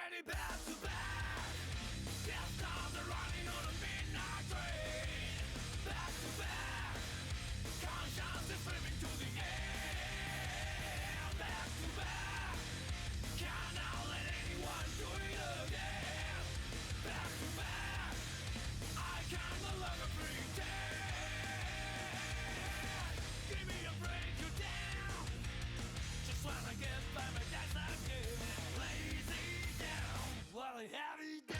already back to back. Death stars are running on a midnight train. Back to back. Conscience is slipping to the air. Back to back. Cannot let anyone do it again. Back to back. I can no longer pretend. Give me a break, you down. Just wanna get by my days again. Lazy down while I have it day.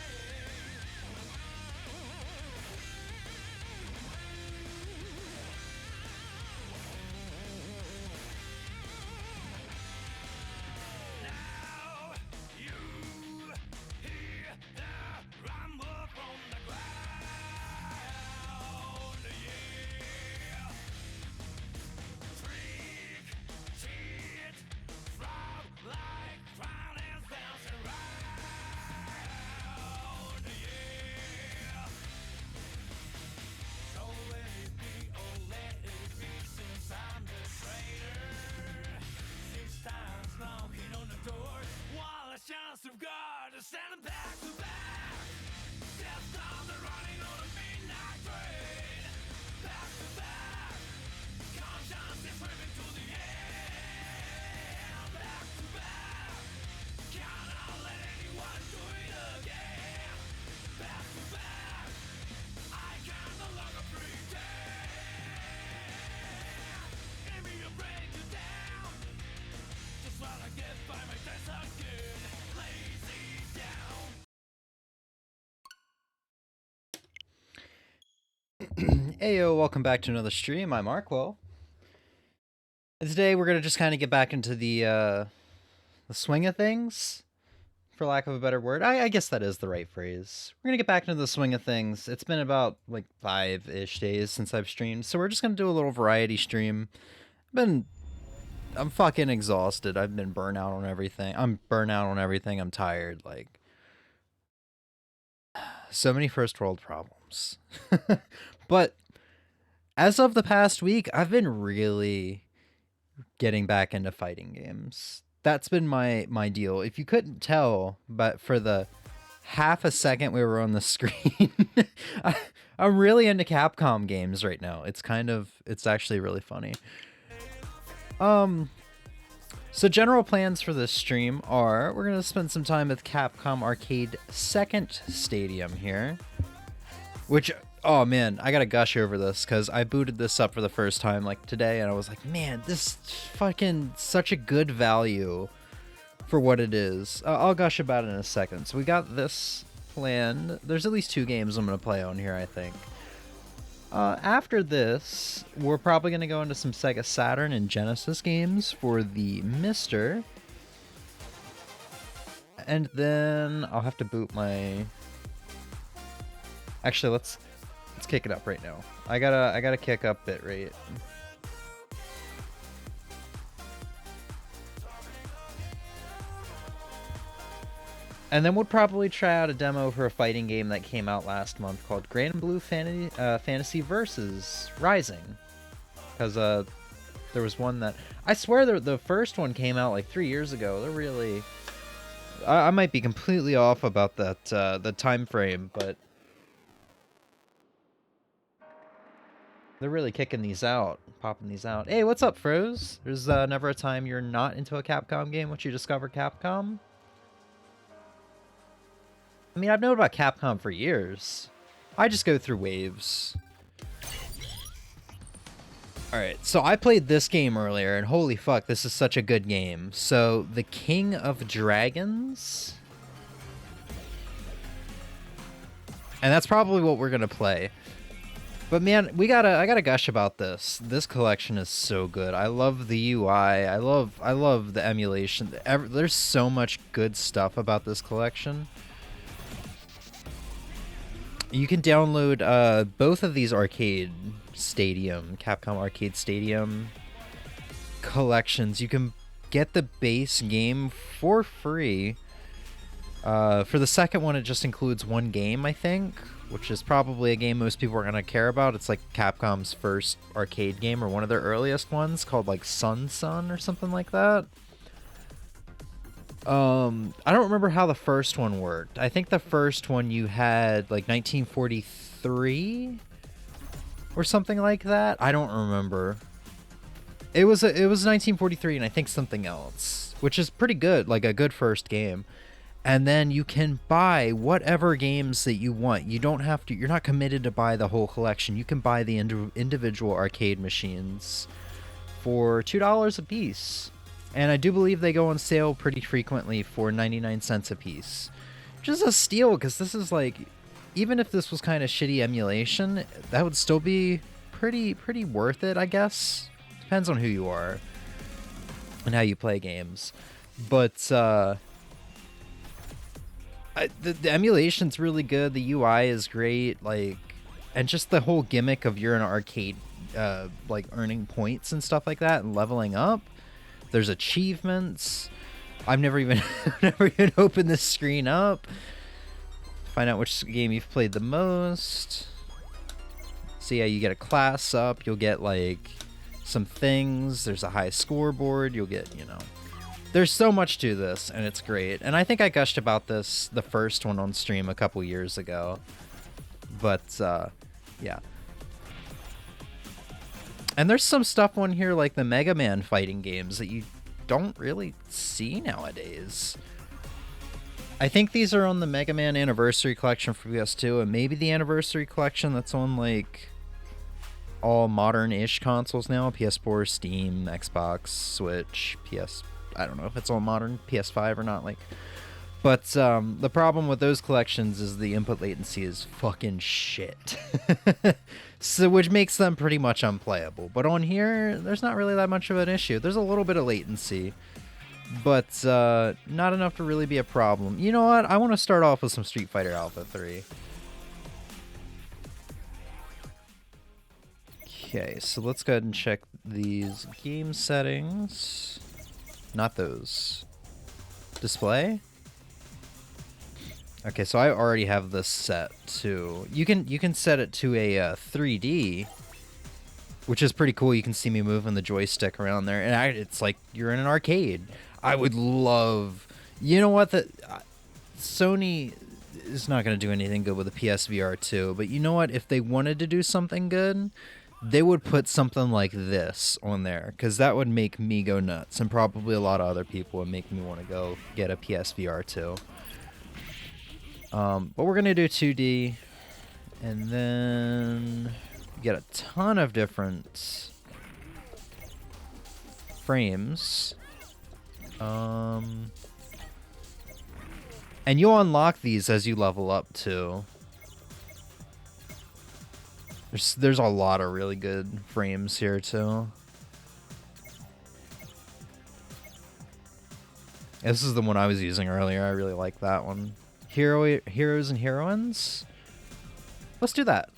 Now you hear the rumble from the ground, yeah. Trick, cheat, frog like drownings bouncing round, yeah. So let it be, oh let it be, since I'm the traitor. 6 times knocking on the door, while a chance of God is standing back to back. Death stars are running on a midnight train. Back to back. Conscience is swimming to the air. Back to back. Cannot let anyone do it again. Back to back. I can no longer pretend. Give me a break, you down. Just wanna get by my days again. Lazy down. Heyo, welcome back to another stream. I'm Arrquil. And today we're gonna just kind of get back into the swing of things, for lack of a better word. I guess that is the right phrase. We're gonna get back into the swing of things. It's been about like 5-ish days since I've streamed, so we're just gonna do a little variety stream. I'm fucking exhausted. I've been burnt out on everything. I'm tired. Like, so many first world problems. But as of the past week, I've been really getting back into fighting games. That's been my deal. If you couldn't tell, but for the half a second we were on the screen, I'm really into Capcom games right now. It's actually really funny. So general plans for this stream are, we're going to spend some time with Capcom Arcade 2nd Stadium here. Which, oh man, I gotta gush over this, because I booted this up for the first time like today, and I was like, man, this fucking such a good value for what it is. I'll gush about it in a second. So we got this planned. There's at least 2 games I'm going to play on here, I think. After this, we're probably going to go into some Sega Saturn and Genesis games for the Mister. And then I'll have to boot my... Actually, let's kick it up right now. I gotta kick up bitrate. And then we'll probably try out a demo for a fighting game that came out last month called Grand Blue Fantasy Versus Rising. Because there was one that... I swear the first one came out like 3 years ago. They're really... I might be completely off about that the time frame, but... They're really kicking these out, popping these out. Hey, what's up, Froze? There's never a time you're not into a Capcom game once you discover Capcom. I mean, I've known about Capcom for years. I just go through waves. Alright, so I played this game earlier, and holy fuck, this is such a good game. So, The King of Dragons? And that's probably what we're gonna play. But man, I gotta gush about this. This collection is so good. I love the UI. I love the emulation. There's so much good stuff about this collection. You can download both of these Capcom Arcade Stadium collections. You can get the base game for free. For the second one, it just includes one game, I think, which is probably a game most people are going to care about. It's like Capcom's first arcade game, or one of their earliest ones, called like Sun or something like that. I don't remember how the first one worked. I think the first one you had like 1943 or something like that. I don't remember. It was 1943 and I think something else, which is pretty good, like a good first game. And then you can buy whatever games that you want. You don't have to, you're not committed to buy the whole collection. You can buy the individual arcade machines for $2 a piece. And I do believe they go on sale pretty frequently for 99 cents a piece. Which is a steal, because this is like, even if this was kind of shitty emulation, that would still be pretty worth it, I guess. Depends on who you are and how you play games. But the emulation's really good. The UI is great, like, and just the whole gimmick of you're in an arcade, like earning points and stuff like that and leveling up. There's achievements. I've never even opened this screen up. Find out which game you've played the most. So yeah, you get a class up. You'll get like some things. There's a high scoreboard. You'll get, you know. There's so much to this, and it's great. And I think I gushed about this, the first one on stream a couple years ago. But yeah. And there's some stuff on here like the Mega Man fighting games that you don't really see nowadays. I think these are on the Mega Man Anniversary Collection for PS2, and maybe the Anniversary Collection that's on like all modern-ish consoles now. PS4, Steam, Xbox, Switch, PS... I don't know if it's all modern, PS5 or not. Like, but the problem with those collections is the input latency is fucking shit. So, which makes them pretty much unplayable. But on here, there's not really that much of an issue. There's a little bit of latency, but not enough to really be a problem. You know what? I want to start off with some Street Fighter Alpha 3. Okay, so let's go ahead and check these game settings. Not those. Display? Okay, so I already have this set too. You can set it to a 3D, which is pretty cool. You can see me moving the joystick around there, and it's like you're in an arcade. I would love, you know what, Sony is not going to do anything good with the PSVR 2, but you know what, if they wanted to do something good, they would put something like this on there, because that would make me go nuts, and probably a lot of other people would make me want to go get a PSVR 2. But we're going to do 2D, and then get a ton of different frames. And you'll unlock these as you level up, too. There's a lot of really good frames here, too. This is the one I was using earlier. I really like that one. Heroes and heroines. Let's do that.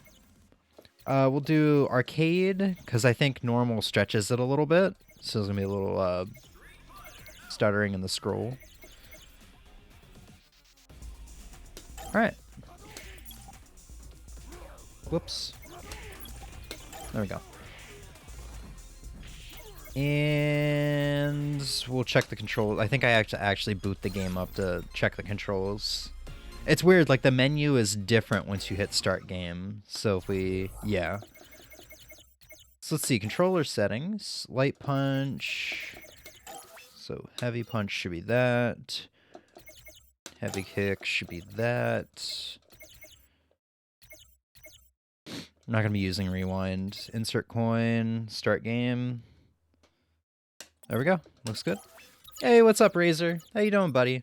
We'll do arcade, because I think normal stretches it a little bit. So there's going to be a little stuttering in the scroll. Alright. Whoops. There we go. And we'll check the controls. I think I have to actually boot the game up to check the controls. It's weird, like the menu is different once you hit start game. So if we, yeah. So let's see, controller settings, light punch. So heavy punch should be that. Heavy kick should be that. I'm not gonna be using rewind. Insert coin, start game. There we go, looks good. Hey, what's up, Razor? How you doing, buddy?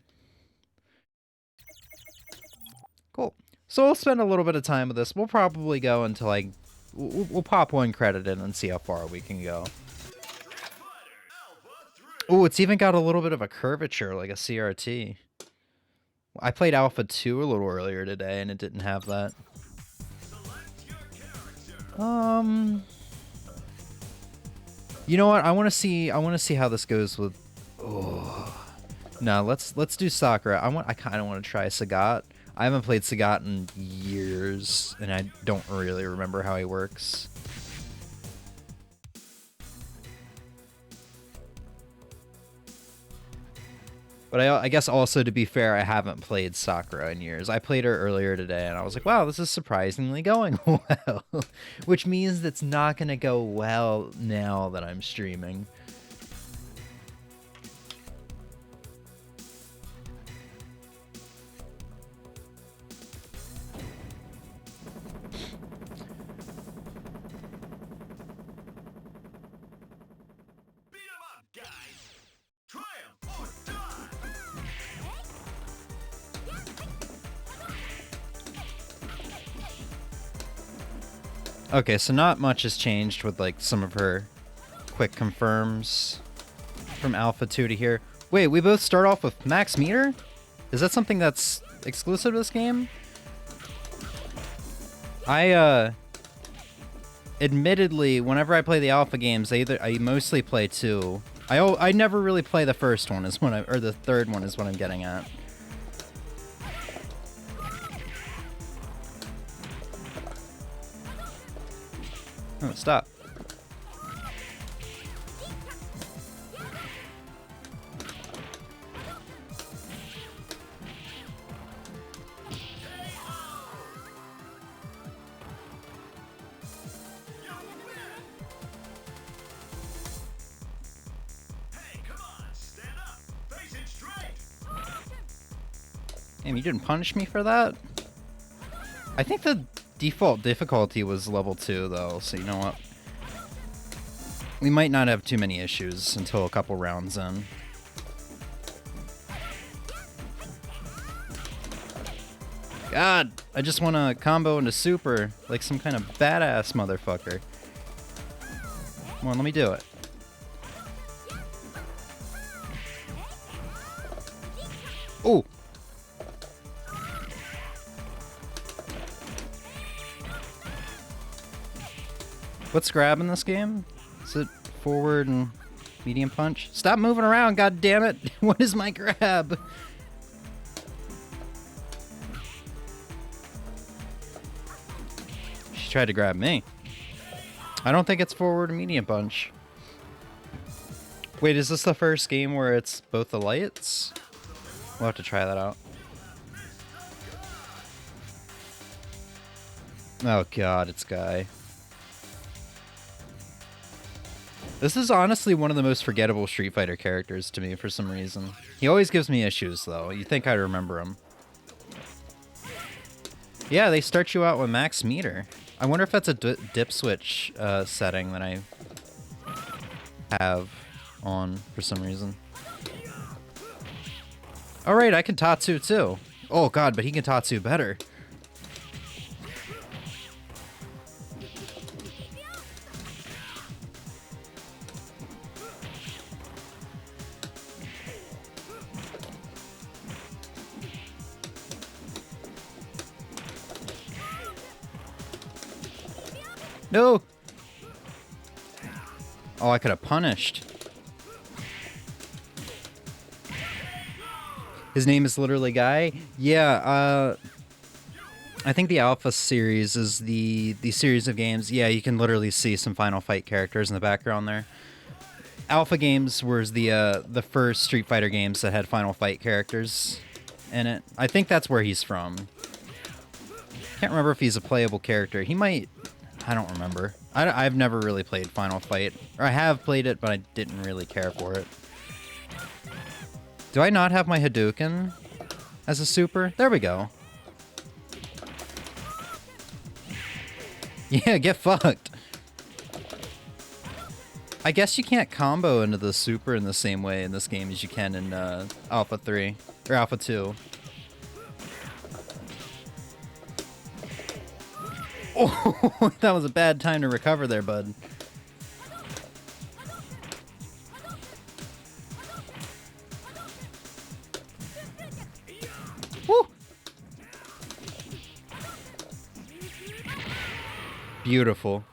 Cool. So we'll spend a little bit of time with this. We'll probably go until like we'll pop one credit in and see how far we can go. Oh, it's even got a little bit of a curvature, like a CRT. I played Alpha 2 a little earlier today, and it didn't have that. You know what? I want to see how this goes with. Oh, no, let's do Sakura. I kind of want to try Sagat. I haven't played Sagat in years, and I don't really remember how he works. But I guess also, to be fair, I haven't played Sakura in years. I played her earlier today, and I was like, wow, this is surprisingly going well. Which means it's not going to go well now that I'm streaming. Okay, so not much has changed with like some of her quick confirms from Alpha 2 to here. Wait, we both start off with max meter? Is that something that's exclusive to this game? Admittedly, whenever I play the Alpha games, I mostly play 2. I never really play the first one, or the third one is what I'm getting at. Oh, stop. Damn, you didn't punish me for that? I think the default difficulty was level 2, though, so you know what? We might not have too many issues until a couple rounds in. God, I just want to combo into super like some kind of badass motherfucker. Come on, let me do it. Ooh! What's grab in this game? Is it forward and medium punch? Stop moving around, god damn it! What is my grab? She tried to grab me. I don't think it's forward and medium punch. Wait, is this the first game where it's both the lights? We'll have to try that out. Oh god, it's Guy. This is honestly one of the most forgettable Street Fighter characters to me for some reason. He always gives me issues, though. You'd think I'd remember him. Yeah, they start you out with max meter. I wonder if that's a dip switch setting that I have on for some reason. Oh, right, I can Tatsu, too. Oh, God, but he can Tatsu better. No! Oh, I could have punished. His name is literally Guy? Yeah, I think the Alpha series is the series of games. Yeah, you can literally see some Final Fight characters in the background there. Alpha games was the first Street Fighter games that had Final Fight characters in it. I think that's where he's from. Can't remember if he's a playable character. He might... I don't remember. I've never really played Final Fight. Or I have played it, but I didn't really care for it. Do I not have my Hadouken as a super? There we go. Yeah, get fucked. I guess you can't combo into the super in the same way in this game as you can in Alpha 3. Or Alpha 2. Oh, that was a bad time to recover there, bud. Woo! Beautiful.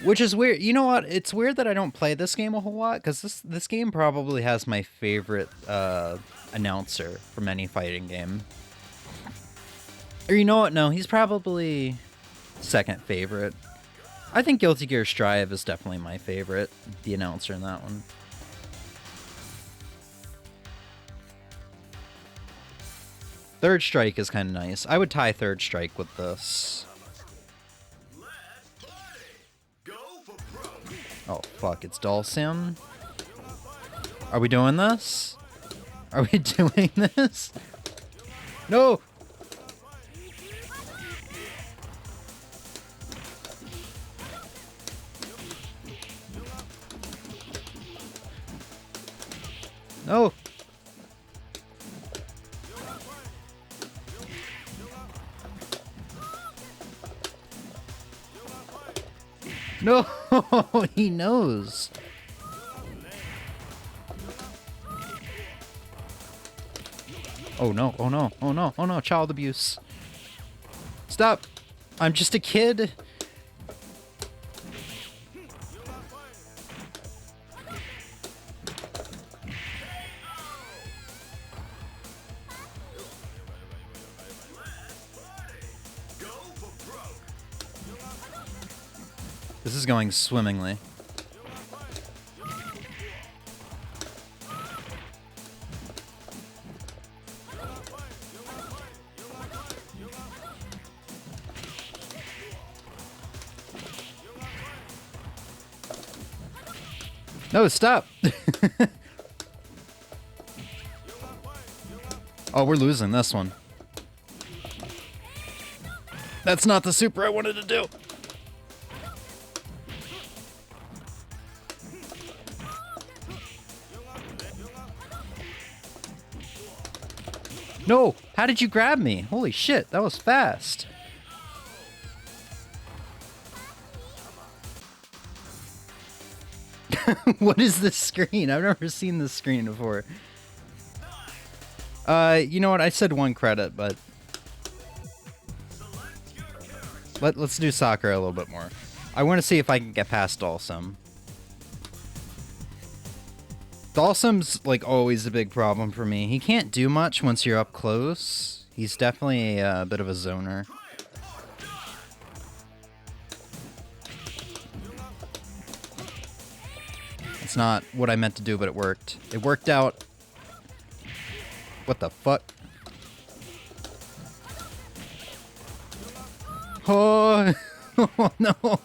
Which is weird. You know what? It's weird that I don't play this game a whole lot, because this game probably has my favorite announcer from any fighting game. Or you know what? No, he's probably second favorite. I think Guilty Gear Strive is definitely my favorite, the announcer in that one. Third Strike is kind of nice. I would tie Third Strike with this. Oh, fuck, it's Dulcim. Are we doing this? Are we doing this? No! No! No! He knows. Oh no, oh no, oh no, oh no, child abuse. Stop! I'm just a kid. This is going swimmingly. No, stop! Oh, we're losing this one. That's not the super I wanted to do. No! How did you grab me? Holy shit, that was fast. What is this screen? I've never seen this screen before. You know what? I said 1 credit, but let's do soccer a little bit more. I want to see if I can get past Dulcim. Dulcim's like always a big problem for me. He can't do much once you're up close. He's definitely a bit of a zoner. It's not what I meant to do, but it worked. It worked out. What the fuck? Oh, oh no.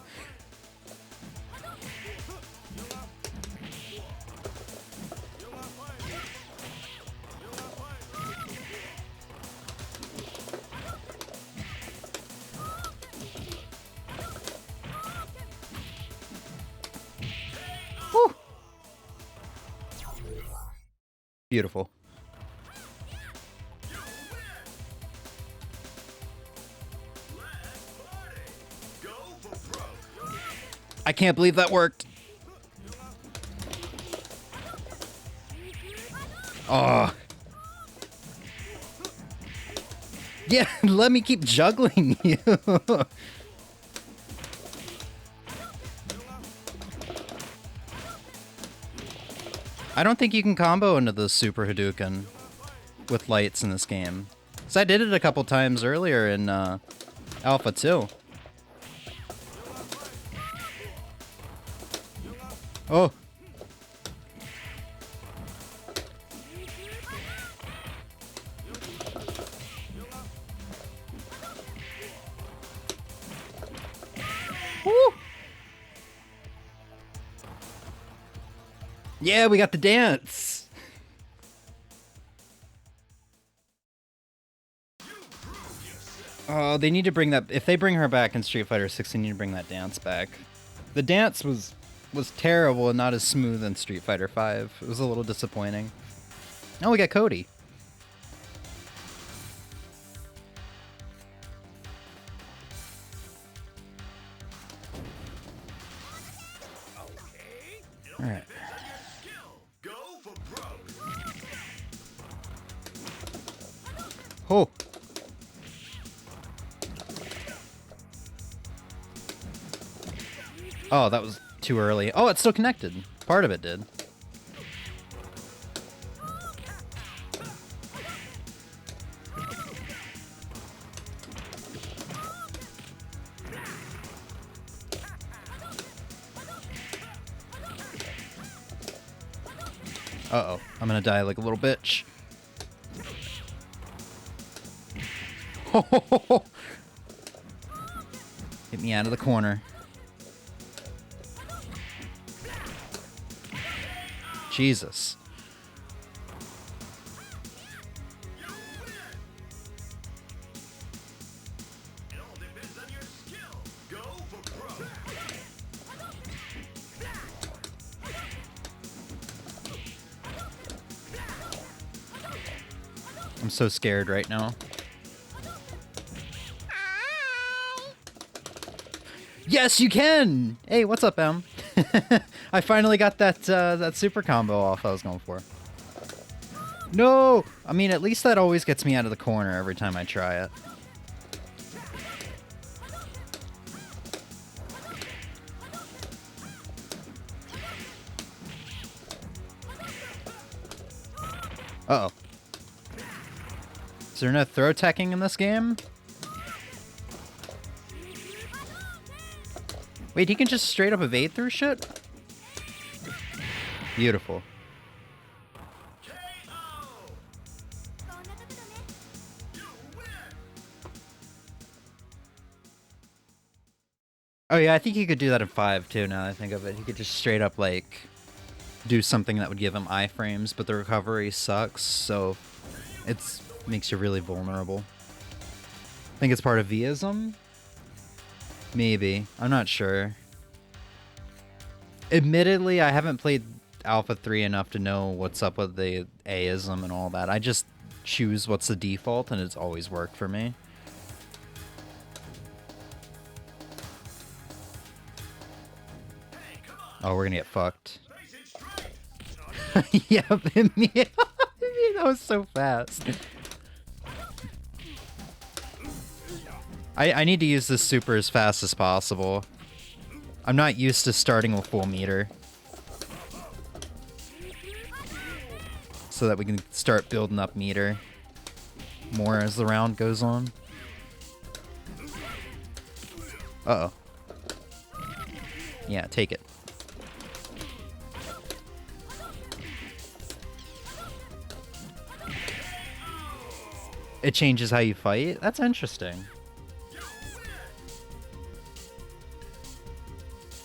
Whew. Beautiful. I can't believe that worked. Oh. Yeah, let me keep juggling you. I don't think you can combo into the Super Hadouken with lights in this game. So I did it a couple times earlier in Alpha 2. Oh. Woo. Yeah, we got the dance. Oh, they need to bring that. If they bring her back in Street Fighter 6, they need to bring that dance back. The dance was terrible and not as smooth in Street Fighter 5. It was a little disappointing. Oh, we got Cody. All right. Oh. Oh, that was too early. Oh, it's still connected. Part of it did. Uh-oh. I'm gonna die like a little bitch. Get me out of the corner. Jesus. I'm so scared right now. Yes, you can! Hey, what's up, Em? I finally got that that super combo off I was going for. No! I mean, at least that always gets me out of the corner every time I try it. Uh-oh. Is there no throw teching in this game? Wait, he can just straight up evade through shit? Beautiful. Oh yeah, I think he could do that in 5 too, now that I think of it. He could just straight up, like, do something that would give him iframes, but the recovery sucks, so it's makes you really vulnerable. I think it's part of Vism? Maybe. I'm not sure. Admittedly, I haven't played Alpha 3 enough to know what's up with the A-ism and all that. I just choose what's the default, and it's always worked for me. Oh, we're gonna get fucked. Yep, that was so fast. I need to use this super as fast as possible. I'm not used to starting with full meter. So that we can start building up meter more as the round goes on. Uh-oh. Yeah, take it. It changes how you fight? That's interesting.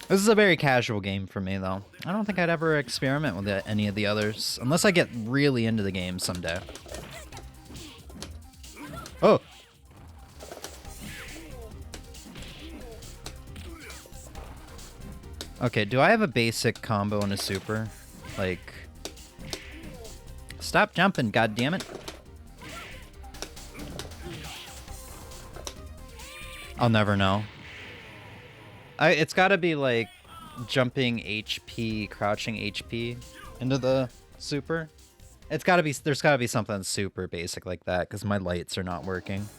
This is a very casual game for me, though. I don't think I'd ever experiment with any of the others, unless I get really into the game someday. Oh! Okay, do I have a basic combo and a super? Like... Stop jumping, goddammit! I'll never know. It's gotta be like jumping HP, crouching HP into the super. It's gotta be, there's gotta be something super basic like that, because my lights are not working.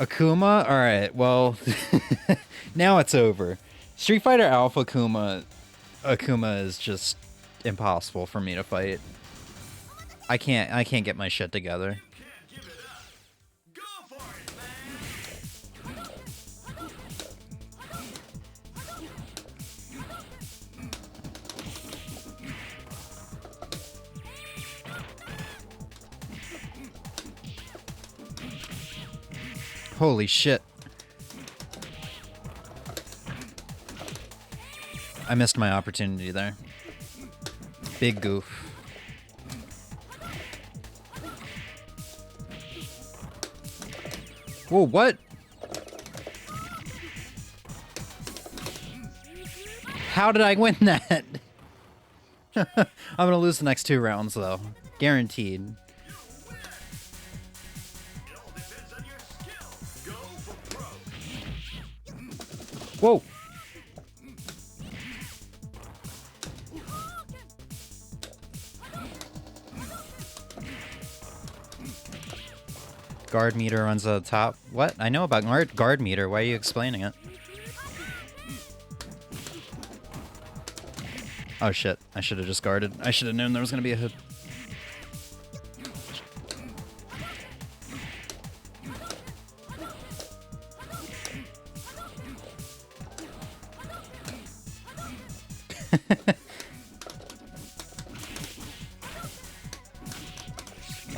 Akuma? Alright, well, now it's over. Street Fighter Alpha Akuma is just impossible for me to fight. I can't get my shit together. Holy shit. I missed my opportunity there. Big goof. Whoa, what? How did I win that? I'm gonna lose the next 2 rounds, though. Guaranteed. Whoa! Guard meter runs at the top. What? I know about guard meter. Why are you explaining it? Oh shit. I should have just guarded. I should have known there was going to be a hit.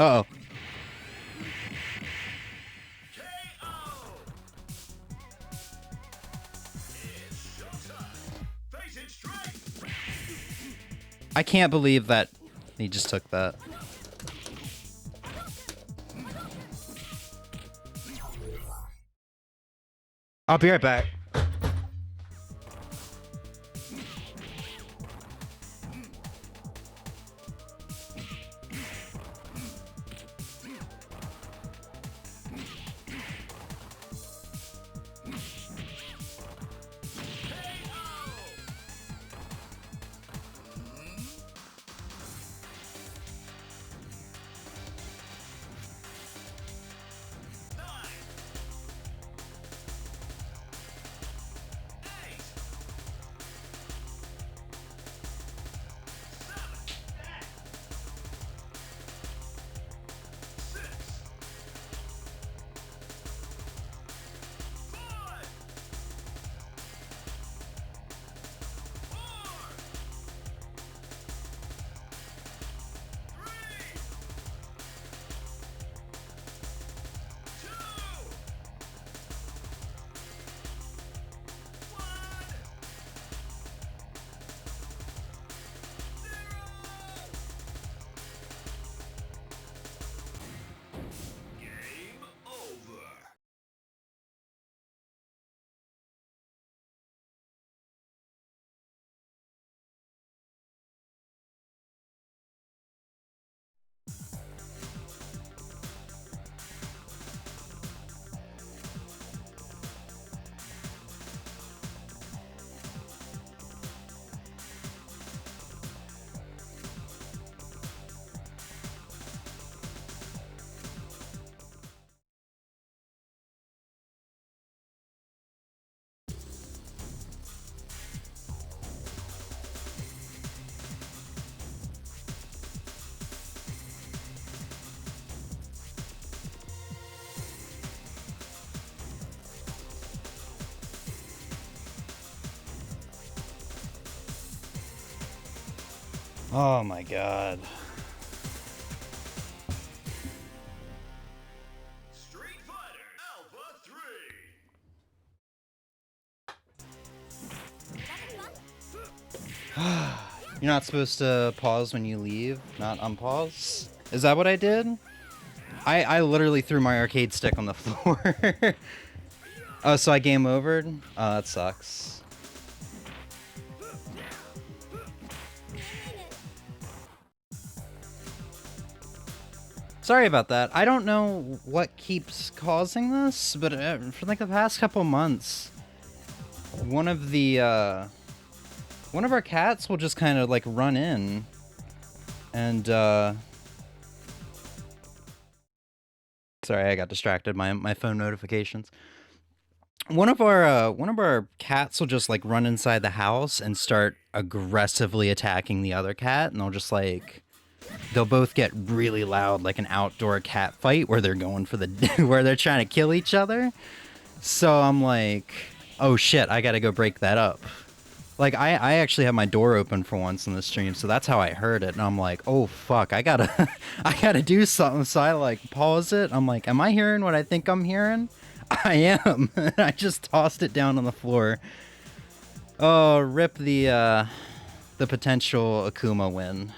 Uh-oh. I can't believe that he just took that. I'll be right back. Oh my god. Street Fighter Alpha 3. You're not supposed to pause when you leave, not unpause? Is that what I did? I literally threw my arcade stick on the floor. Oh, so I game overed? Oh, that sucks. Sorry about that. I don't know what keeps causing this, but for like the past couple months, one of our cats will just kind of like run in and sorry, I got distracted. My phone notifications. One of our cats will just like run inside the house and start aggressively attacking the other cat, and they'll both get really loud, like an outdoor cat fight where they're going for the where they're trying to kill each other. So I'm like, oh shit, I gotta go break that up. Like I actually have my door open for once in the stream, so that's how I heard it, and I'm like, oh fuck, I gotta I gotta do something. So I like pause it. I'm like, am I hearing what I think I'm hearing? I am. I just tossed it down on the floor. Oh, rip the potential Akuma win.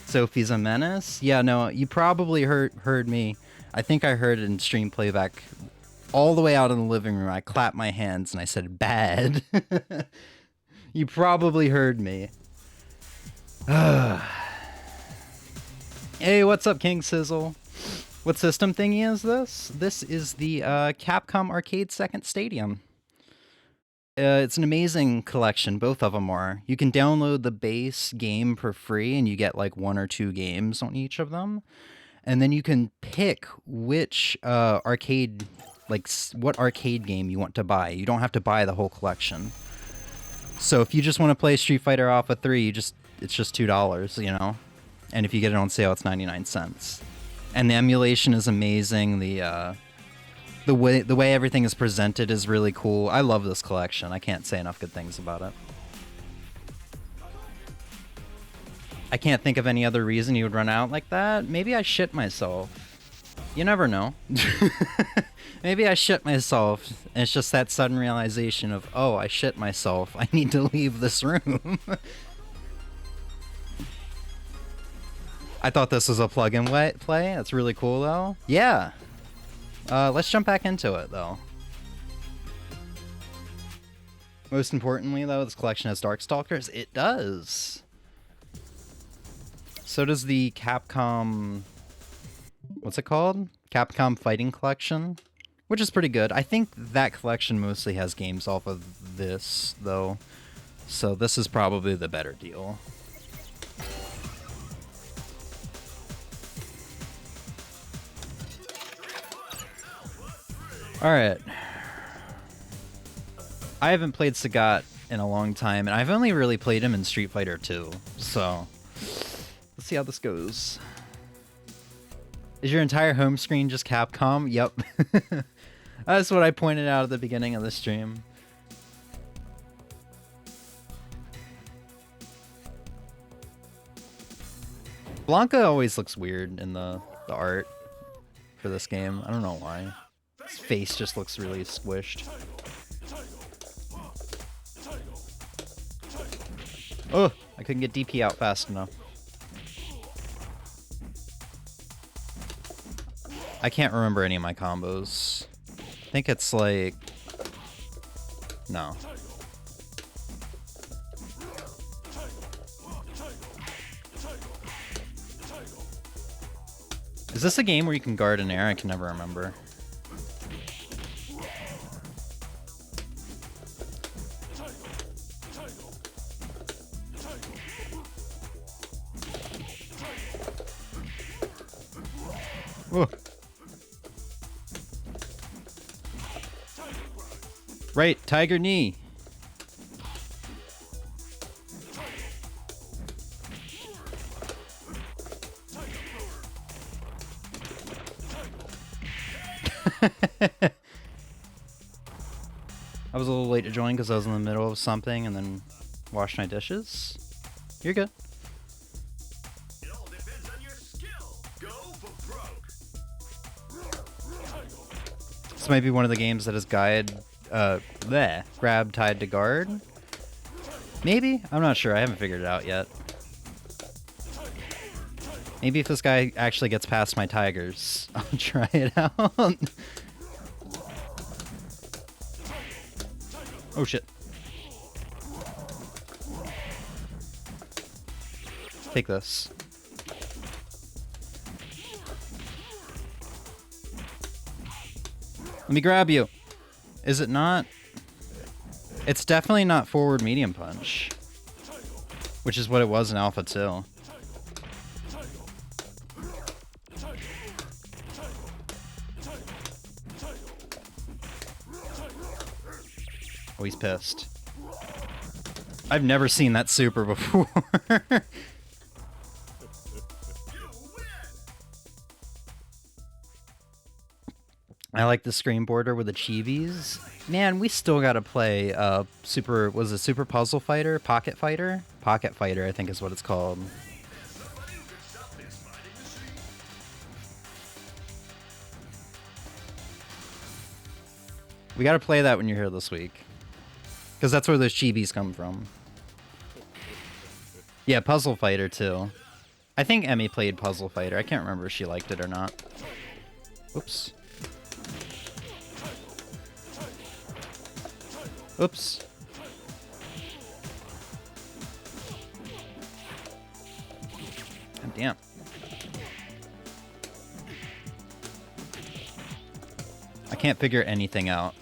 Sophie's a menace? Yeah, no, you probably heard me. I think I heard it in stream playback all the way out in the living room. I clapped my hands and I said, bad. You probably heard me. Hey, what's up, King Sizzle? What system thingy is this? This is the Capcom Arcade Second Stadium. It's an amazing collection, both of them are. You can download the base game for free, and you get like 1 or 2 games on each of them. And then you can pick which arcade, like what arcade game you want to buy. You don't have to buy the whole collection. So if you just want to play Street Fighter Alpha 3, it's just $2, you know? And if you get it on sale, it's 99 cents. And the emulation is amazing. The way everything is presented is really cool. I love this collection. I can't say enough good things about it. I can't think of any other reason you would run out like that. Maybe I shit myself. You never know. Maybe I shit myself, and it's just that sudden realization of, oh, I shit myself. I need to leave this room. I thought this was a plug-in play. That's really cool, though. Yeah. Let's jump back into it, though. Most importantly, though, this collection has Darkstalkers. It does. So does the Capcom... What's it called? Capcom Fighting Collection, which is pretty good. I think that collection mostly has games off of this, though. So this is probably the better deal. Alright. I haven't played Sagat in a long time, and I've only really played him in Street Fighter 2, so let's see how this goes. Is your entire home screen just Capcom? Yep. That's what I pointed out at the beginning of the stream. Blanca always looks weird in the art for this game. I don't know why. His face just looks really squished. Oh, I couldn't get DP out fast enough. I can't remember any of my combos. I think it's like... No. Is this a game where you can guard in air? I can never remember. Oh. Right, Tiger Knee. I was a little late to join because I was in the middle of something and then washed my dishes. You're good. It all depends on your skill. Go for broke. This might be one of the games that is grab tied to guard. Maybe? I'm not sure. I haven't figured it out yet. Maybe if this guy actually gets past my tigers, I'll try it out. Oh shit. Take this. Let me grab you. Is it not? It's definitely not forward medium punch, which is what it was in Alpha 2. Oh, he's pissed. I've never seen that super before. I like the screen border with the chibis. Man, we still gotta play Super... Was it Super Puzzle Fighter? Pocket Fighter? Pocket Fighter, I think is what it's called. We gotta play that when you're here this week. Because that's where those chibis come from. Yeah, Puzzle Fighter too. I think Emmy played Puzzle Fighter. I can't remember if she liked it or not. Oops. Oops. God damn. I can't figure anything out.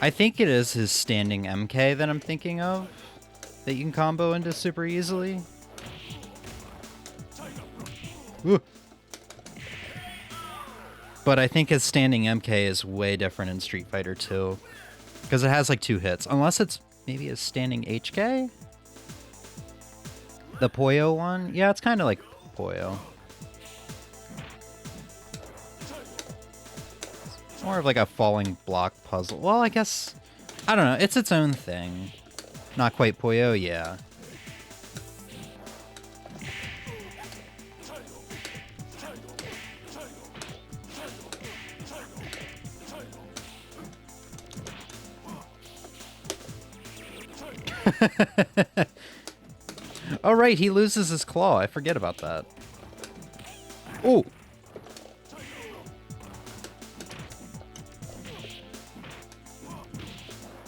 I think it is his standing MK that I'm thinking of, that you can combo into super easily. Ooh. But I think his standing MK is way different in Street Fighter 2, because it has like 2 hits, unless it's maybe his standing HK? The Poyo one? Yeah, it's kind of like Poyo. More of like a falling block puzzle. Well, I guess... I don't know. It's its own thing. Not quite Puyo, yeah. Oh, right, he loses his claw. I forget about that. Oh!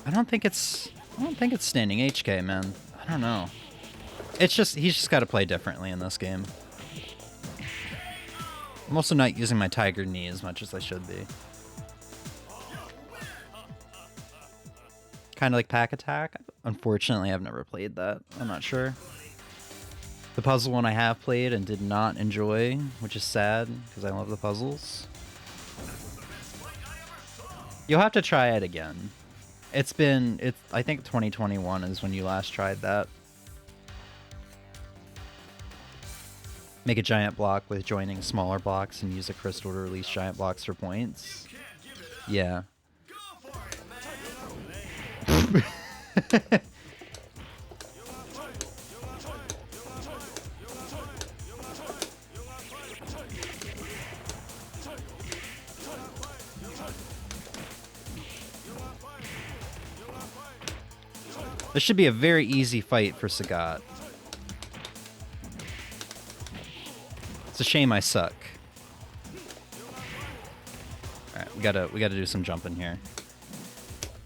I don't think it's standing HK, man. I don't know. It's just, he's just got to play differently in this game. I'm also not using my tiger knee as much as I should be. Kind of like Pack Attack. Unfortunately, I've never played that. I'm not sure. The puzzle one I have played and did not enjoy, which is sad because I love the puzzles. You'll have to try it again. I think 2021 is when you last tried that. Make a giant block with joining smaller blocks and use a crystal to release giant blocks for points. Yeah. This should be a very easy fight for Sagat. It's a shame I suck. Alright, we gotta do some jumping here.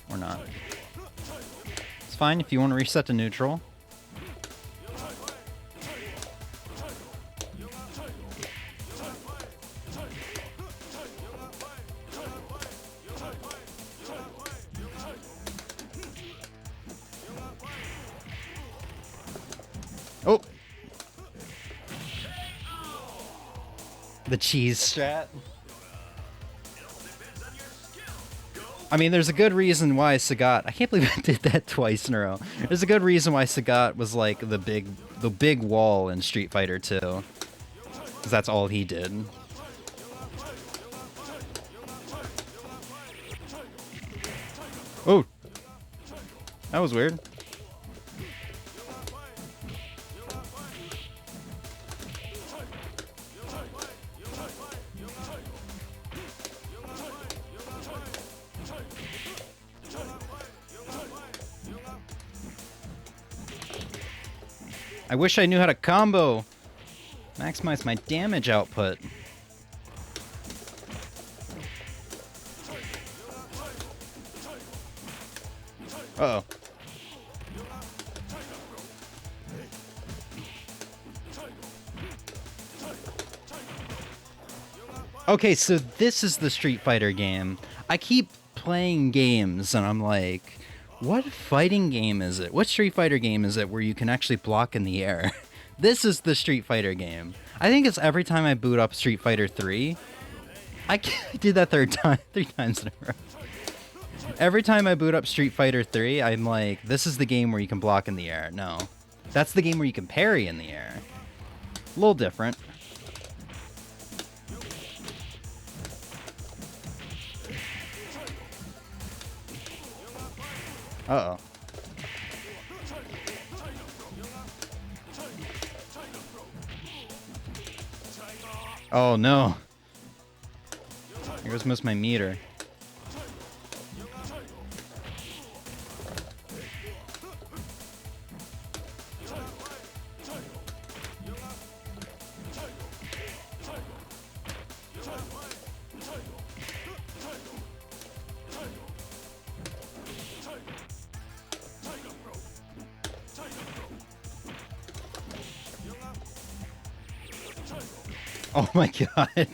Or not. It's fine if you want to reset to neutral. Oh! The cheese strat. I mean, there's a good reason why Sagat... I can't believe I did that twice in a row. There's a good reason why Sagat was like the big wall in Street Fighter 2. Because that's all he did. Oh! That was weird. I wish I knew how to combo. Maximize my damage output. Uh-oh. Okay, so this is the Street Fighter game. I keep playing games and I'm like, what fighting game is it? What Street Fighter game is it where you can actually block in the air? This is the Street Fighter game. I think it's every time I boot up Street Fighter 3. I did that three times in a row. Every time I boot up Street Fighter 3, I'm like, this is the game where you can block in the air. No. That's the game where you can parry in the air. A little different. Uh-oh. Oh, no. Here goes most of my meter. Oh my god. I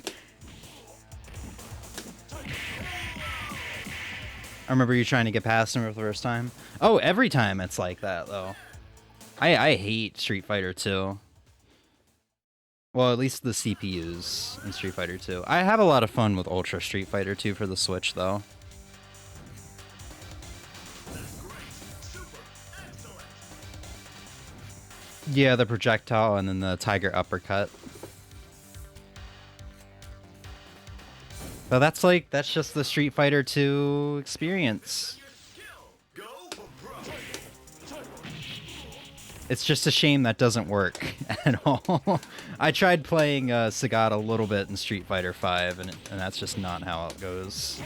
remember you trying to get past him for the first time. Oh, every time it's like that, though. I hate Street Fighter 2. Well, at least the CPUs in Street Fighter 2. I have a lot of fun with Ultra Street Fighter 2 for the Switch, though. Yeah, the projectile and then the tiger uppercut. But that's just the Street Fighter 2 experience. It's just a shame that doesn't work at all. I tried playing Sagat a little bit in Street Fighter V, and that's just not how it goes.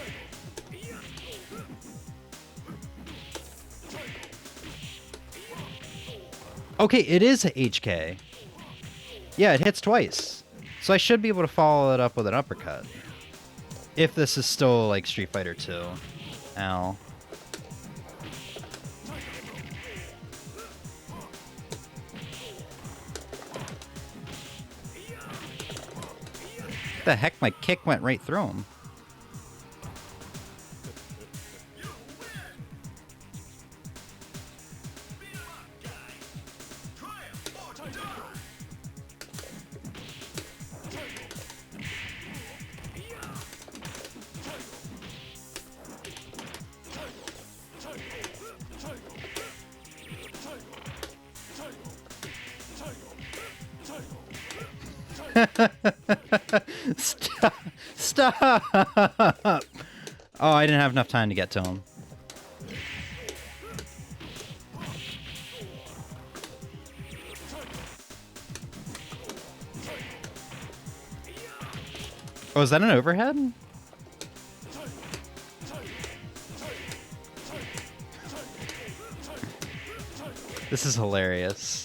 Okay, it is HK. Yeah, it hits twice. So I should be able to follow it up with an uppercut. If this is still like Street Fighter 2. Ow. What the heck? My kick went right through him. Stop! Stop! Oh, I didn't have enough time to get to him. Oh, is that an overhead? This is hilarious.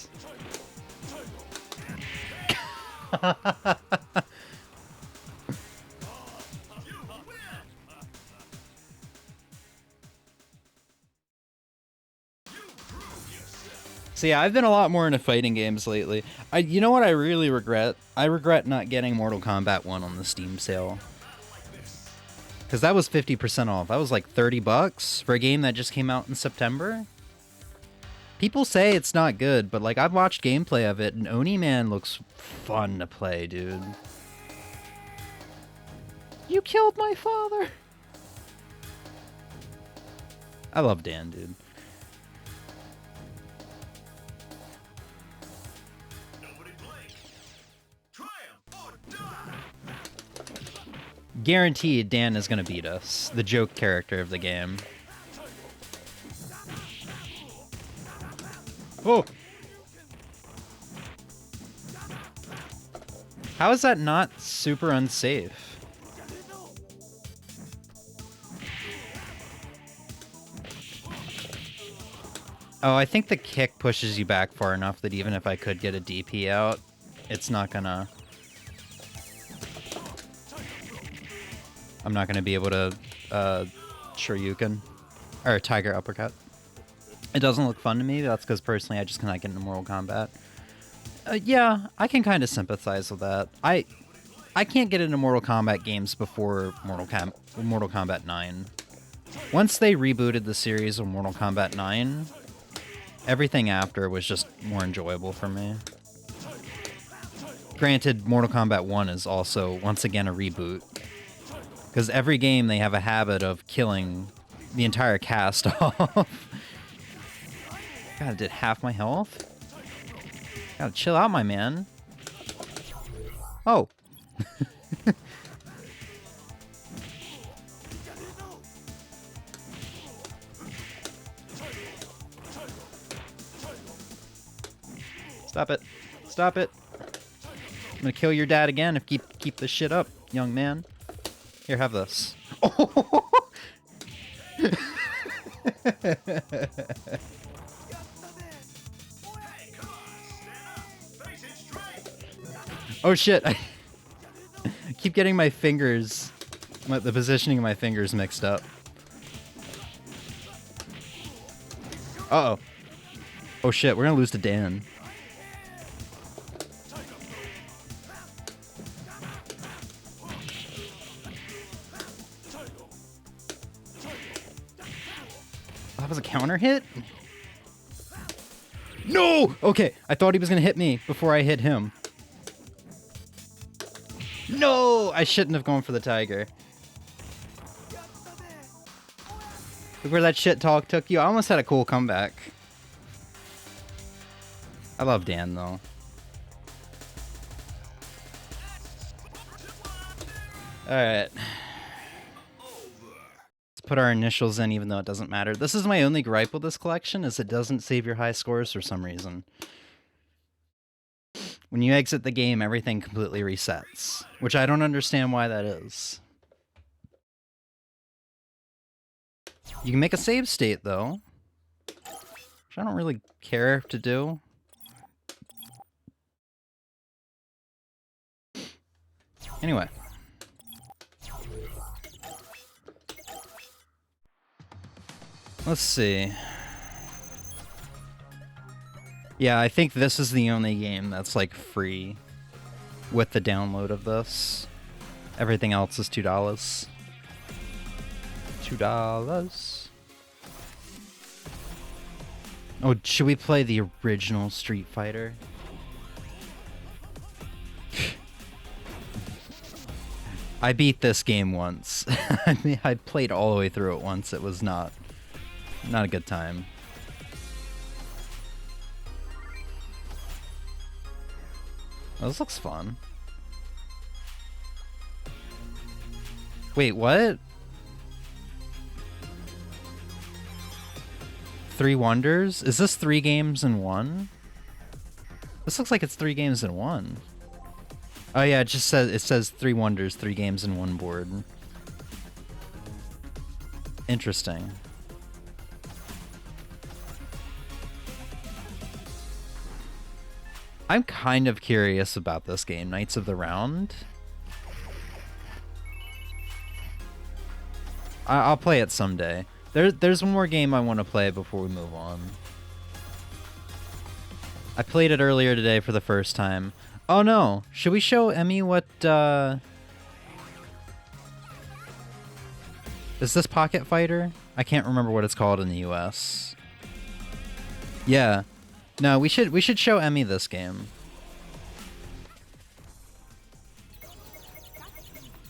So yeah, I've been a lot more into fighting games lately. You know what I really regret? I regret not getting Mortal Kombat 1 on the Steam sale. Because that was 50% off. That was like 30 bucks for a game that just came out in September. People say it's not good, but like I've watched gameplay of it, and Oni Man looks fun to play, dude. You killed my father! I love Dan, dude. Guaranteed Dan is gonna beat us. The joke character of the game. Oh! How is that not super unsafe? Oh, I think the kick pushes you back far enough that even if I could get a DP out, it's not gonna... I'm not gonna be able to, Shoryuken. Or Tiger Uppercut. It doesn't look fun to me. That's because personally I just cannot get into Mortal Kombat. Yeah, I can kind of sympathize with that. I can't get into Mortal Kombat games before Mortal Kombat 9. Once they rebooted the series of Mortal Kombat 9, everything after was just more enjoyable for me. Granted, Mortal Kombat 1 is also, once again, a reboot. Because every game they have a habit of killing the entire cast off. God, I did half my health? Gotta chill out, my man. Oh. Stop it. Stop it. I'm gonna kill your dad again if keep this shit up, young man. Here, have this. Oh! Oh shit, I keep getting my fingers, the positioning of my fingers mixed up. Uh-oh. Oh shit, we're gonna lose to Dan. That was a counter hit? No! Okay, I thought he was gonna hit me before I hit him. No! I shouldn't have gone for the tiger. Look where that shit talk took you. I almost had a cool comeback. I love Dan, though. Alright. Let's put our initials in even though it doesn't matter. This is my only gripe with this collection, is it doesn't save your high scores for some reason. When you exit the game, everything completely resets, which I don't understand why that is. You can make a save state, though, which I don't really care to do. Anyway. Let's see. Yeah, I think this is the only game that's, like, free with the download of this. Everything else is $2. $2. Oh, should we play the original Street Fighter? I beat this game once. I mean, I played all the way through it once. It was not a good time. Oh, this looks fun. Wait, what? 3 Wonders? Is this 3 games in one? This looks like it's 3 games in one. Oh yeah, it says 3 Wonders, 3 games in one board. Interesting. I'm kind of curious about this game, Knights of the Round. I'll play it someday. There's one more game I want to play before we move on. I played it earlier today for the first time. Oh no, should we show Emmy what, is this Pocket Fighter? I can't remember what it's called in the US. Yeah. No, we should show Emmy this game.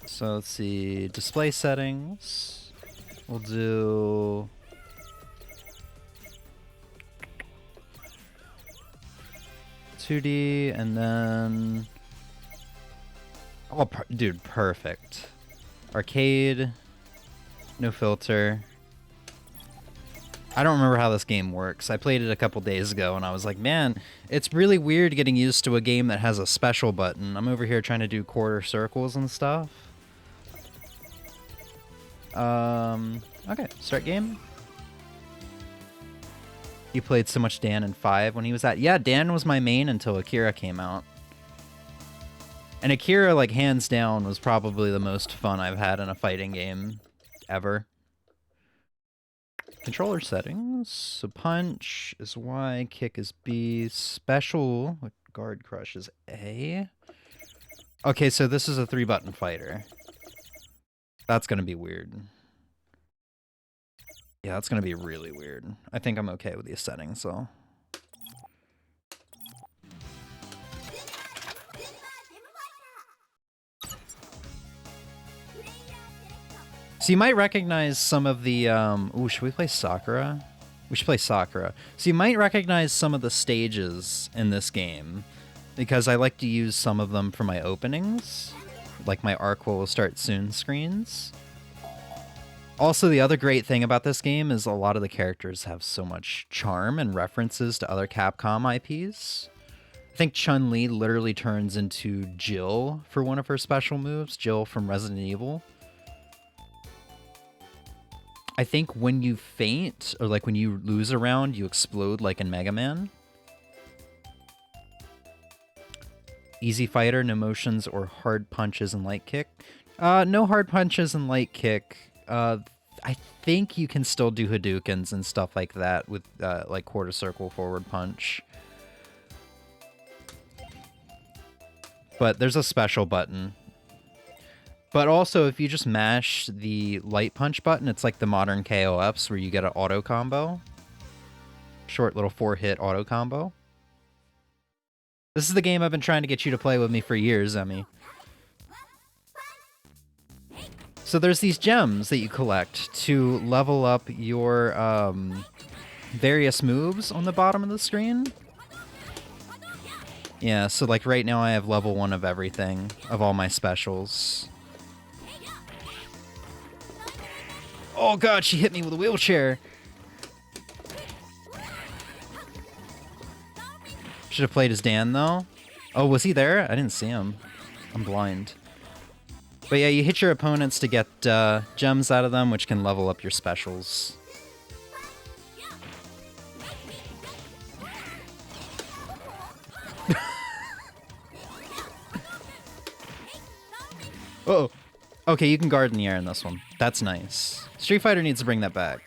So let's see, display settings. We'll do 2D and then dude, perfect. Arcade, no filter. I don't remember how this game works. I played it a couple days ago and I was like, man, it's really weird getting used to a game that has a special button. I'm over here trying to do quarter circles and stuff. Okay, start game. You played so much Dan in 5 when he was at... Yeah, Dan was my main until Akira came out. And Akira, like, hands down, was probably the most fun I've had in a fighting game ever. Controller settings. So punch is Y, kick is B, special, guard crush is A. Okay, so this is a 3-button fighter. That's gonna be weird. Yeah, that's gonna be really weird. I think I'm okay with these settings, though. So you might recognize some of the, ooh, should we play Sakura? We should play Sakura. So you might recognize some of the stages in this game, because I like to use some of them for my openings, like my Arrquil will start soon screens. Also, the other great thing about this game is a lot of the characters have so much charm and references to other Capcom IPs. I think Chun-Li literally turns into Jill for one of her special moves, Jill from Resident Evil. I think when you faint, or like when you lose a round, you explode like in Mega Man. Easy fighter, no motions or hard punches and light kick. No hard punches and light kick. I think you can still do Hadoukens and stuff like that with like quarter circle forward punch. But there's a special button. But also, if you just mash the light punch button, it's like the modern KOFs where you get an auto combo. Short little 4-hit auto combo. This is the game I've been trying to get you to play with me for years, Emmy. So there's these gems that you collect to level up your various moves on the bottom of the screen. Yeah, so like right now I have level 1 of everything, of all my specials. Oh god, she hit me with a wheelchair. Should have played as Dan, though. Oh, was he there? I didn't see him. I'm blind. But yeah, you hit your opponents to get gems out of them, which can level up your specials. Uh-oh. Okay, you can guard in the air in this one. That's nice. Street Fighter needs to bring that back.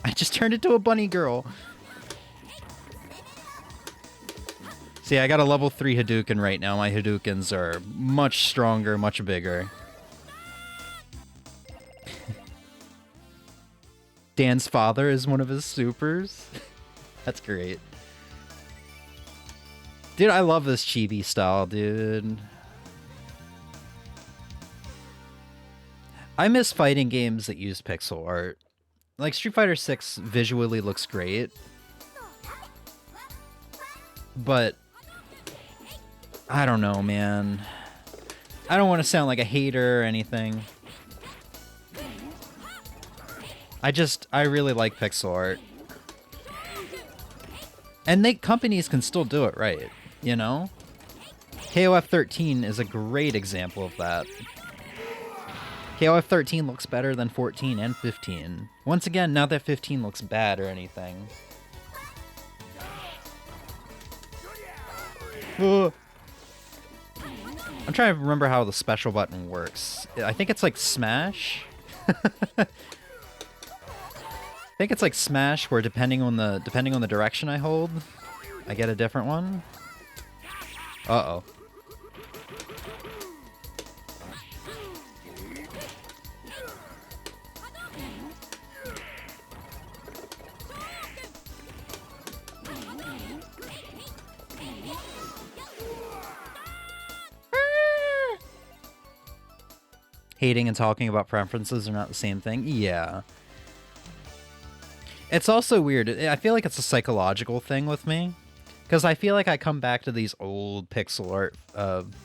I just turned into a bunny girl. See, I got a level 3 Hadouken right now. My Hadoukens are much stronger, much bigger. Dan's father is one of his supers. That's great. Dude, I love this chibi style, dude. I miss fighting games that use pixel art. Like, Street Fighter 6 visually looks great. But I don't know, man. I don't want to sound like a hater or anything. I really like pixel art. And companies can still do it right, you know? KOF 13 is a great example of that. KOF 13 looks better than 14 and 15. Once again, not that 15 looks bad or anything. I'm trying to remember how the special button works. I think it's like smash. I think it's like smash, where depending on the direction I hold, I get a different one. Uh-oh. Hating and talking about preferences are not the same thing. Yeah. It's also weird. I feel like it's a psychological thing with me. Because I feel like I come back to these old pixel art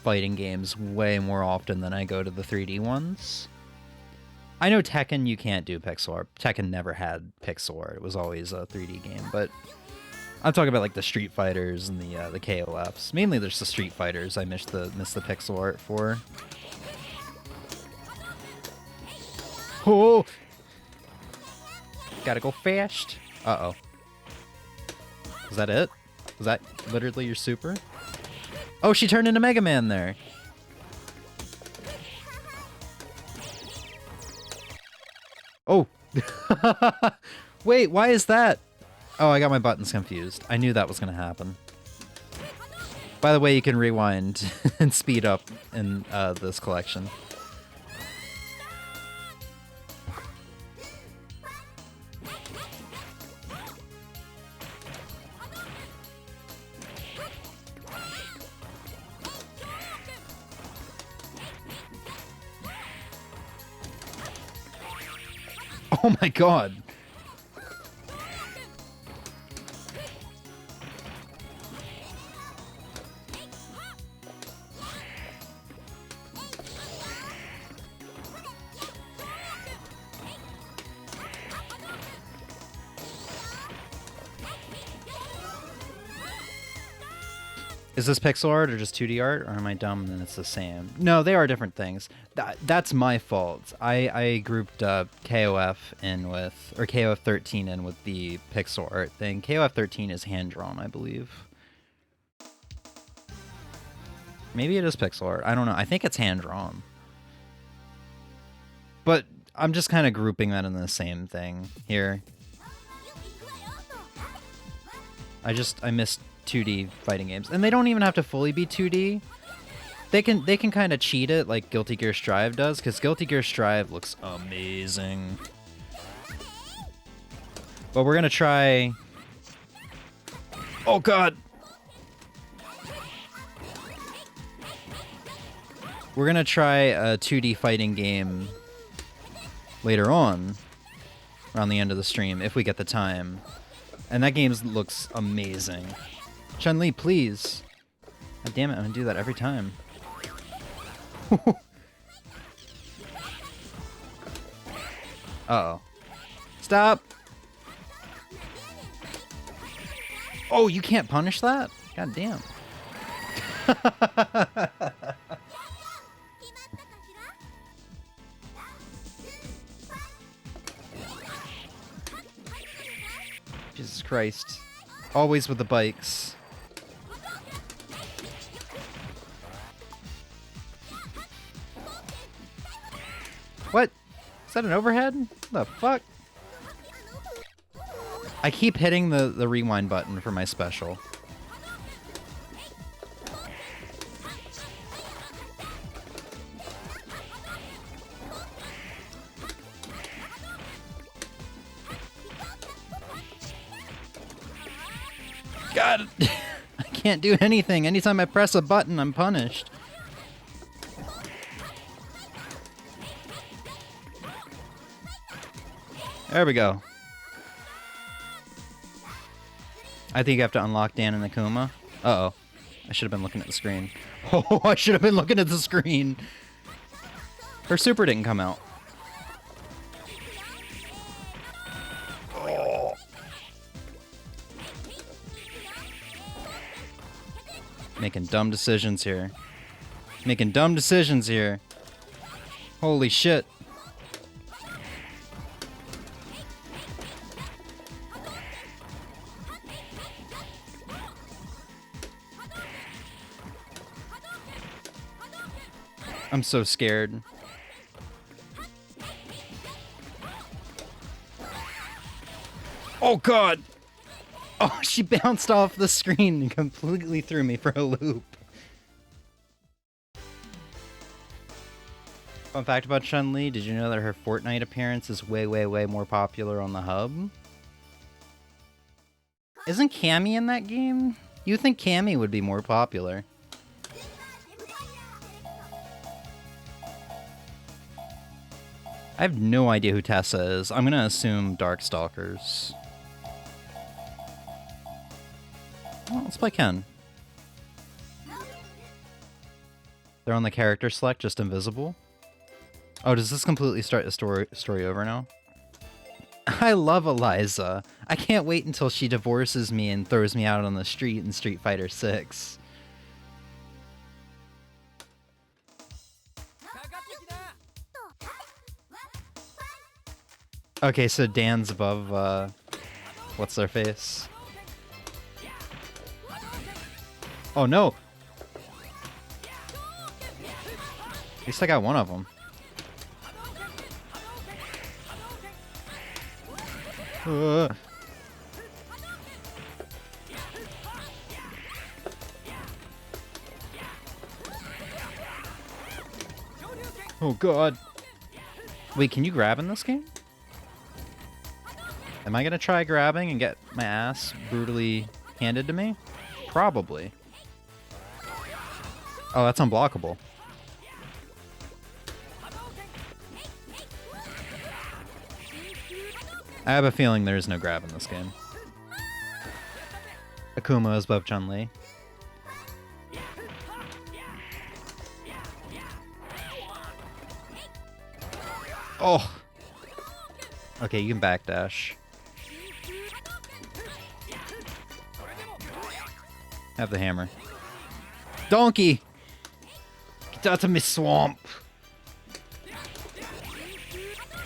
fighting games way more often than I go to the 3D ones. I know Tekken, you can't do pixel art. Tekken never had pixel art. It was always a 3D game. But I'm talking about like the Street Fighters and the KOFs. Mainly there's the Street Fighters I miss the pixel art for. Oh! Gotta go fast. Uh-oh. Was that it? Was that literally your super? Oh, she turned into Mega Man there. Oh. Wait, why is that? Oh, I got my buttons confused. I knew that was going to happen. By the way, you can rewind and speed up in this collection. Oh my god. Is this pixel art or just 2D art, or am I dumb and it's the same? No, they are different things. That's my fault. I grouped KOF in with, or KOF 13 in with the pixel art thing. KOF 13 is hand-drawn, I believe. Maybe it is pixel art. I don't know. I think it's hand-drawn. But I'm just kind of grouping that in the same thing here. I missed 2D fighting games, and they don't even have to fully be 2D. They can kind of cheat it like Guilty Gear Strive does, because Guilty Gear Strive looks amazing. But we're gonna try. Oh god! We're gonna try a 2D fighting game later on, around the end of the stream, if we get the time. And that game looks amazing. Chun-Li, please. God damn it, I'm gonna do that every time. Uh-oh. Stop! Oh, you can't punish that? God damn. Jesus Christ. Always with the bikes. What? Is that an overhead? What the fuck? I keep hitting the rewind button for my special. God, I can't do anything. Anytime I press a button, I'm punished. There we go. I think you have to unlock Dan and Akuma. Uh-oh. I should have been looking at the screen. Oh, I should have been looking at the screen. Her super didn't come out. Oh. Making dumb decisions here. Making dumb decisions here. Holy shit. I'm so scared. Oh god! Oh, she bounced off the screen and completely threw me for a loop. Fun fact about Chun-Li, did you know that her Fortnite appearance is way, way, way more popular on the hub? Isn't Cammy in that game? You think Cammy would be more popular. I have no idea who Tessa is. I'm gonna assume Darkstalkers. Well, let's play Ken. They're on the character select, just invisible. Oh, does this completely start the story over now? I love Eliza. I can't wait until she divorces me and throws me out on the street in Street Fighter 6. Okay, so Dan's above, what's their face? Oh no! At least I got one of them. Oh god. Wait, can you grab in this game? Am I gonna try grabbing and get my ass brutally handed to me? Probably. Oh, that's unblockable. I have a feeling there is no grab in this game. Akuma is above Chun-Li. Oh! Okay, you can backdash. Have the hammer. Donkey! Get out of my swamp!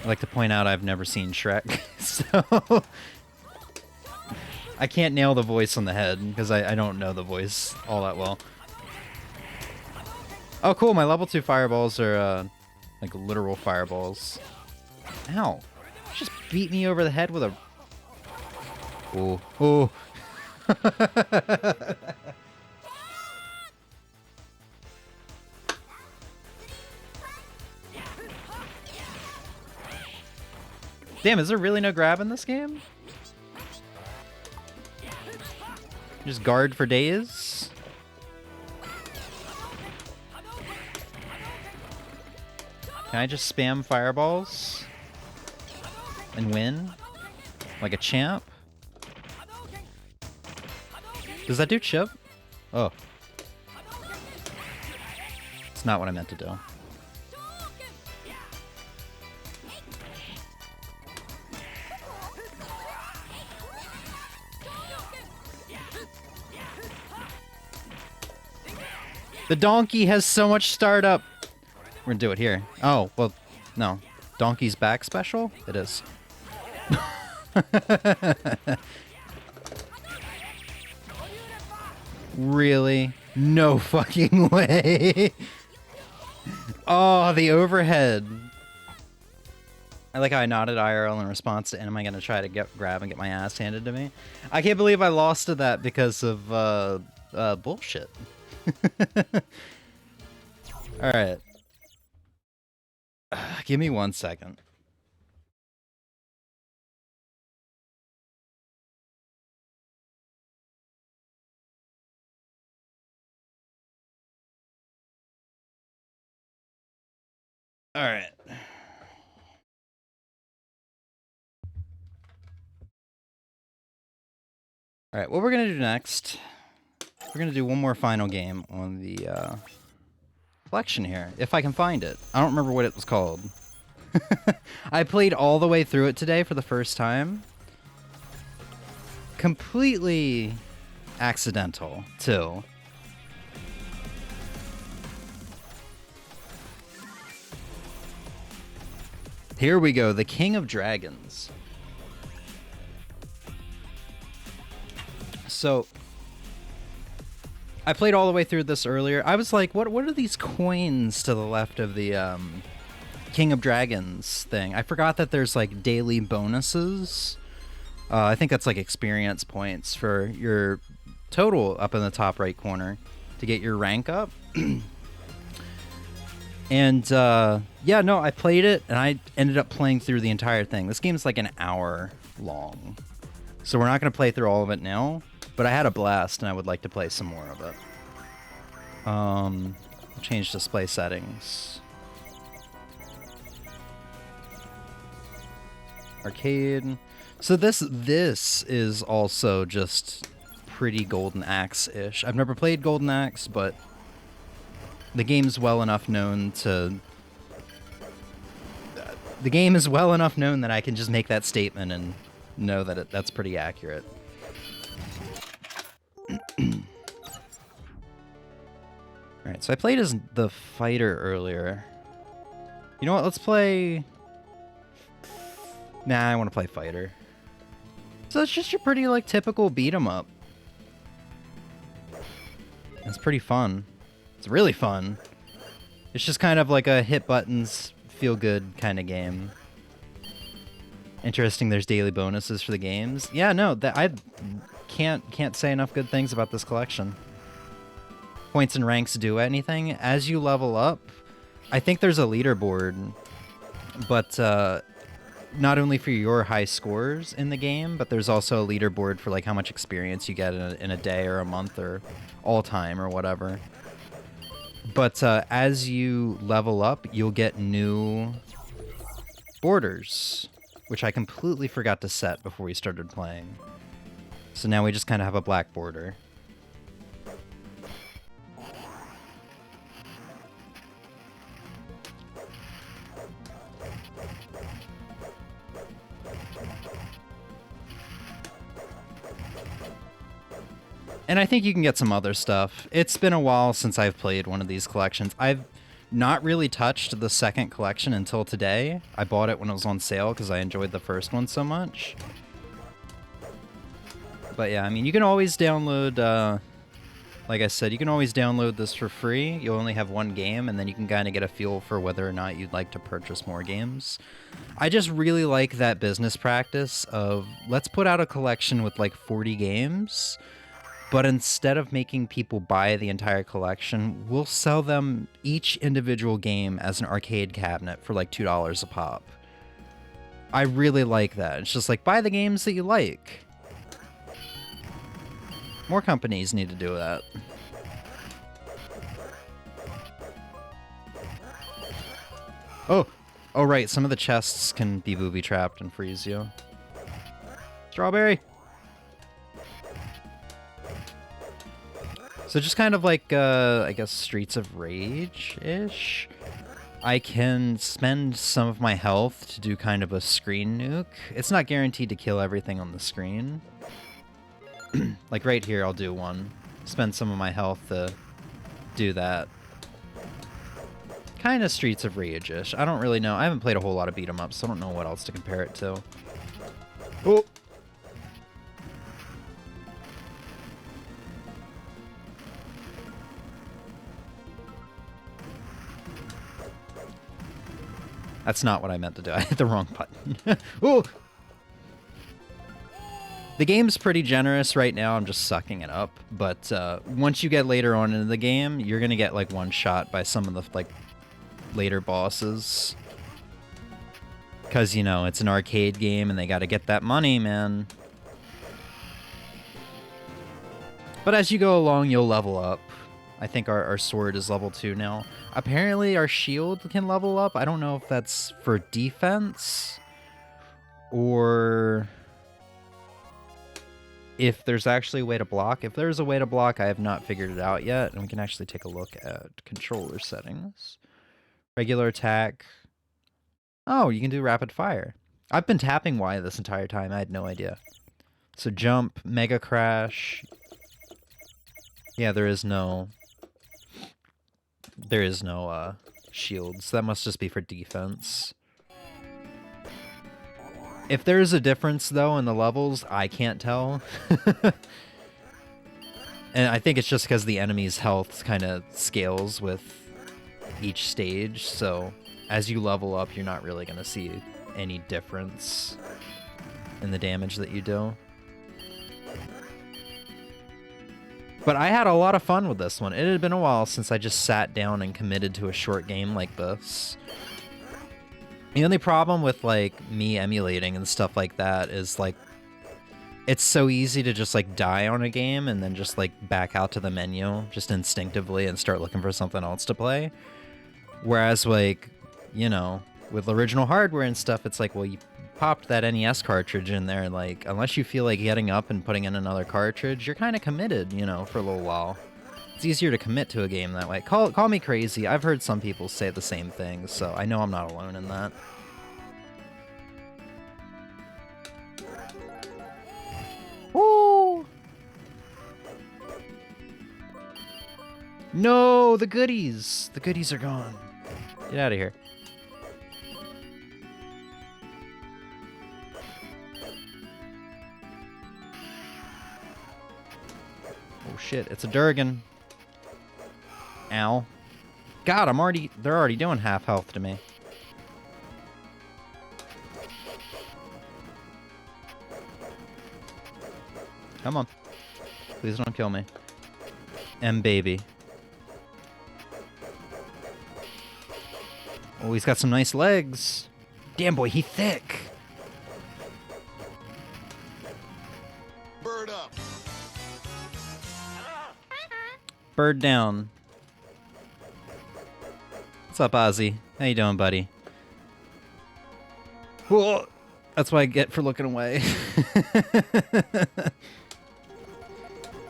I'd like to point out I've never seen Shrek, so... I can't nail the voice on the head, because I don't know the voice all that well. Oh cool, my level 2 fireballs are, like literal fireballs. Ow! Just beat me over the head with a... Oh, oh! Damn, is there really no grab in this game? Just guard for days? Can I just spam fireballs? And win? Like a champ? Does that do chip? Oh. That's not what I meant to do. The donkey has so much startup. We're gonna do it here. Oh, well, no. Donkey's back special? It is. Really? No fucking way. Oh, the overhead. I like how I nodded IRL in response to, and am I gonna try to grab and get my ass handed to me? I can't believe I lost to that because of bullshit. Alright. Give me 1 second. Alright. Alright, what we're gonna do next, we're gonna do one more final game on the collection here, if I can find it. I don't remember what it was called. I played all the way through it today for the first time. Completely accidental, too. Here we go, the King of Dragons. So, I played all the way through this earlier. I was like, what are these coins to the left of the King of Dragons thing? I forgot that there's like daily bonuses. I think that's like experience points for your total up in the top right corner to get your rank up. And yeah, no, I played it and I ended up playing through the entire thing. This game's like an hour long. So we're not going to play through all of it now, but I had a blast and I would like to play some more of it. Change display settings. Arcade. So this is also just pretty Golden Axe-ish. I've never played Golden Axe, but the game's well enough known to... The game is well enough known that I can just make that statement and know that that's pretty accurate. Alright, so I played as the fighter earlier. You know what, let's play... Nah, I want to play fighter. So it's just your pretty, like, typical beat-em-up. It's pretty fun. It's really fun. It's just kind of like a hit buttons, feel good kind of game. Interesting, there's daily bonuses for the games. Yeah, no, that I can't say enough good things about this collection. Points and ranks do anything. As you level up, I think there's a leaderboard, but not only for your high scores in the game, but there's also a leaderboard for like how much experience you get in a day or a month or all time or whatever. But as you level up, you'll get new borders, which I completely forgot to set before we started playing. So now we just kind of have a black border. And I think you can get some other stuff. It's been a while since I've played one of these collections. I've not really touched the second collection until today. I bought it when it was on sale because I enjoyed the first one so much. But yeah, I mean, you can always download, like I said, you can always download this for free. You'll only have one game, and then you can kind of get a feel for whether or not you'd like to purchase more games. I just really like that business practice of, let's put out a collection with like 40 games, but instead of making people buy the entire collection, we'll sell them each individual game as an arcade cabinet for like $2 a pop. I really like that. It's just like, buy the games that you like. More companies need to do that. Oh, right, some of the chests can be booby-trapped and freeze you. Strawberry! So just kind of like, I guess, Streets of Rage-ish. I can spend some of my health to do kind of a screen nuke. It's not guaranteed to kill everything on the screen. Like right here, I'll do one. Spend some of my health to do that. Kind of Streets of Rage-ish. I don't really know. I haven't played a whole lot of beat 'em ups, so I don't know what else to compare it to. Oh! That's not what I meant to do. I hit the wrong button. Ooh! The game's pretty generous right now. I'm just sucking it up. But once you get later on into the game, you're going to get like one shot by some of the like later bosses. Because, you know, it's an arcade game and they got to get that money, man. But as you go along, you'll level up. I think our sword is level 2 now. Apparently our shield can level up. I don't know if that's for defense or if there's actually a way to block. If there's a way to block, I have not figured it out yet. And we can actually take a look at controller settings. Regular attack. Oh, you can do rapid fire. I've been tapping Y this entire time. I had no idea. So jump, mega crash. Yeah, there is no shields. That must just be for defense. If there's a difference, though, in the levels, I can't tell. And I think it's just because the enemy's health kind of scales with each stage, so as you level up, you're not really going to see any difference in the damage that you do. But I had a lot of fun with this one. It had been a while since I just sat down and committed to a short game like this. The only problem with, like, me emulating and stuff like that is, like, it's so easy to just, like, die on a game and then just, like, back out to the menu just instinctively and start looking for something else to play. Whereas, like, you know, with original hardware and stuff, it's like, well, you popped that NES cartridge in there, like, unless you feel like getting up and putting in another cartridge, you're kind of committed, you know, for a little while. It's easier to commit to a game that way. Call me crazy. I've heard some people say the same thing, so I know I'm not alone in that. Woo! No, the goodies! The goodies are gone. Get out of here. Oh shit, it's a Durgan. Ow. God, they're already doing half health to me. Come on. Please don't kill me. baby. Oh, he's got some nice legs. Damn, boy, he thick. Bird up. Bird down. What's up, Ozzy? How you doing, buddy? Whoa. That's what I get for looking away.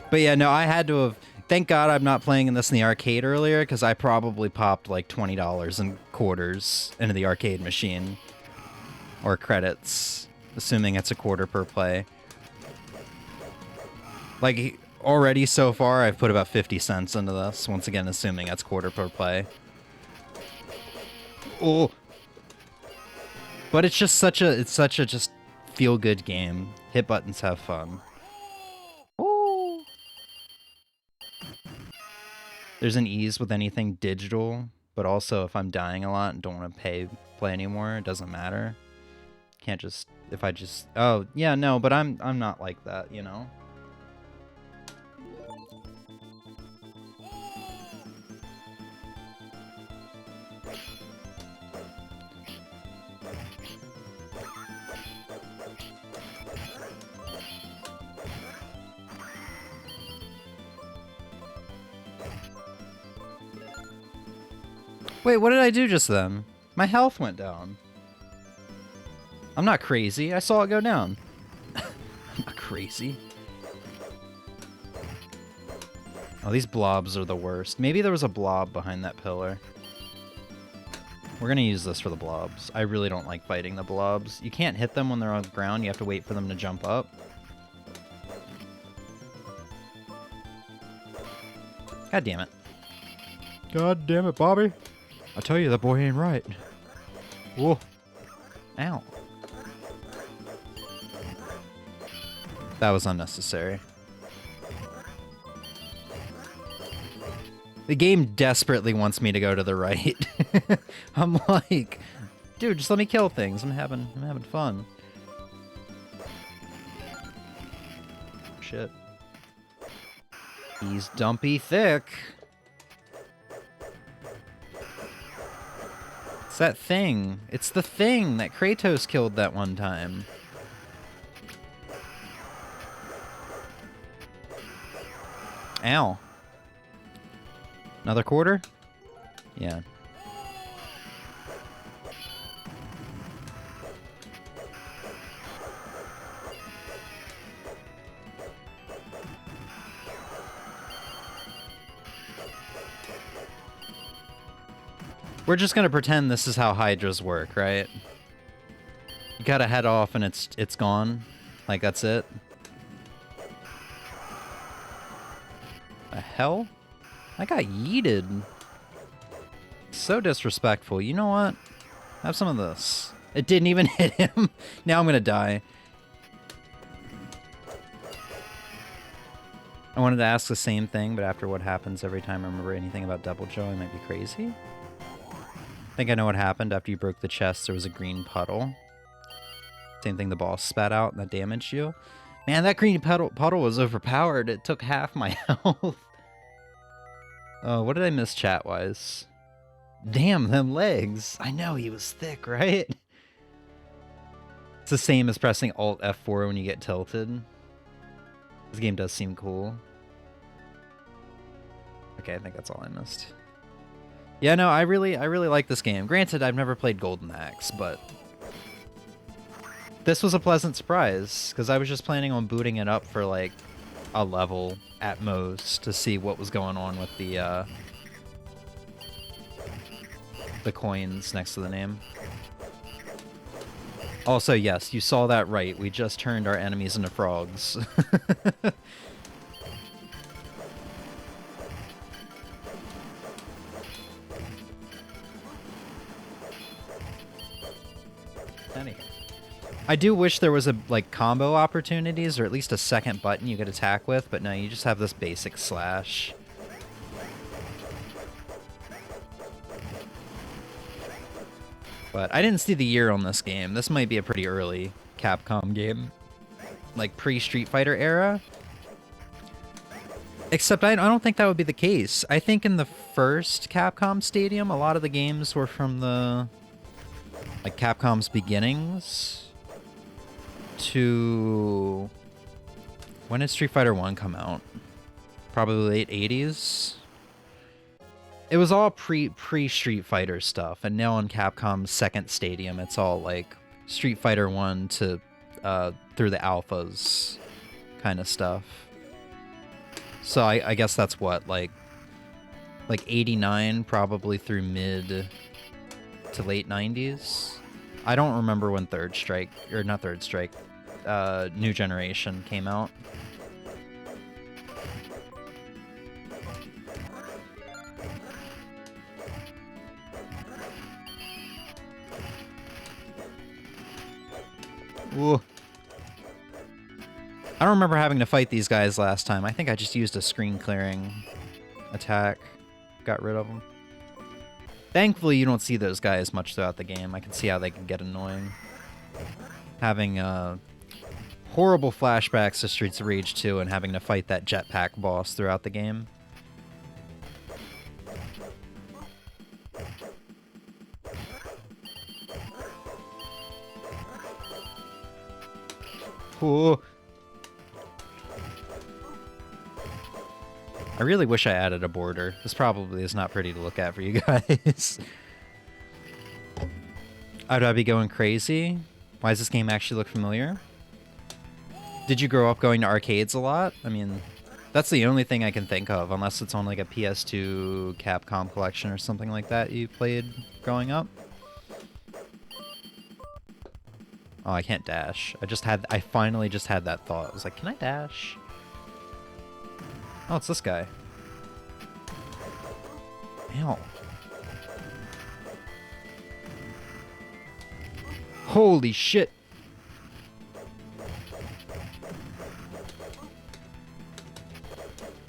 But yeah, no, I had to have... Thank God I'm not playing this in the arcade earlier, because I probably popped like $20 in quarters into the arcade machine. Or credits, assuming it's a quarter per play. Like, already so far, I've put about 50 cents into this, once again, assuming it's quarter per play. Oh! But it's just such a just feel-good game. Hit buttons, have fun. Oh! There's an ease with anything digital, but also if I'm dying a lot and don't want to play anymore, it doesn't matter. Can't just, if I just, oh, yeah, no, but I'm not like that, you know? Wait, what did I do just then? My health went down. I'm not crazy. I saw it go down. I'm not crazy. Oh, these blobs are the worst. Maybe there was a blob behind that pillar. We're gonna use this for the blobs. I really don't like fighting the blobs. You can't hit them when they're on the ground. You have to wait for them to jump up. God damn it. God damn it, Bobby. I tell you, that boy ain't right. Whoa. Ow. That was unnecessary. The game desperately wants me to go to the right. I'm like, dude, just let me kill things. I'm having fun. Shit. He's dumpy thick. It's that thing. It's the thing that Kratos killed that one time. Ow. Another quarter? Yeah. We're just gonna pretend this is how Hydras work, right? You gotta head off and it's gone. Like, that's it. The hell? I got yeeted. So disrespectful. You know what? Have some of this. It didn't even hit him. Now I'm gonna die. I wanted to ask the same thing, but after what happens every time I remember anything about Double Joe, I might be crazy. I think I know what happened. After you broke the chest, there was a green puddle. Same thing the boss spat out and that damaged you. Man, that green puddle was overpowered. It took half my health. Oh, what did I miss chat-wise? Damn, them legs. I know, he was thick, right? It's the same as pressing Alt F4 when you get tilted. This game does seem cool. Okay, I think that's all I missed. Yeah, no, I really like this game. Granted, I've never played Golden Axe, but this was a pleasant surprise, because I was just planning on booting it up for, like, a level at most to see what was going on with the coins next to the name. Also, yes, you saw that right. We just turned our enemies into frogs. I do wish there was like combo opportunities or at least a second button you could attack with, but no, you just have this basic slash. But I didn't see the year on this game. This might be a pretty early Capcom game. Like pre-Street Fighter era. Except I don't think that would be the case. I think in the first Capcom Stadium, a lot of the games were from the like Capcom's beginnings to when did Street Fighter 1 come out? Probably late 80s. It was all pre-Street Fighter stuff, and now on Capcom's second stadium, it's all like Street Fighter 1 to through the alphas kind of stuff. So I guess that's what, like 89 probably through mid to late 90s. I don't remember when Third Strike, or not Third Strike, New Generation came out. Ooh. I don't remember having to fight these guys last time. I think I just used a screen clearing attack. Got rid of them. Thankfully, you don't see those guys much throughout the game. I can see how they can get annoying. Having horrible flashbacks to Streets of Rage 2 and having to fight that jetpack boss throughout the game. Ooh. I really wish I added a border. This probably is not pretty to look at for you guys. Would I be going crazy? Why does this game actually look familiar? Did you grow up going to arcades a lot? I mean, That's the only thing I can think of, unless it's on like a PS2 Capcom collection or something like that you played growing up. Oh, I can't dash. I finally just had that thought. I was like, can I dash? Oh, it's this guy. Ow. Holy shit.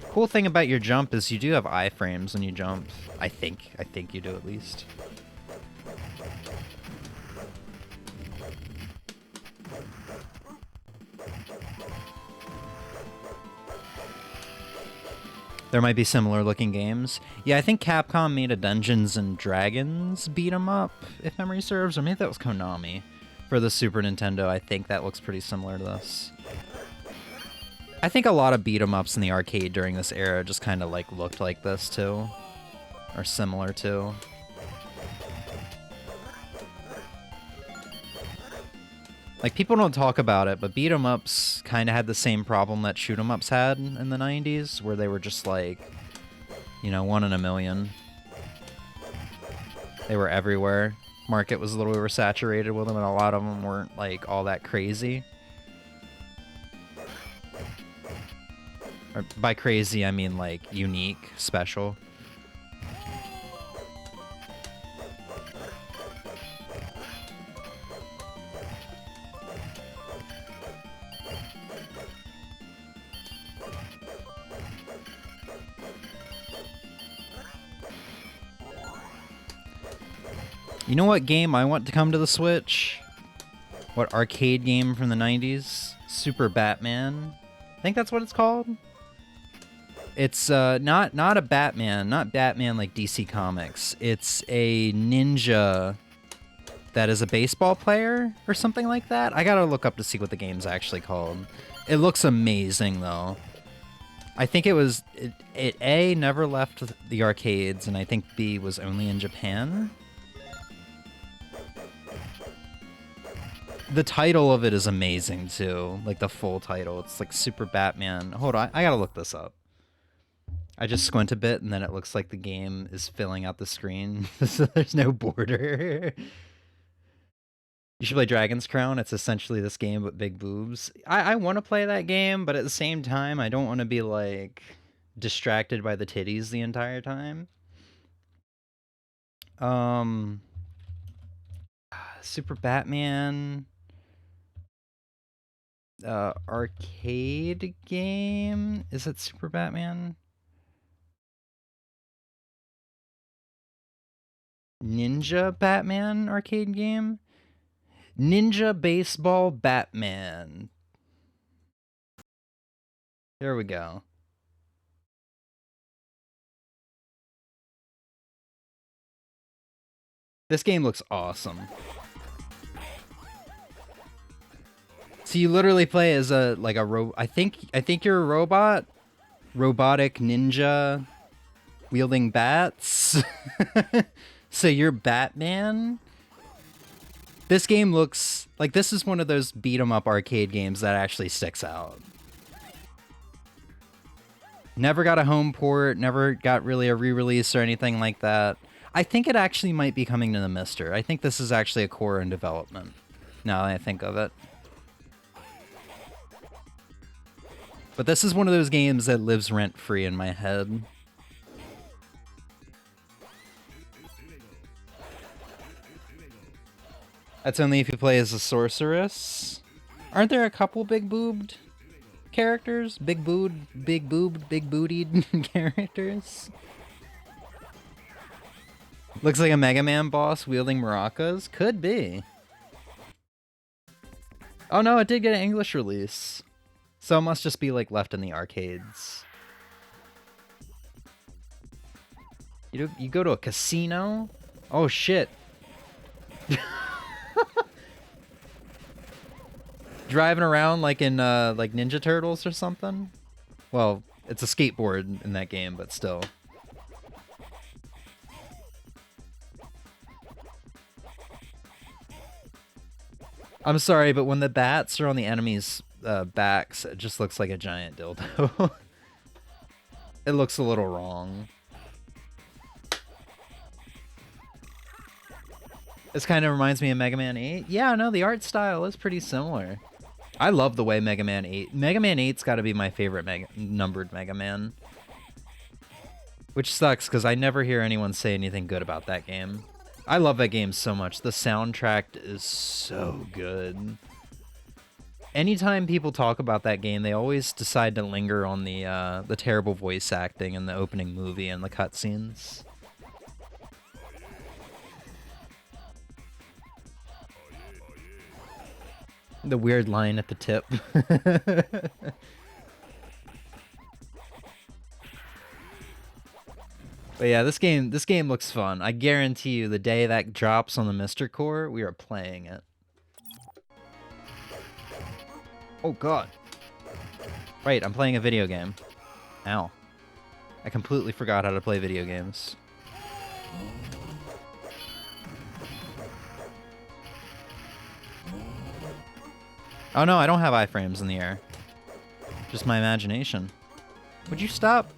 Cool thing about your jump is you do have iframes when you jump. I think you do at least. There might be similar looking games. Yeah, I think Capcom made a Dungeons and Dragons beat 'em up, if memory serves, or maybe that was Konami for the Super Nintendo. I think that looks pretty similar to this. I think a lot of beat 'em ups in the arcade during this era just kind of like looked like this too, or similar to. Like, people don't talk about it, but beat 'em ups kind of had the same problem that shoot 'em ups had in the 90s, where they were just like, you know, 1 in a million. They were everywhere. Market was a little oversaturated with them, and a lot of them weren't like all that crazy. Or by crazy, I mean like unique, special. You know what game I want to come to the Switch? What arcade game from the 90s? Super Batman. I think that's what it's called. It's not a Batman, not Batman like DC Comics. It's a ninja that is a baseball player or something like that. I gotta look up to see what the game's actually called. It looks amazing though. I think it A, never left the arcades, and I think B, was only in Japan. The title of it is amazing too, like the full title. It's like Super Batman. Hold on, I gotta look this up. I just squint a bit and then it looks like the game is filling out the screen. So there's no border. You should play Dragon's Crown. It's essentially this game but big boobs. I want to play that game, but at the same time, I don't want to be like distracted by the titties the entire time. Super Batman arcade game. Is it Super Batman? Ninja Batman arcade game? Ninja Baseball Batman. There we go. This game looks awesome. So you literally play as a I think you're a robot, robotic ninja wielding bats. So you're Batman. This game looks like this is one of those beat 'em up arcade games that actually sticks out. Never got a home port, never got really a re-release or anything like that. I think it actually might be coming to the Mister. I think this is actually a core in development, now that I think of it. But this is one of those games that lives rent-free in my head. That's only if you play as a sorceress. Aren't there a couple big-boobed characters? Big-boobed, big-bootied characters? Looks like a Mega Man boss wielding maracas? Could be. Oh no, it did get an English release. So it must just be like left in the arcades. You go to a casino? Oh shit. Driving around like in like Ninja Turtles or something? Well, it's a skateboard in that game, but still. I'm sorry, but when the bats are on the enemies' backs, it just looks like a giant dildo. It looks a little wrong. This kind of reminds me of Mega Man 8. Yeah, no, the art style is pretty similar. I love the way Mega Man 8... Mega Man 8's got to be my favorite numbered Mega Man. Which sucks, because I never hear anyone say anything good about that game. I love that game so much. The soundtrack is so good. Anytime people talk about that game, they always decide to linger on the terrible voice acting in the opening movie and the cutscenes. The weird line at the tip. But yeah, this game looks fun. I guarantee you the day that drops on the Mr. Core, we are playing it. Oh god. Right, I'm playing a video game. Ow. I completely forgot how to play video games. Oh no, I don't have iframes in the air. Just my imagination. Would you stop?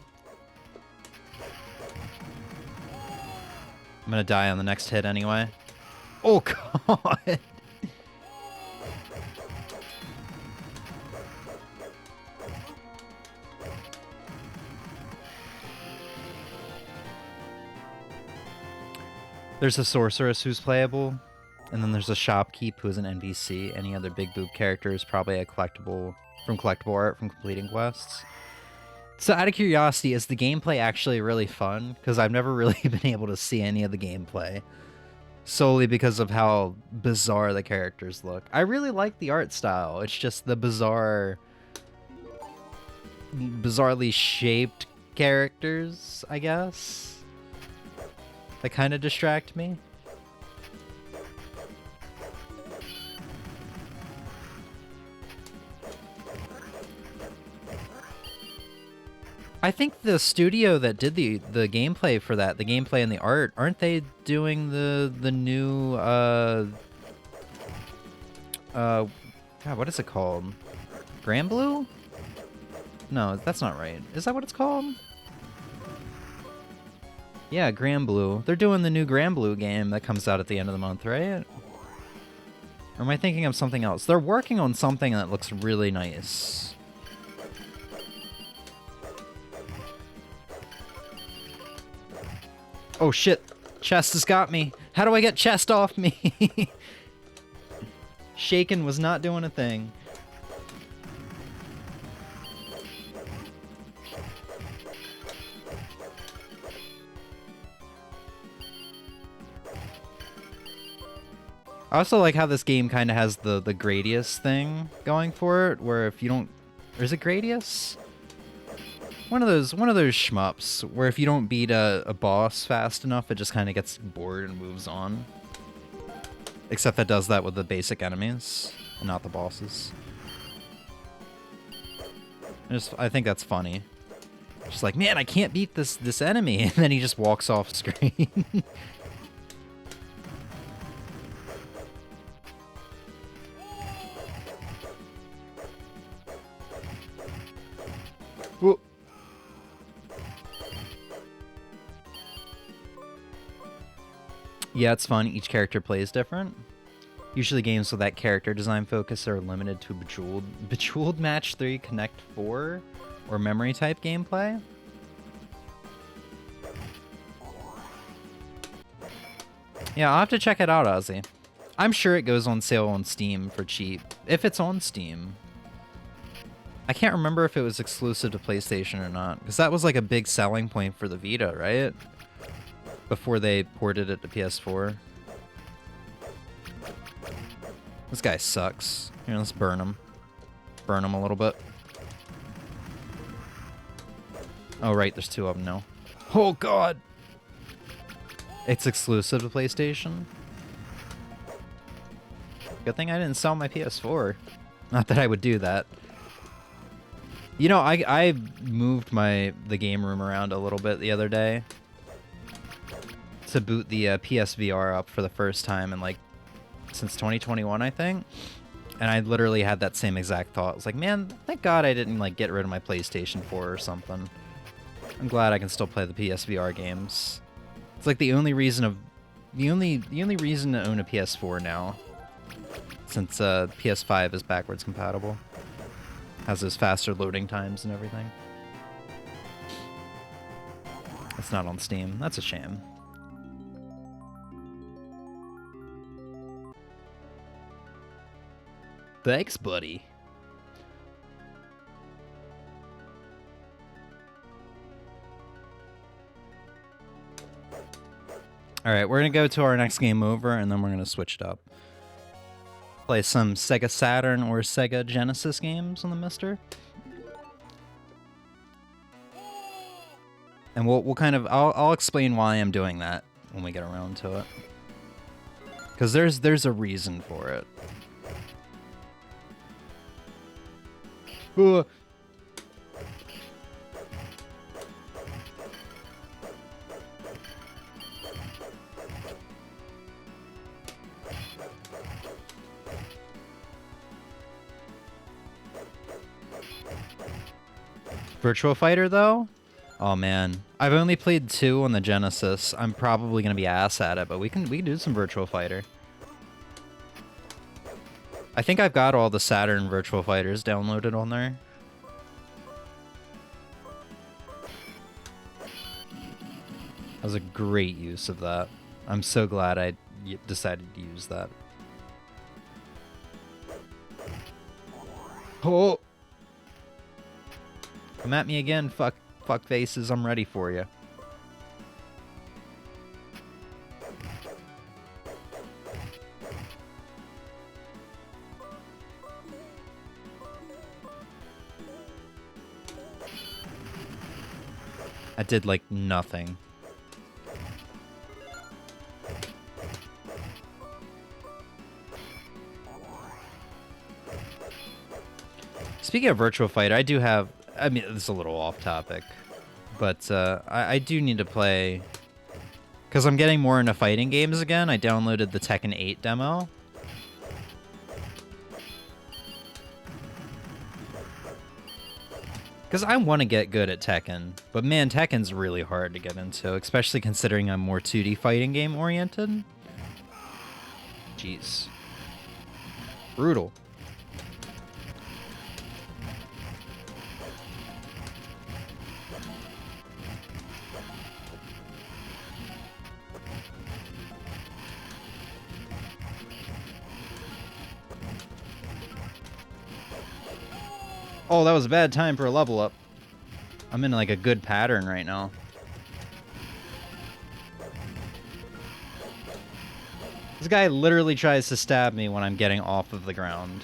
I'm gonna die on the next hit anyway. Oh god! There's a sorceress who's playable, and then there's a shopkeep who is an NPC. Any other big boob character is probably a collectible from collectible art from completing quests. So out of curiosity, is the gameplay actually really fun? Because I've never really been able to see any of the gameplay. Solely because of how bizarre the characters look. I really like the art style. It's just the bizarrely shaped characters, I guess, that kind of distract me. I think the studio that did the gameplay for that, the gameplay and the art, aren't they doing the new God, what is it called? Granblue? No, that's not right. Is that what it's called? Yeah, Granblue. They're doing the new Granblue game that comes out at the end of the month, right? Or am I thinking of something else? They're working on something that looks really nice. Oh shit, chest has got me. How do I get chest off me? Shaken was not doing a thing. I also like how this game kind of has the Gradius thing going for it, where if you don't... Or is it Gradius? One of those shmups where if you don't beat a boss fast enough, it just kind of gets bored and moves on. Except that does that with the basic enemies, and not the bosses. I think that's funny. Just like, man, I can't beat this enemy, and then he just walks off screen. Whoa. Yeah, it's fun. Each character plays different. Usually games with that character design focus are limited to Bejeweled Match 3, Connect 4, or memory type gameplay. Yeah, I'll have to check it out, Ozzy. I'm sure it goes on sale on Steam for cheap, if it's on Steam. I can't remember if it was exclusive to PlayStation or not, because that was like a big selling point for the Vita, right? Before they ported it to PS4. This guy sucks. Here, let's burn him. Burn him a little bit. Oh, right, there's two of them now. Oh, God! It's exclusive to PlayStation? Good thing I didn't sell my PS4. Not that I would do that. You know, I moved the game room around a little bit the other day to boot the PSVR up for the first time in, like, since 2021, I think. And I literally had that same exact thought. I was like, man, thank God I didn't, like, get rid of my PlayStation 4 or something. I'm glad I can still play the PSVR games. It's like the only reason to own a PS4 now, since PS5 is backwards compatible. Has those faster loading times and everything. It's not on Steam. That's a shame. Thanks, buddy. Alright, we're gonna go to our next game over, and then we're gonna switch it up. Play some Sega Saturn or Sega Genesis games on the Mister. And we'll kind of... I'll explain why I'm doing that when we get around to it. Because there's a reason for it. Virtua Fighter, though? Oh, man. I've only played 2 on the Genesis. I'm probably going to be ass at it, but we can do some Virtua Fighter. I think I've got all the Saturn Virtua Fighters downloaded on there. That was a great use of that. I'm so glad I decided to use that. Oh! Come at me again, fuck faces. I'm ready for you. I did like nothing. Speaking of Virtua Fighter, I do have... I mean, this is a little off topic, but I do need to play... Because I'm getting more into fighting games again, I downloaded the Tekken 8 demo. Because I want to get good at Tekken, but man, Tekken's really hard to get into, especially considering I'm more 2D fighting game oriented. Jeez. Brutal. Oh, that was a bad time for a level up. I'm in like a good pattern right now. This guy literally tries to stab me when I'm getting off of the ground.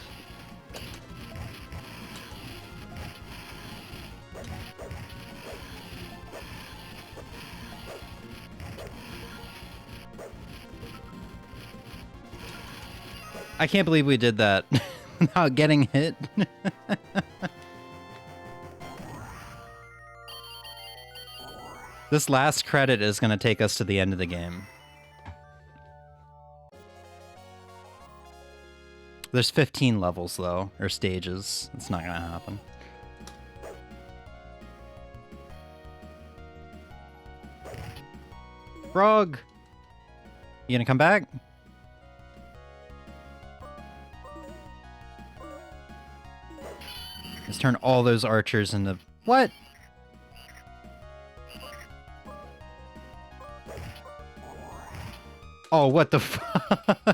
I can't believe we did that without getting hit. This last credit is going to take us to the end of the game. There's 15 levels, though, or stages. It's not going to happen. Frog! You gonna come back? Let's turn all those archers into... What? Oh, what the fuck?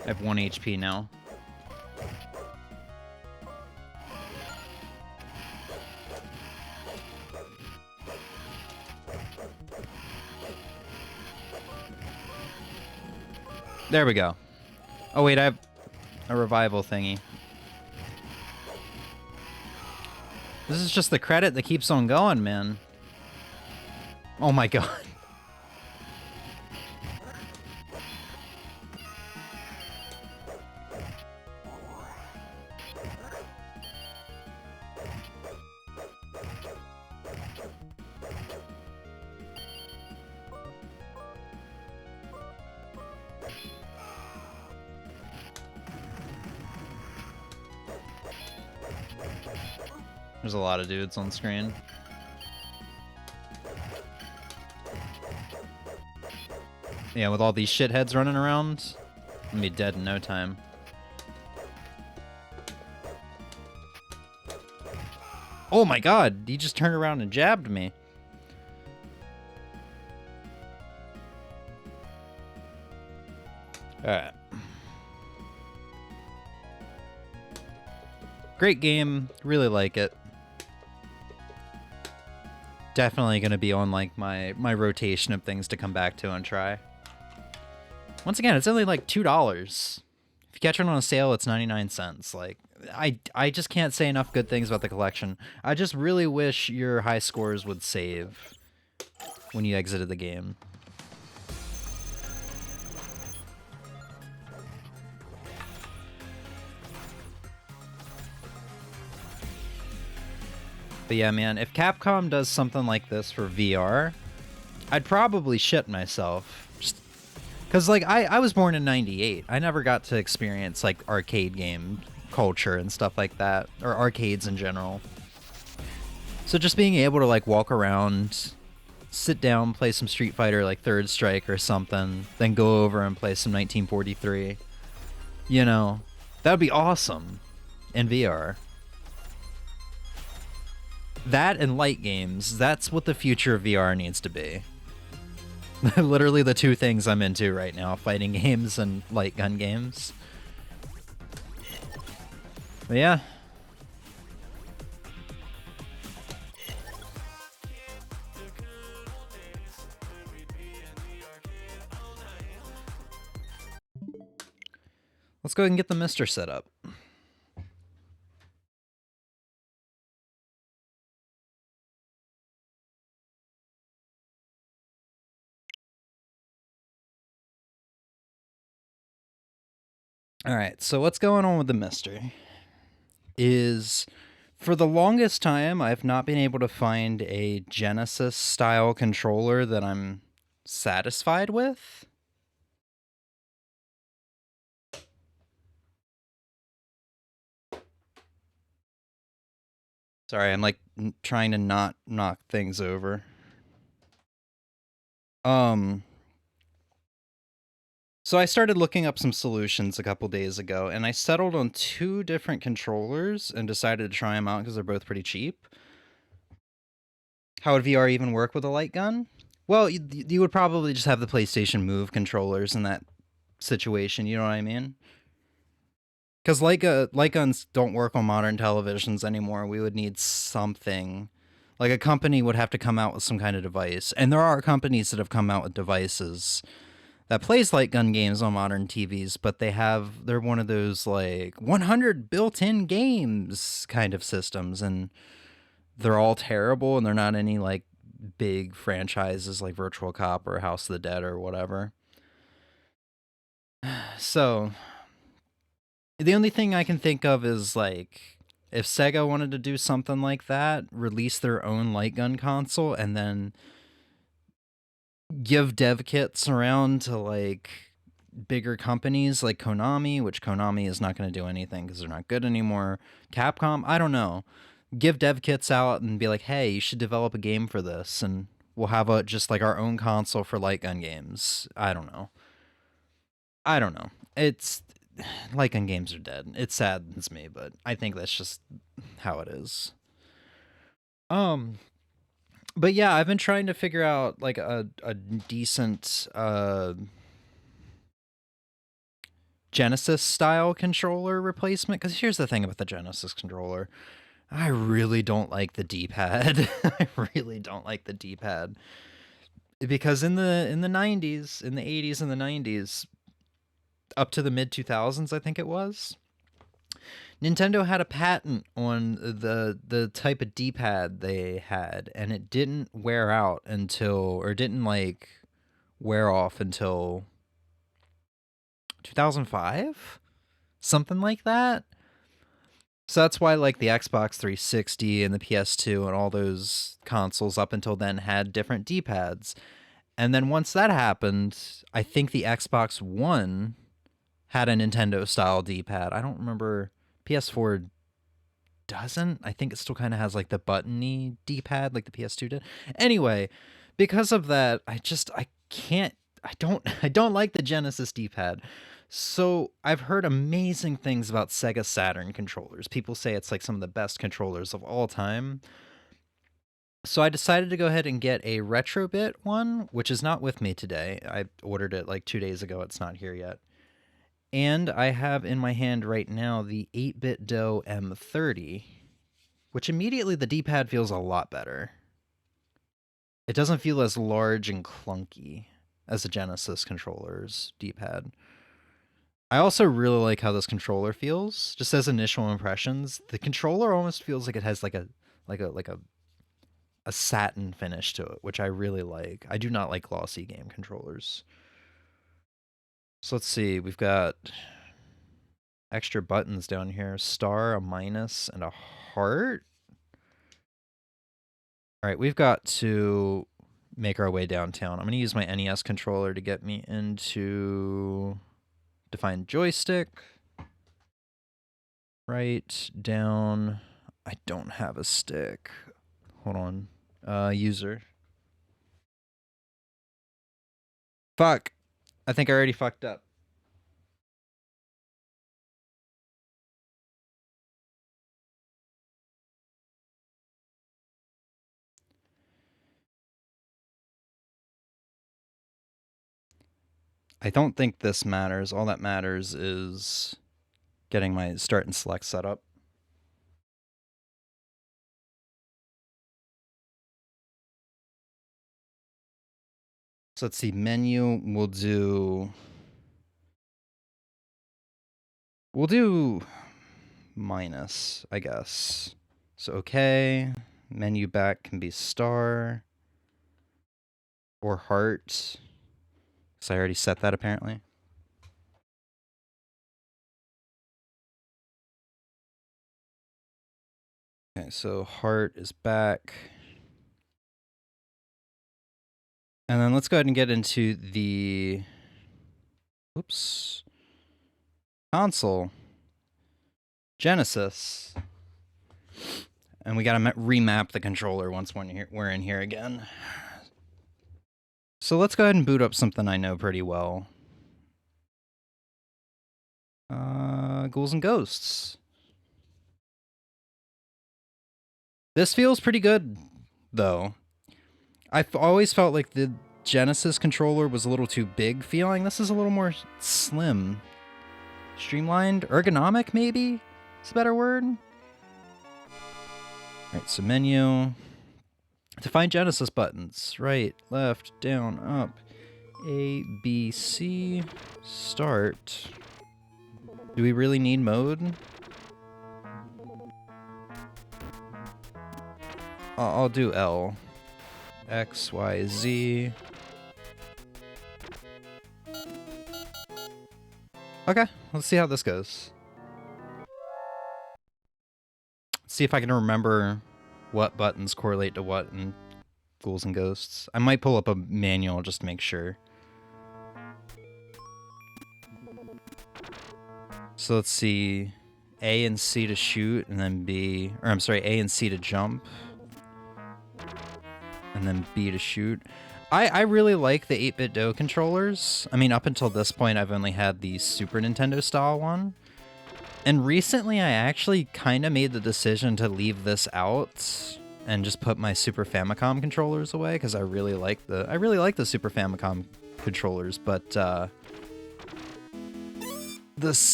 I have 1 HP now. There we go. Oh wait, I have a revival thingy. This is just the credit that keeps on going, man. Oh my god. There's a lot of dudes on screen. Yeah, with all these shitheads running around, I'm gonna be dead in no time. Oh my god, he just turned around and jabbed me. Alright. Great game, really like it. Definitely gonna be on like my rotation of things to come back to and try. Once again, it's only like $2. If you catch it on a sale, it's 99 cents. Like, I just can't say enough good things about the collection. I just really wish your high scores would save when you exited the game. But yeah, man, if Capcom does something like this for VR, I'd probably shit myself. Just because, like, I was born in '98. I never got to experience, like, arcade game culture and stuff like that, or arcades in general. So just being able to, like, walk around, sit down, play some Street Fighter, like Third Strike or something, then go over and play some 1943, you know, that would be awesome in VR. That and light games, that's what the future of VR needs to be. Literally the two things I'm into right now, fighting games and light gun games. But yeah. Let's go ahead and get the Mister set up. Alright, so what's going on with the mystery is, for the longest time, I've not been able to find a Genesis-style controller that I'm satisfied with. Sorry, I'm like trying to not knock things over. So I started looking up some solutions a couple days ago, and I settled on 2 different controllers and decided to try them out because they're both pretty cheap. How would VR even work with a light gun? Well, you would probably just have the PlayStation Move controllers in that situation, you know what I mean? Because light guns don't work on modern televisions anymore. We would need something. Like, a company would have to come out with some kind of device. And there are companies that have come out with devices that plays light gun games on modern TVs, but they're one of those, like, 100 built-in games kind of systems, and they're all terrible, and they're not any, like, big franchises like Virtua Cop or House of the Dead or whatever. So, the only thing I can think of is, like, if Sega wanted to do something like that, release their own light gun console, and then give dev kits around to, like, bigger companies like Konami, which Konami is not going to do anything because they're not good anymore. Capcom, I don't know. Give dev kits out and be like, hey, you should develop a game for this, and we'll have just like our own console for light gun games. I don't know. It's light gun games are dead. It saddens me, but I think that's just how it is. But yeah, I've been trying to figure out like a decent Genesis style controller replacement, because here's the thing about the Genesis controller. I really don't like the D-pad. I really don't like the D-pad. Because in the 90s, in the 80s and the 90s, up to the mid 2000s, I think it was. Nintendo had a patent on the type of D-pad they had, and it didn't wear out until, or didn't like wear off until 2005, something like that. So that's why like the Xbox 360 and the PS2 and all those consoles up until then had different D-pads. And then once that happened, I think the Xbox One had a Nintendo style D-pad. I don't remember. PS4 doesn't. I think it still kind of has like the buttony D-pad like the PS2 did. Anyway, because of that, I don't like the Genesis D-pad. So I've heard amazing things about Sega Saturn controllers. People say it's like some of the best controllers of all time. So I decided to go ahead and get a Retrobit one, which is not with me today. I ordered it like 2 days ago. It's not here yet. And I have in my hand right now the 8BitDo M30, which immediately the D-pad feels a lot better. It doesn't feel as large and clunky as the Genesis controller's D-pad. I also really like how this controller feels. Just as initial impressions, the controller almost feels like it has like a satin finish to it, which I really like. I do not like glossy game controllers. So let's see, we've got extra buttons down here. Star, a minus, and a heart. All right, we've got to make our way downtown. I'm going to use my NES controller to get me into define joystick. Right, down. I don't have a stick. Hold on. User. Fuck. I think I already fucked up. I don't think this matters. All that matters is getting my start and select set up. So let's see, menu, we'll do minus, I guess. So okay, menu back can be star or heart. So I already set that apparently. Okay, so heart is back. And then let's go ahead and get into the, oops, console, Genesis. And we gotta remap the controller once we're in here again. So let's go ahead and boot up something I know pretty well. Ghouls and Ghosts. This feels pretty good, though. I've always felt like the Genesis controller was a little too big feeling. This is a little more slim. Streamlined? Ergonomic, maybe? Is a better word? Alright, so menu. Define Genesis buttons. Right, left, down, up. A, B, C. Start. Do we really need mode? I'll do L. X, Y, Z. Okay, let's see how this goes. Let's see if I can remember what buttons correlate to what in Ghouls and Ghosts. I might pull up a manual just to make sure. So let's see. A and C to shoot, and then B... Or I'm sorry, A and C to jump. And then B to shoot. I really like the 8BitDo controllers. I mean, up until this point, I've only had the Super Nintendo style one. And recently, I actually kind of made the decision to leave this out and just put my Super Famicom controllers away because I really like the Super Famicom controllers. But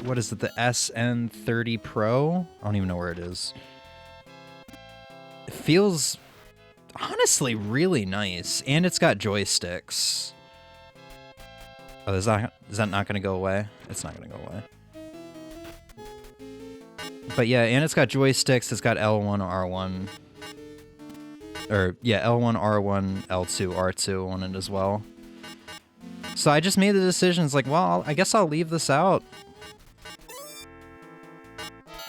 what is it? The SN30 Pro? I don't even know where it is. It feels honestly really nice, and it's got joysticks. Oh, is that not going to go away? It's not going to go away. But yeah, and it's got joysticks. It's got L1, R1. Or, yeah, L1, R1, L2, R2 on it as well. So I just made the decision. It's like, well, I guess I'll leave this out.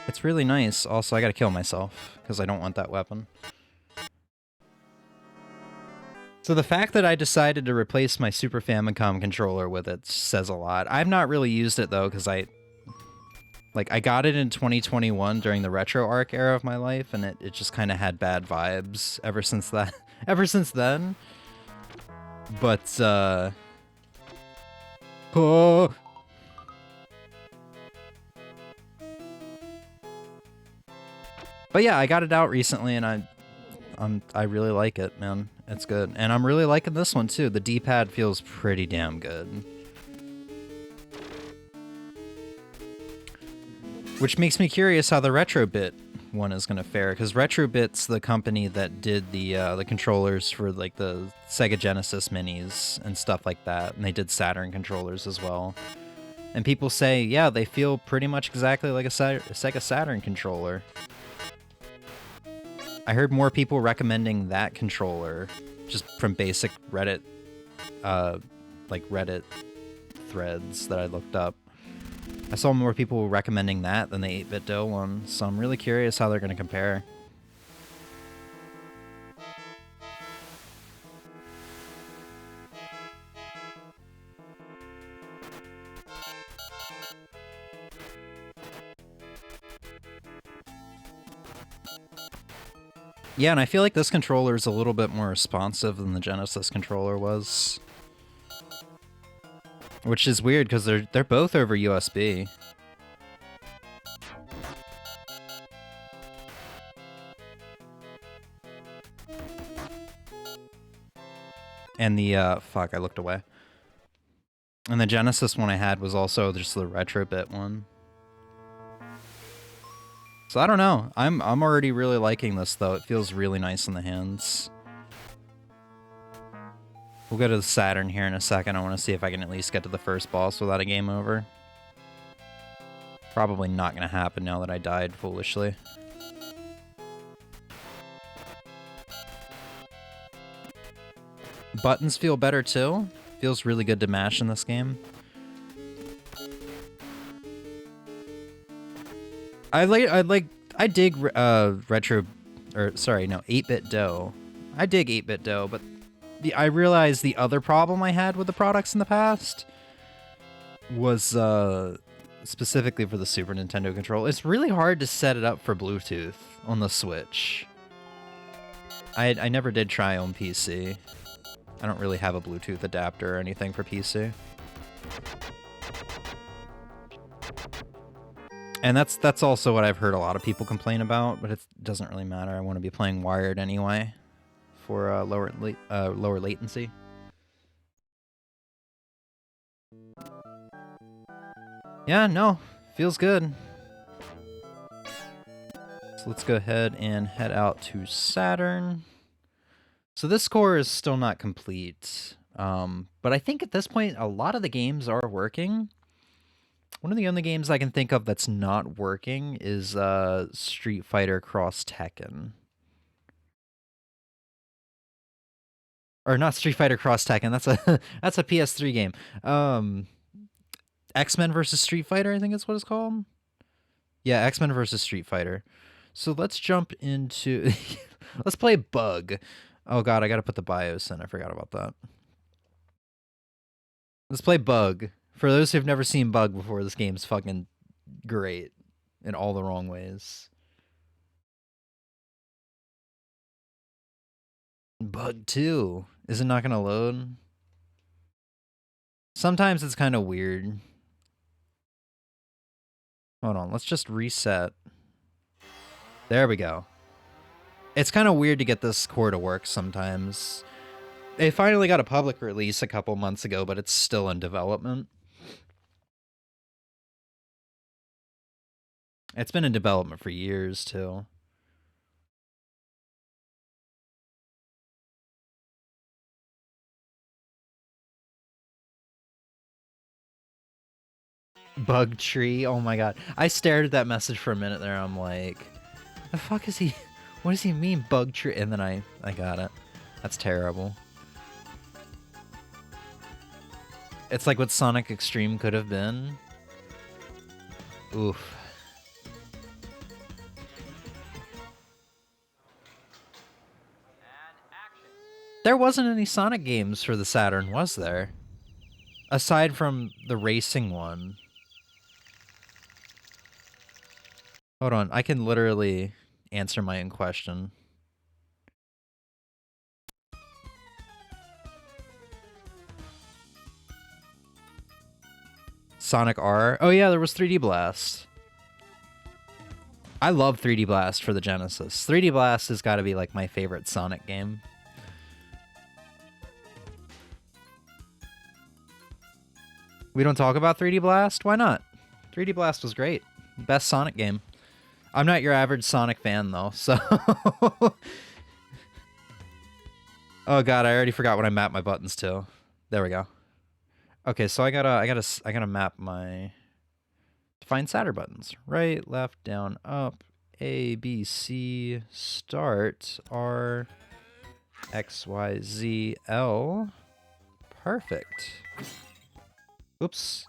It's really nice. Also, I gotta kill myself, because I don't want that weapon. So the fact that I decided to replace my Super Famicom controller with it says a lot. I've not really used it, though, because I got it in 2021 during the RetroArch era of my life, and it just kind of had bad vibes ever since that. Ever since then. But, oh. But yeah, I got it out recently, and I really like it, man. It's good. And I'm really liking this one, too. The D-pad feels pretty damn good. Which makes me curious how the Retrobit one is going to fare, because Retrobit's the company that did the controllers for, like, the Sega Genesis minis and stuff like that, and they did Saturn controllers as well. And people say, yeah, they feel pretty much exactly like a Sega Saturn controller. I heard more people recommending that controller just from basic Reddit, Reddit threads that I looked up. I saw more people recommending that than the 8-bit Do one, so I'm really curious how they're going to compare. Yeah, and I feel like this controller is a little bit more responsive than the Genesis controller was. Which is weird, because they're both over USB. And the, fuck, I looked away. And the Genesis one I had was also just the Retrobit one. So I don't know. I'm already really liking this, though. It feels really nice in the hands. We'll go to the Saturn here in a second. I want to see if I can at least get to the first boss without a game over. Probably not going to happen now that I died foolishly. Buttons feel better, too. Feels really good to mash in this game. I dig 8-bit Do. I dig 8-bit Do, but I realized the other problem I had with the products in the past was specifically for the Super Nintendo controller. It's really hard to set it up for Bluetooth on the Switch. I never did try on PC. I don't really have a Bluetooth adapter or anything for PC. And that's also what I've heard a lot of people complain about, but it doesn't really matter. I want to be playing wired anyway for lower latency. Yeah, no, feels good. So let's go ahead and head out to Saturn. So this score is still not complete, but I think at this point a lot of the games are working. One of the only games I can think of that's not working is Street Fighter Cross Tekken. Or not Street Fighter Cross Tekken. That's a PS3 game. X-Men versus Street Fighter, I think is what it's called. Yeah, X-Men versus Street Fighter. So let's jump into let's play Bug. Oh god, I gotta put the BIOS in. I forgot about that. Let's play Bug. For those who've never seen Bug before, this game's fucking great in all the wrong ways. Bug 2. Is it not gonna load? Sometimes it's kind of weird. Hold on, let's just reset. There we go. It's kind of weird to get this core to work sometimes. They finally got a public release a couple months ago, but it's still in development. It's been in development for years, too. Bug tree. Oh my god. I stared at that message for a minute there. I'm like, the fuck is he? What does he mean, bug tree? And then I got it. That's terrible. It's like what Sonic Extreme could have been. Oof. There wasn't any Sonic games for the Saturn, was there? Aside from the racing one. Hold on, I can literally answer my own question. Sonic R. Oh yeah, there was 3D Blast. I love 3D Blast for the Genesis. 3D Blast has got to be like my favorite Sonic game. We don't talk about 3D Blast? Why not? 3D Blast was great. Best Sonic game. I'm not your average Sonic fan though, so... Oh god, I already forgot what I mapped my buttons to. There we go. Okay, so I gotta map my... Find Saturn buttons. Right, left, down, up, A, B, C, start, R, X, Y, Z, L. Perfect. Oops.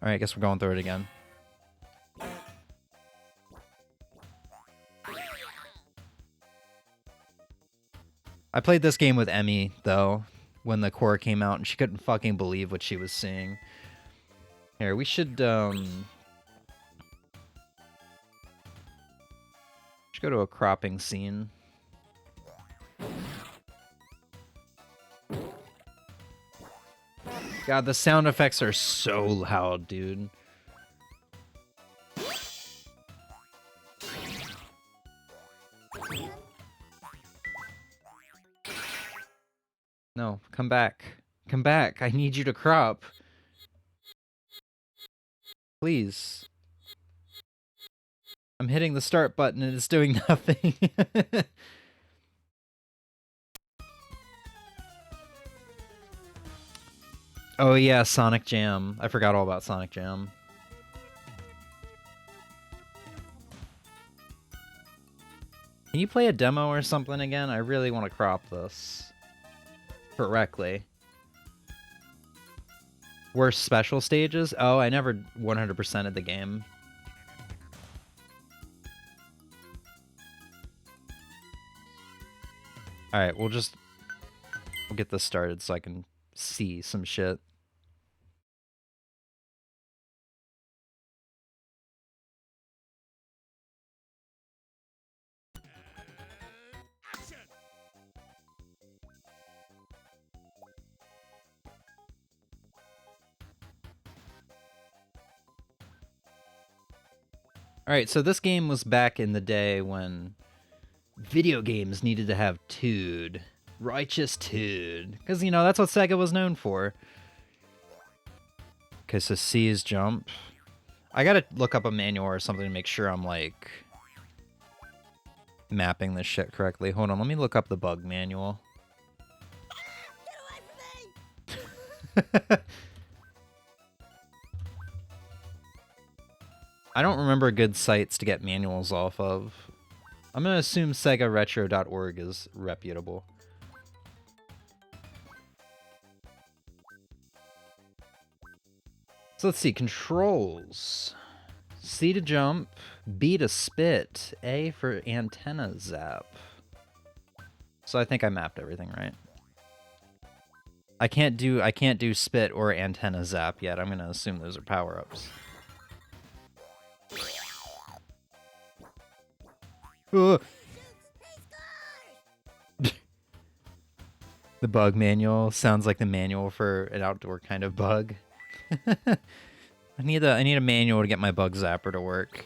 Alright, I guess we're going through it again. I played this game with Emmy, though, when the core came out, and she couldn't fucking believe what she was seeing. Here, we should go to a cropping scene. God, the sound effects are so loud, dude. No, come back. Come back. I need you to crop. Please. I'm hitting the start button and it's doing nothing. Oh yeah, Sonic Jam. I forgot all about Sonic Jam. Can you play a demo or something again? I really want to crop this correctly. Worst special stages? Oh, I never 100%ed the game. Alright, we'll get this started so I can see some shit. Alright, so this game was back in the day when video games needed to have Tood. Righteous Tood. Because, you know, that's what Sega was known for. Okay, so C is jump. I gotta look up a manual or something to make sure I'm, like, mapping this shit correctly. Hold on, let me look up the bug manual. Get away from me! I don't remember good sites to get manuals off of. I'm gonna assume SegaRetro.org is reputable. So let's see, controls. C to jump, B to spit, A for antenna zap. So I think I mapped everything right. I can't do spit or antenna zap yet. I'm gonna assume those are power-ups. The bug manual sounds like the manual for an outdoor kind of bug. I need a manual to get my bug zapper to work.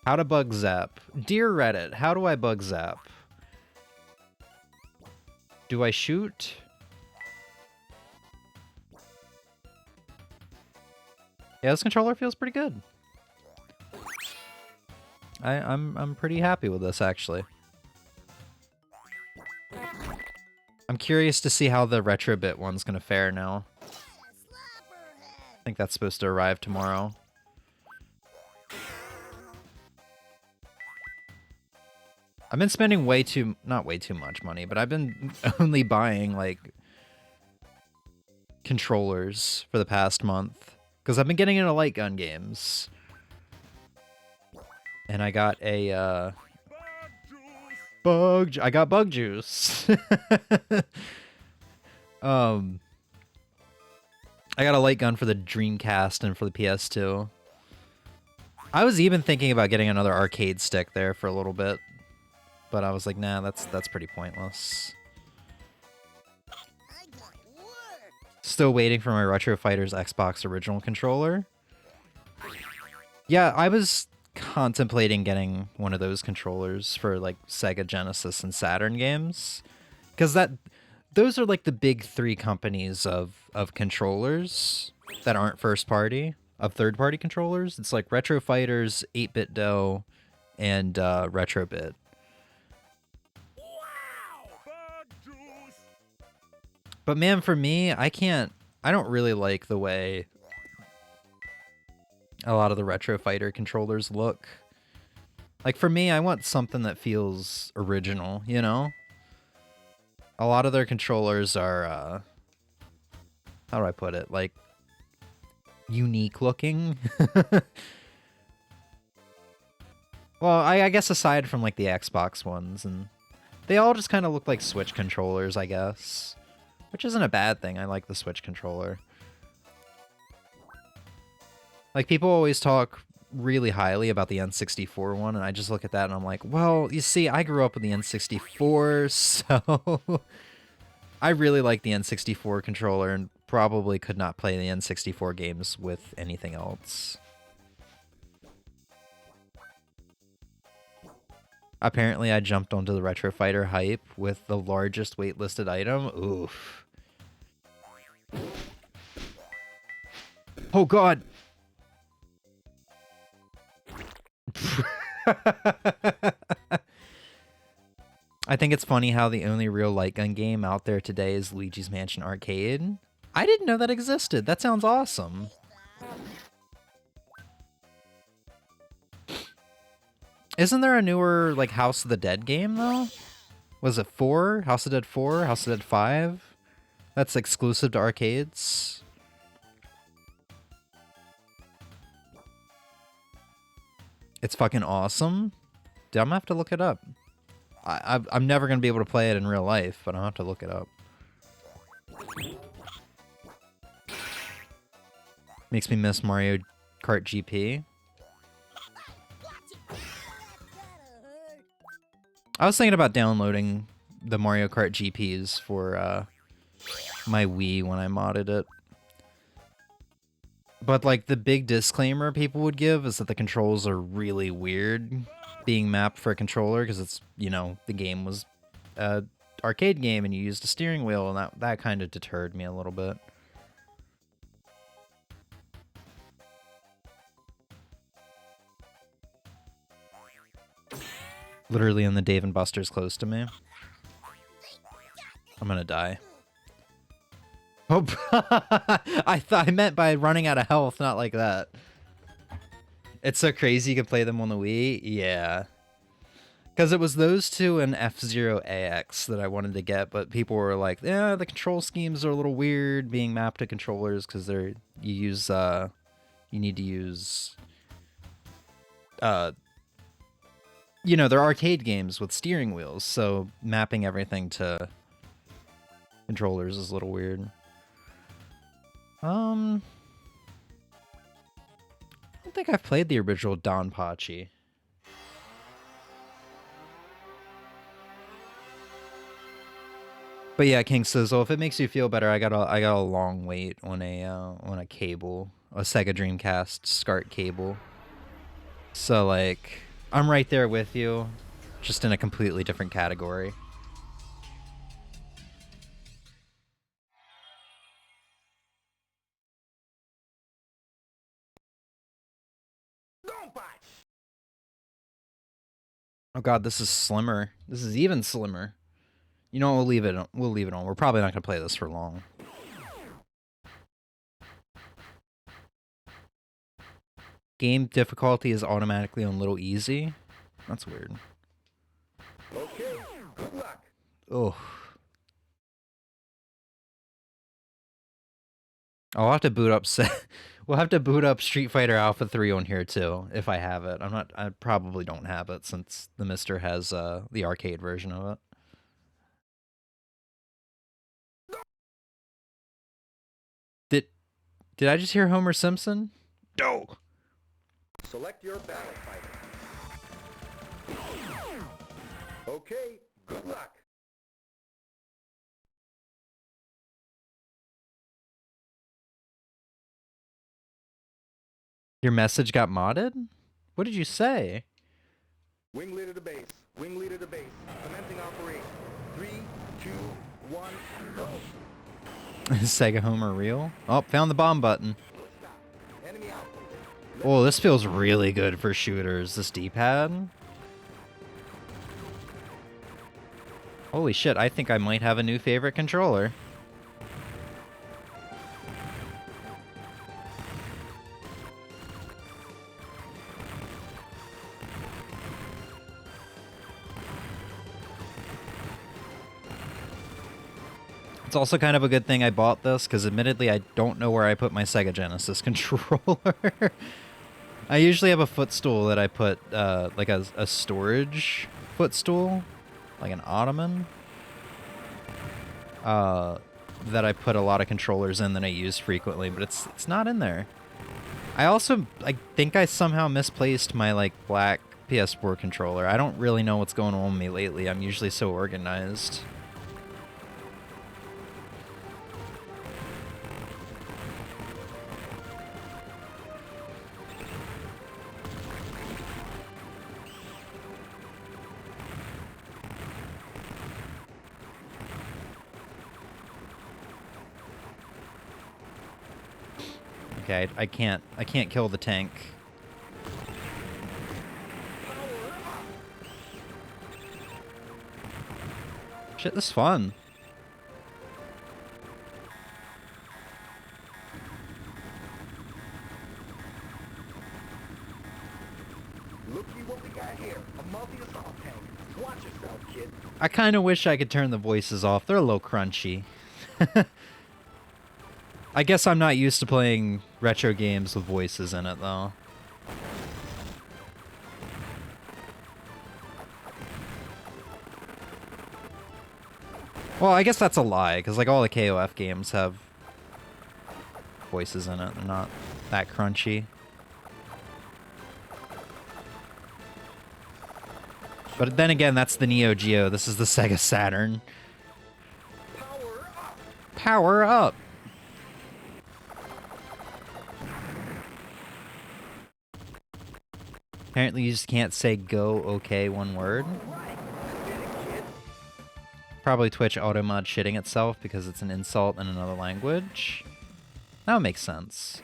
How to bug zap. Dear Reddit, how do I bug zap? Do I shoot? Yeah, this controller feels pretty good. I'm pretty happy with this, actually. I'm curious to see how the Retrobit one's gonna fare now. think that's supposed to arrive tomorrow. I've been spending not way too much money, but I've been only buying, like, controllers for the past month. Because I've been getting into light gun games. And I got a, I got bug juice. I got a light gun for the Dreamcast and for the PS2. I was even thinking about getting another arcade stick there for a little bit. But I was like, nah, that's pretty pointless. Still waiting for my Retro Fighters Xbox original controller. Yeah, I was contemplating getting one of those controllers for like Sega Genesis and Saturn games. Because those are like the big three companies of controllers that aren't first party, of third party controllers. It's like Retro Fighters, 8-Bit Do, and Retrobit. But man, for me, I don't really like the way a lot of the Retro Fighter controllers look. Like for me, I want something that feels original, you know? A lot of their controllers are, how do I put it? Like, unique looking. Well, I guess aside from like the Xbox ones, and they all just kind of look like Switch controllers, I guess. Which isn't a bad thing. I like the Switch controller. Like, people always talk really highly about the N64 one, and I just look at that and I'm like, well, you see, I grew up with the N64, so I really like the N64 controller and probably could not play the N64 games with anything else. Apparently, I jumped onto the Retro Fighter hype with the largest waitlisted item. Oof. Oh, God. I think it's funny how the only real light gun game out there today is Luigi's Mansion Arcade. I didn't know that existed. That sounds awesome. Isn't there a newer, like, House of the Dead game, though? Was it 4? House of Dead 4? House of Dead 5? That's exclusive to arcades? It's fucking awesome? Dude, I'm gonna have to look it up. I'm never gonna be able to play it in real life, but I'll have to look it up. Makes me miss Mario Kart GP. I was thinking about downloading the Mario Kart GPs for my Wii when I modded it. But like the big disclaimer people would give is that the controls are really weird being mapped for a controller because it's, you know, the game was an arcade game and you used a steering wheel, and that kind of deterred me a little bit. Literally in the Dave & Buster's close to me. I'm gonna die. Oh, I meant by running out of health, not like that. It's so crazy you could play them on the Wii. Yeah. Because it was those two and F-Zero AX that I wanted to get, but people were like, yeah, the control schemes are a little weird being mapped to controllers because you need to use, you know, they're arcade games with steering wheels, so mapping everything to controllers is a little weird. I don't think I've played the original DonPachi. But yeah, King Sizzle, if it makes you feel better, I got a long wait on a cable, a Sega Dreamcast SCART cable. So like, I'm right there with you, just in a completely different category. Oh god, this is slimmer. This is even slimmer. You know, we'll leave it on. We'll leave it on. We're probably not gonna play this for long. game difficulty is automatically on little easy. That's weird. Okay, good luck. Oh. I'll have to boot up we'll have to boot up Street Fighter Alpha 3 on here too, if I have it. I probably don't have it since the Mister has the arcade version of it. Did I just hear Homer Simpson? No. Select your battle fighter. Okay, good luck. Your message got modded? What did you say? Wing leader to base. Wing leader to base. Commencing operation. 3, 2, 1, go. Is Sega Homer real? Oh, found the bomb button. Stop. Enemy out. Oh, this feels really good for shooters, this D-pad. Holy shit, I think I might have a new favorite controller. It's also kind of a good thing I bought this, because admittedly I don't know where I put my Sega Genesis controller. I usually have a footstool that I put, like a storage footstool, like an ottoman, that I put a lot of controllers in that I use frequently, but it's not in there. I think I somehow misplaced my, like, black PS4 controller. I don't really know what's going on with me lately. I'm usually so organized. Okay, I can't kill the tank. Shit, this is fun. Looky what we got here. A multi-assault tank. Watch yourself, kid. I kind of wish I could turn the voices off. They're a little crunchy. I guess I'm not used to playing retro games with voices in it, though. Well, I guess that's a lie, because like all the KOF games have voices in it. They're not that crunchy. But then again, that's the Neo Geo. This is the Sega Saturn. Power up. Power up! Apparently you just can't say go okay one word. Right. You did it, kid. Probably Twitch automod shitting itself because it's an insult in another language. That would make sense.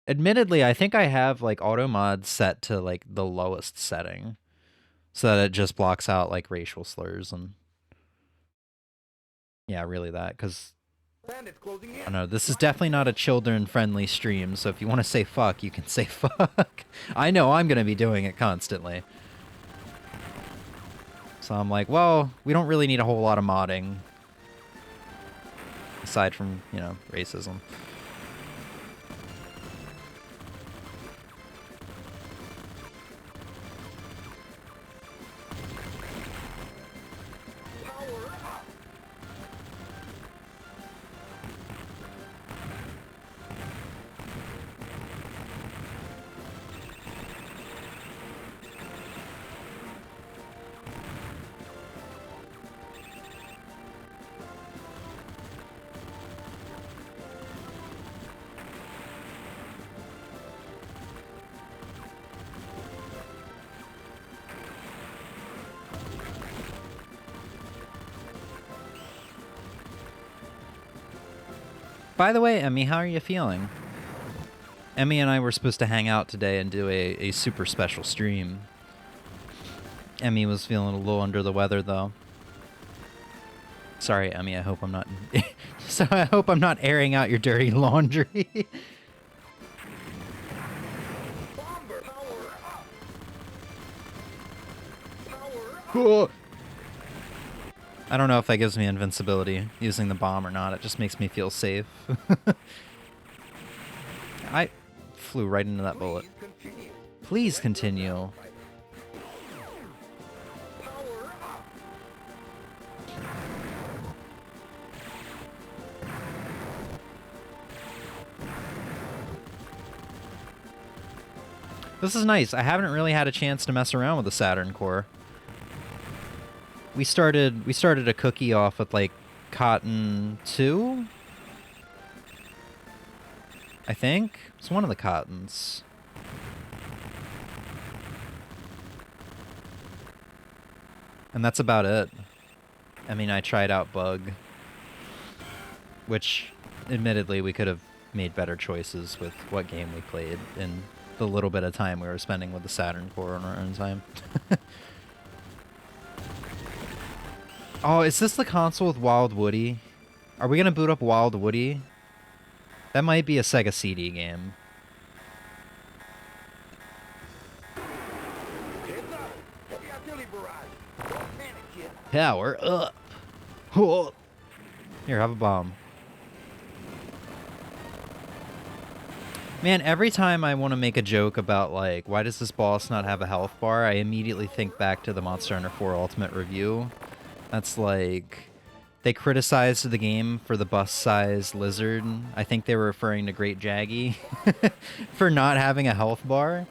Admittedly, I think I have like automod set to like the lowest setting, so that it just blocks out like racial slurs and yeah, really that, because Bandits closing in. I don't know, this is definitely not a children-friendly stream, so if you want to say fuck, you can say fuck. I know I'm gonna be doing it constantly. So I'm like, well, we don't really need a whole lot of modding. Aside from, you know, racism. Power up. By the way, Emmy, how are you feeling? Emmy and I were supposed to hang out today and do a super special stream. Emmy was feeling a little under the weather, though. Sorry, Emmy, I hope I'm not... so I hope I'm not airing out your dirty laundry. I don't know if that gives me invincibility using the bomb or not. It just makes me feel safe. I flew right into that bullet. Please continue. This is nice. I haven't really had a chance to mess around with the Saturn core. We started a cookie off with like Cotton 2? I think. It's one of the Cottons. And that's about it. I mean, I tried out Bug, which admittedly we could have made better choices with what game we played in the little bit of time we were spending with the Saturn core on our own time. Oh, is this the console with Wild Woody? Are we gonna boot up Wild Woody? That might be a Sega CD game. Power up! Whoa. Here, have a bomb. Man, every time I want to make a joke about, like, why does this boss not have a health bar, I immediately think back to the Monster Hunter 4 Ultimate review. That's like... They criticized the game for the bus-sized lizard. I think they were referring to Great Jaggy for not having a health bar.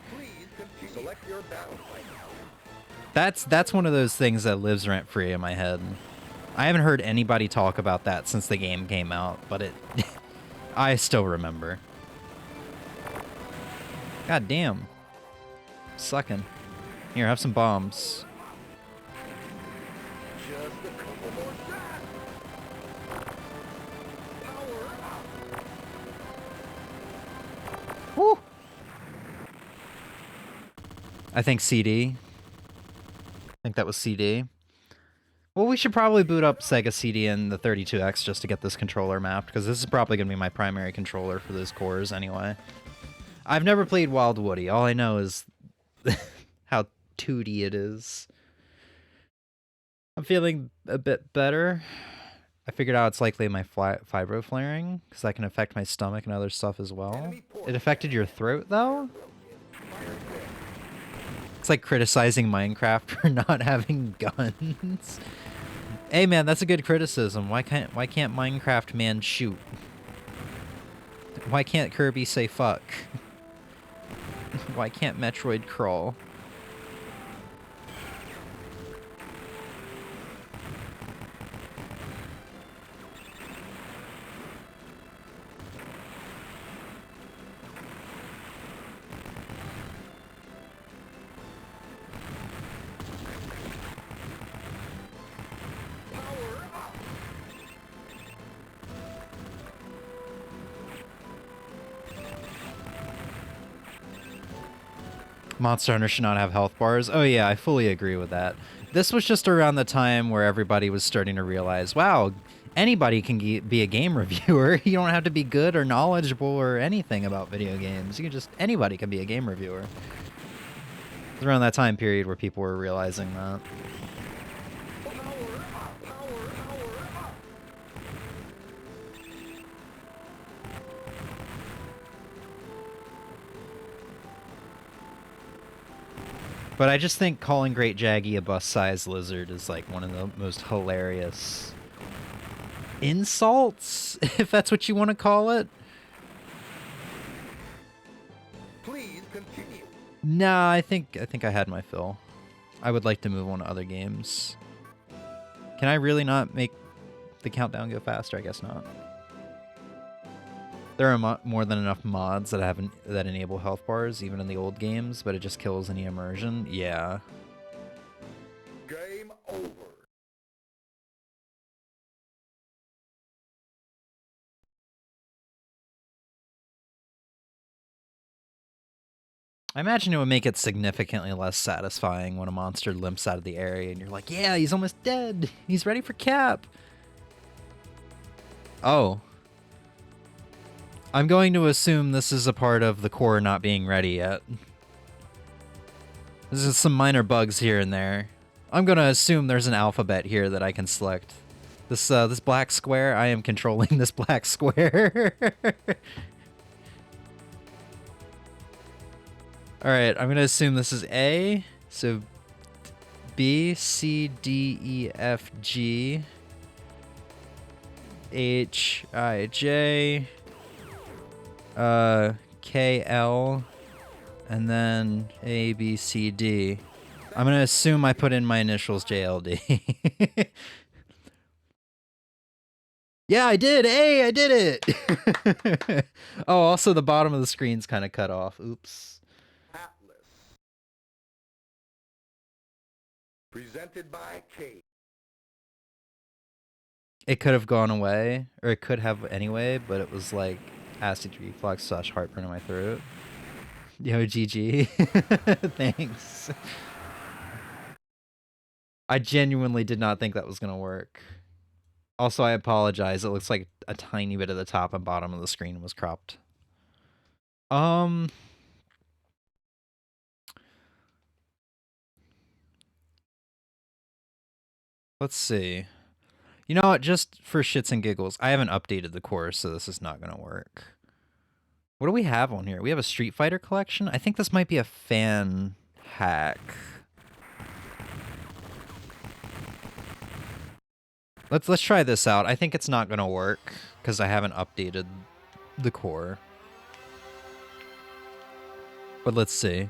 That's one of those things that lives rent-free in my head. I haven't heard anybody talk about that since the game came out, but it... I still remember. God damn. Sucking. Here, have some bombs. Woo! I think CD. I think that was CD. Well, we should probably boot up Sega CD and the 32X just to get this controller mapped, because this is probably going to be my primary controller for those cores anyway. I've never played Wild Woody. All I know is how tooty it is. I'm feeling a bit better. I figured out it's likely my fibro flaring, because that can affect my stomach and other stuff as well. It affected your throat, though? It's like criticizing Minecraft for not having guns. Hey man, that's a good criticism. Why can't Minecraft man shoot? Why can't Kirby say fuck? Why can't Metroid crawl? Monster Hunter should not have health bars. Oh yeah, I fully agree with that. This was just around the time where everybody was starting to realize, wow, anybody can be a game reviewer. You don't have to be good or knowledgeable or anything about video games. Anybody can be a game reviewer. It was around that time period where people were realizing that. But I just think calling Great Jaggy a bus-sized lizard is like one of the most hilarious insults, if that's what you want to call it. Please continue. Nah, I think I had my fill. I would like to move on to other games. Can I really not make the countdown go faster? I guess not. There are more than enough mods that enable health bars, even in the old games, but it just kills any immersion. Yeah. Game over. I imagine it would make it significantly less satisfying when a monster limps out of the area and you're like, yeah, he's almost dead. He's ready for cap. Oh. I'm going to assume this is a part of the core not being ready yet. There's just some minor bugs here and there. I'm gonna assume there's an alphabet here that I can select. This black square, I am controlling this black square. Alright, I'm gonna assume this is A. So B, C, D, E, F, G, H, I, J, K, L, and then A, B, C, D. I'm gonna assume I put in my initials JLD. Yeah, I did! Hey, I did it! Oh, also the bottom of the screen's kind of cut off. Oops. Atlas. Presented by K. It could have gone away, or it could have anyway, but it was like acid reflux / heartburn in my throat. Yo, GG. Thanks. I genuinely did not think that was gonna work. Also, I apologize. It looks like a tiny bit of the top and bottom of the screen was cropped. Let's see. You know what? Just for shits and giggles, I haven't updated the core, so this is not gonna work. What do we have on here? We have a Street Fighter collection? I think this might be a fan hack. Let's try this out. I think it's not gonna work because I haven't updated the core. But let's see.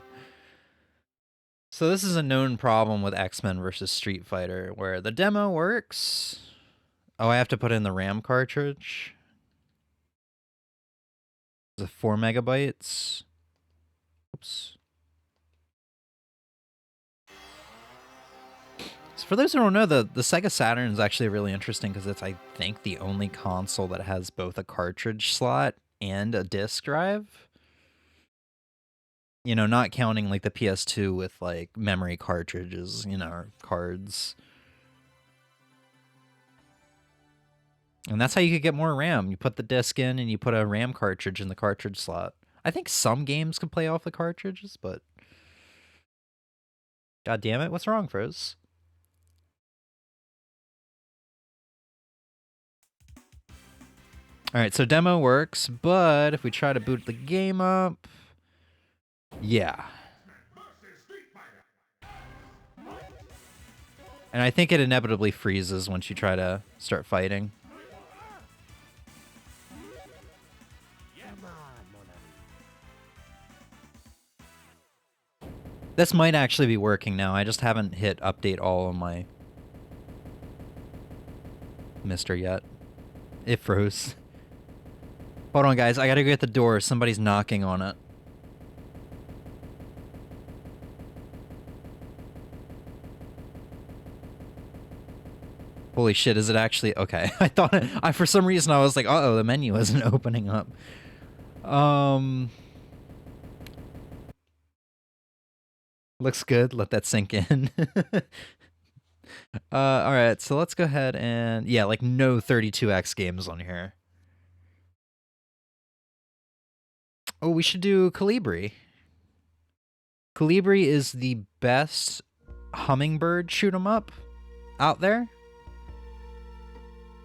So this is a known problem with X-Men versus Street Fighter, where the demo works. Oh, I have to put in the RAM cartridge. It's 4 megabytes. Oops. So for those who don't know, the Sega Saturn is actually really interesting because it's, I think, the only console that has both a cartridge slot and a disk drive. You know, not counting like the PS2 with like memory cartridges, you know, or cards. And that's how you could get more RAM. You put the disc in and you put a RAM cartridge in the cartridge slot. I think some games can play off the cartridges, but... God damn it, what's wrong, Frizz? Alright, so demo works, but if we try to boot the game up... Yeah. And I think it inevitably freezes once you try to start fighting. This might actually be working now. I just haven't hit update all of my Mister yet. It froze. Hold on, guys. I gotta go get the door. Somebody's knocking on it. Holy shit, is it actually... Okay. I thought... for some reason, I was like, uh-oh, the menu isn't opening up. Looks good. Let that sink in. Alright, so let's go ahead and... Yeah, like no 32X games on here. Oh, we should do Kolibri. Kolibri is the best hummingbird shoot 'em up out there.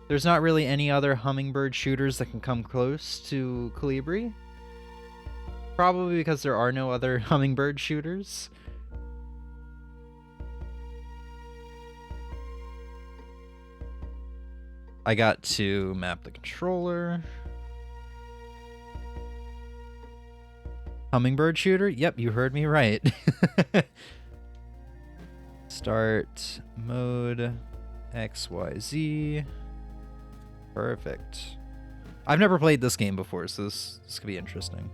There's not really any other hummingbird shooters that can come close to Kolibri. Probably because there are no other hummingbird shooters. I got to map the controller. Hummingbird shooter? Yep, you heard me right. Start mode XYZ. Perfect. I've never played this game before, so this could be interesting.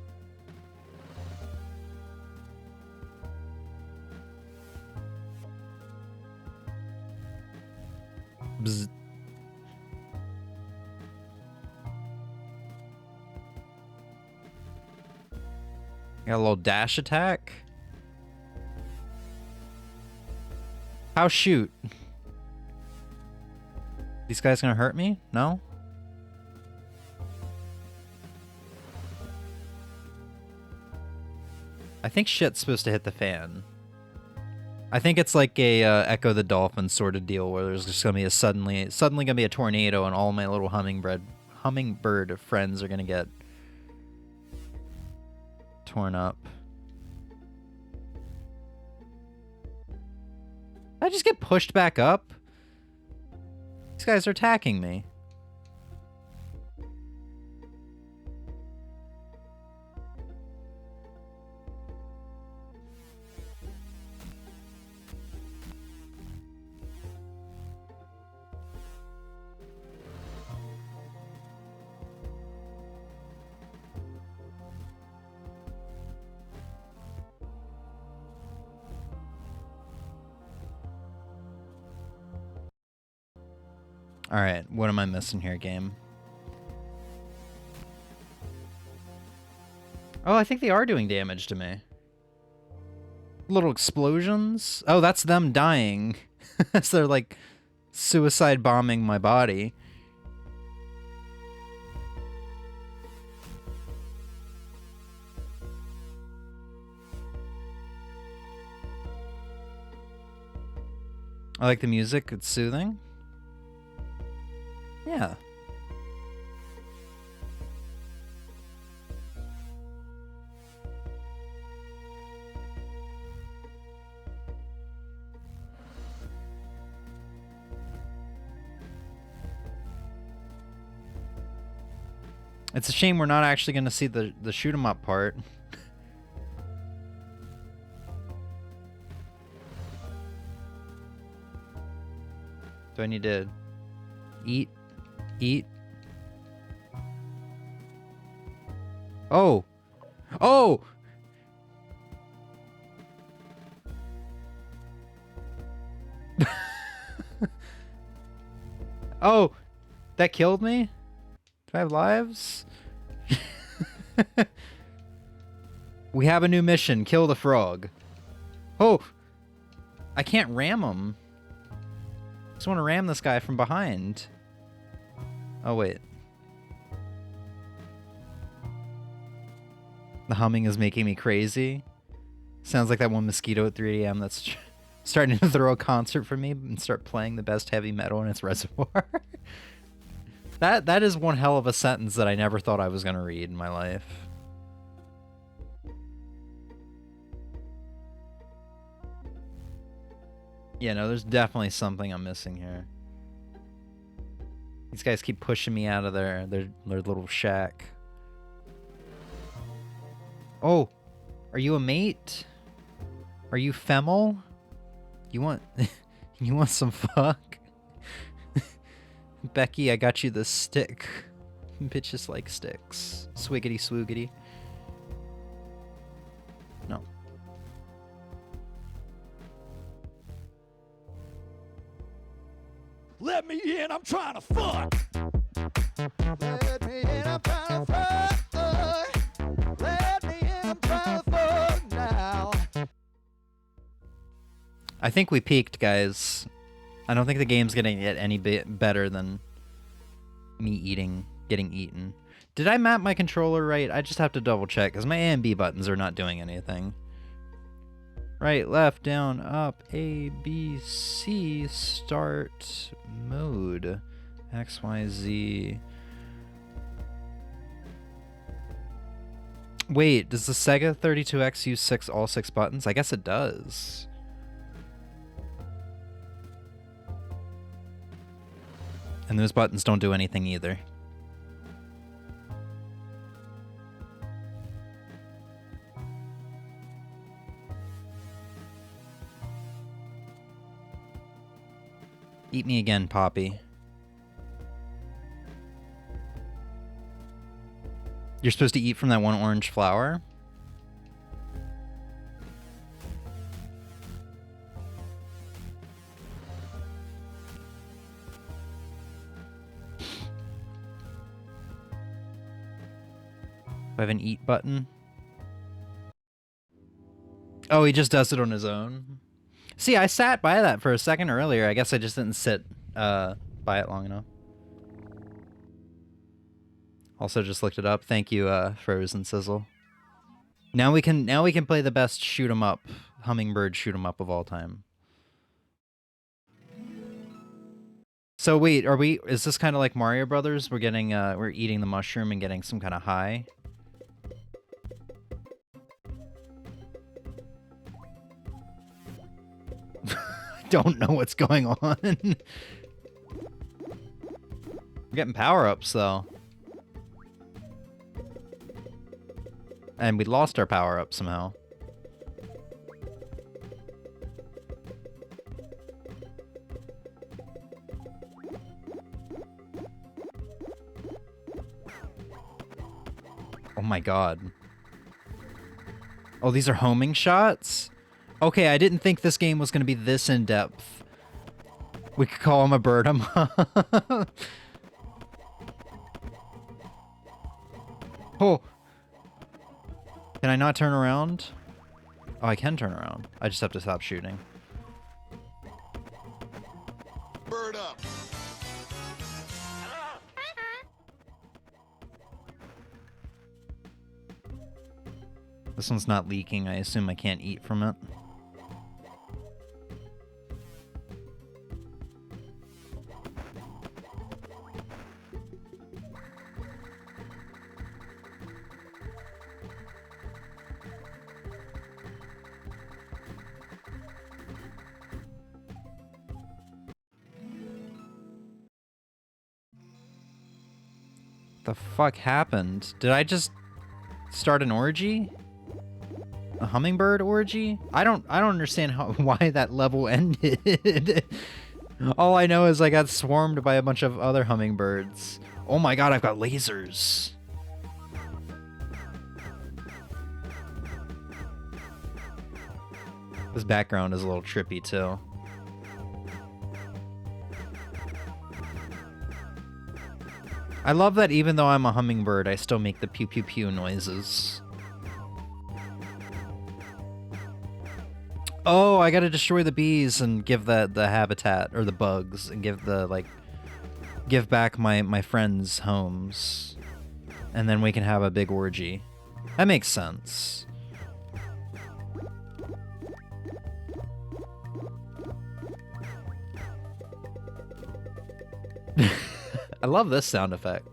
Bzz. Got a little dash attack. How shoot? These guys gonna hurt me? No? I think shit's supposed to hit the fan. I think it's like a Echo the Dolphin sort of deal where there's just gonna be a suddenly gonna be a tornado and all my little hummingbird friends are gonna get torn up. Did I just get pushed back up? These guys are attacking me. Alright, what am I missing here, game? Oh, I think they are doing damage to me. Little explosions? Oh, that's them dying. So they're like suicide bombing my body. I like the music, it's soothing. Yeah. It's a shame we're not actually going to see the shoot 'em up part. Do I need to eat? Eat? Oh! Oh! Oh! That killed me? Do I have lives? We have a new mission. Kill the frog. Oh! I can't ram him. I just want to ram this guy from behind. Oh, wait. The humming is making me crazy. Sounds like that one mosquito at 3 a.m. that's starting to throw a concert for me and start playing the best heavy metal in its reservoir. That is one hell of a sentence that I never thought I was going to read in my life. Yeah, no, there's definitely something I'm missing here. These guys keep pushing me out of their little shack. Oh, are you a mate? Are you Femmel? You want you want some fuck? Becky, I got you the stick. Bitches like sticks. Swiggity swoogity. No. Let me in, I'm trying to fuck. Let me in, I'm trying to fuck. Let me in, I'm trying to fuck now. I think we peaked, guys. I don't think the game's gonna get any bit better than me getting eaten. Did I map my controller right? I just have to double check, because my A and B buttons are not doing anything. Right, left, down, up, A, B, C, start, mode, X, Y, Z. Wait, does the Sega 32X use all six buttons? I guess it does. And those buttons don't do anything either. Eat me again, Poppy. You're supposed to eat from that one orange flower? I have an eat button. Oh, he just does it on his own. See, I sat by that for a second earlier. I guess I just didn't sit by it long enough. Also just looked it up. Thank you, Frozen Sizzle. Now we can play the best shoot 'em up hummingbird shoot 'em up of all time. So wait, is this kind of like Mario Brothers? We're eating the mushroom and getting some kind of high? Don't know what's going on. We're getting power-ups, though. And we lost our power-up somehow. Oh my god. Oh, these are homing shots? Okay, I didn't think this game was going to be this in-depth. We could call him a bird'em. Oh. Can I not turn around? Oh, I can turn around. I just have to stop shooting. Bird up. This one's not leaking. I assume I can't eat from it. The fuck happened? Did I just start an orgy? A hummingbird orgy? I don't understand why that level ended. All I know is I got swarmed by a bunch of other hummingbirds. Oh my god, I've got lasers. This background is a little trippy too. I love that even though I'm a hummingbird, I still make the pew pew pew noises. Oh, I gotta destroy the bees and give the habitat, or the bugs, and give back my friends' homes. And then we can have a big orgy. That makes sense. I love this sound effect.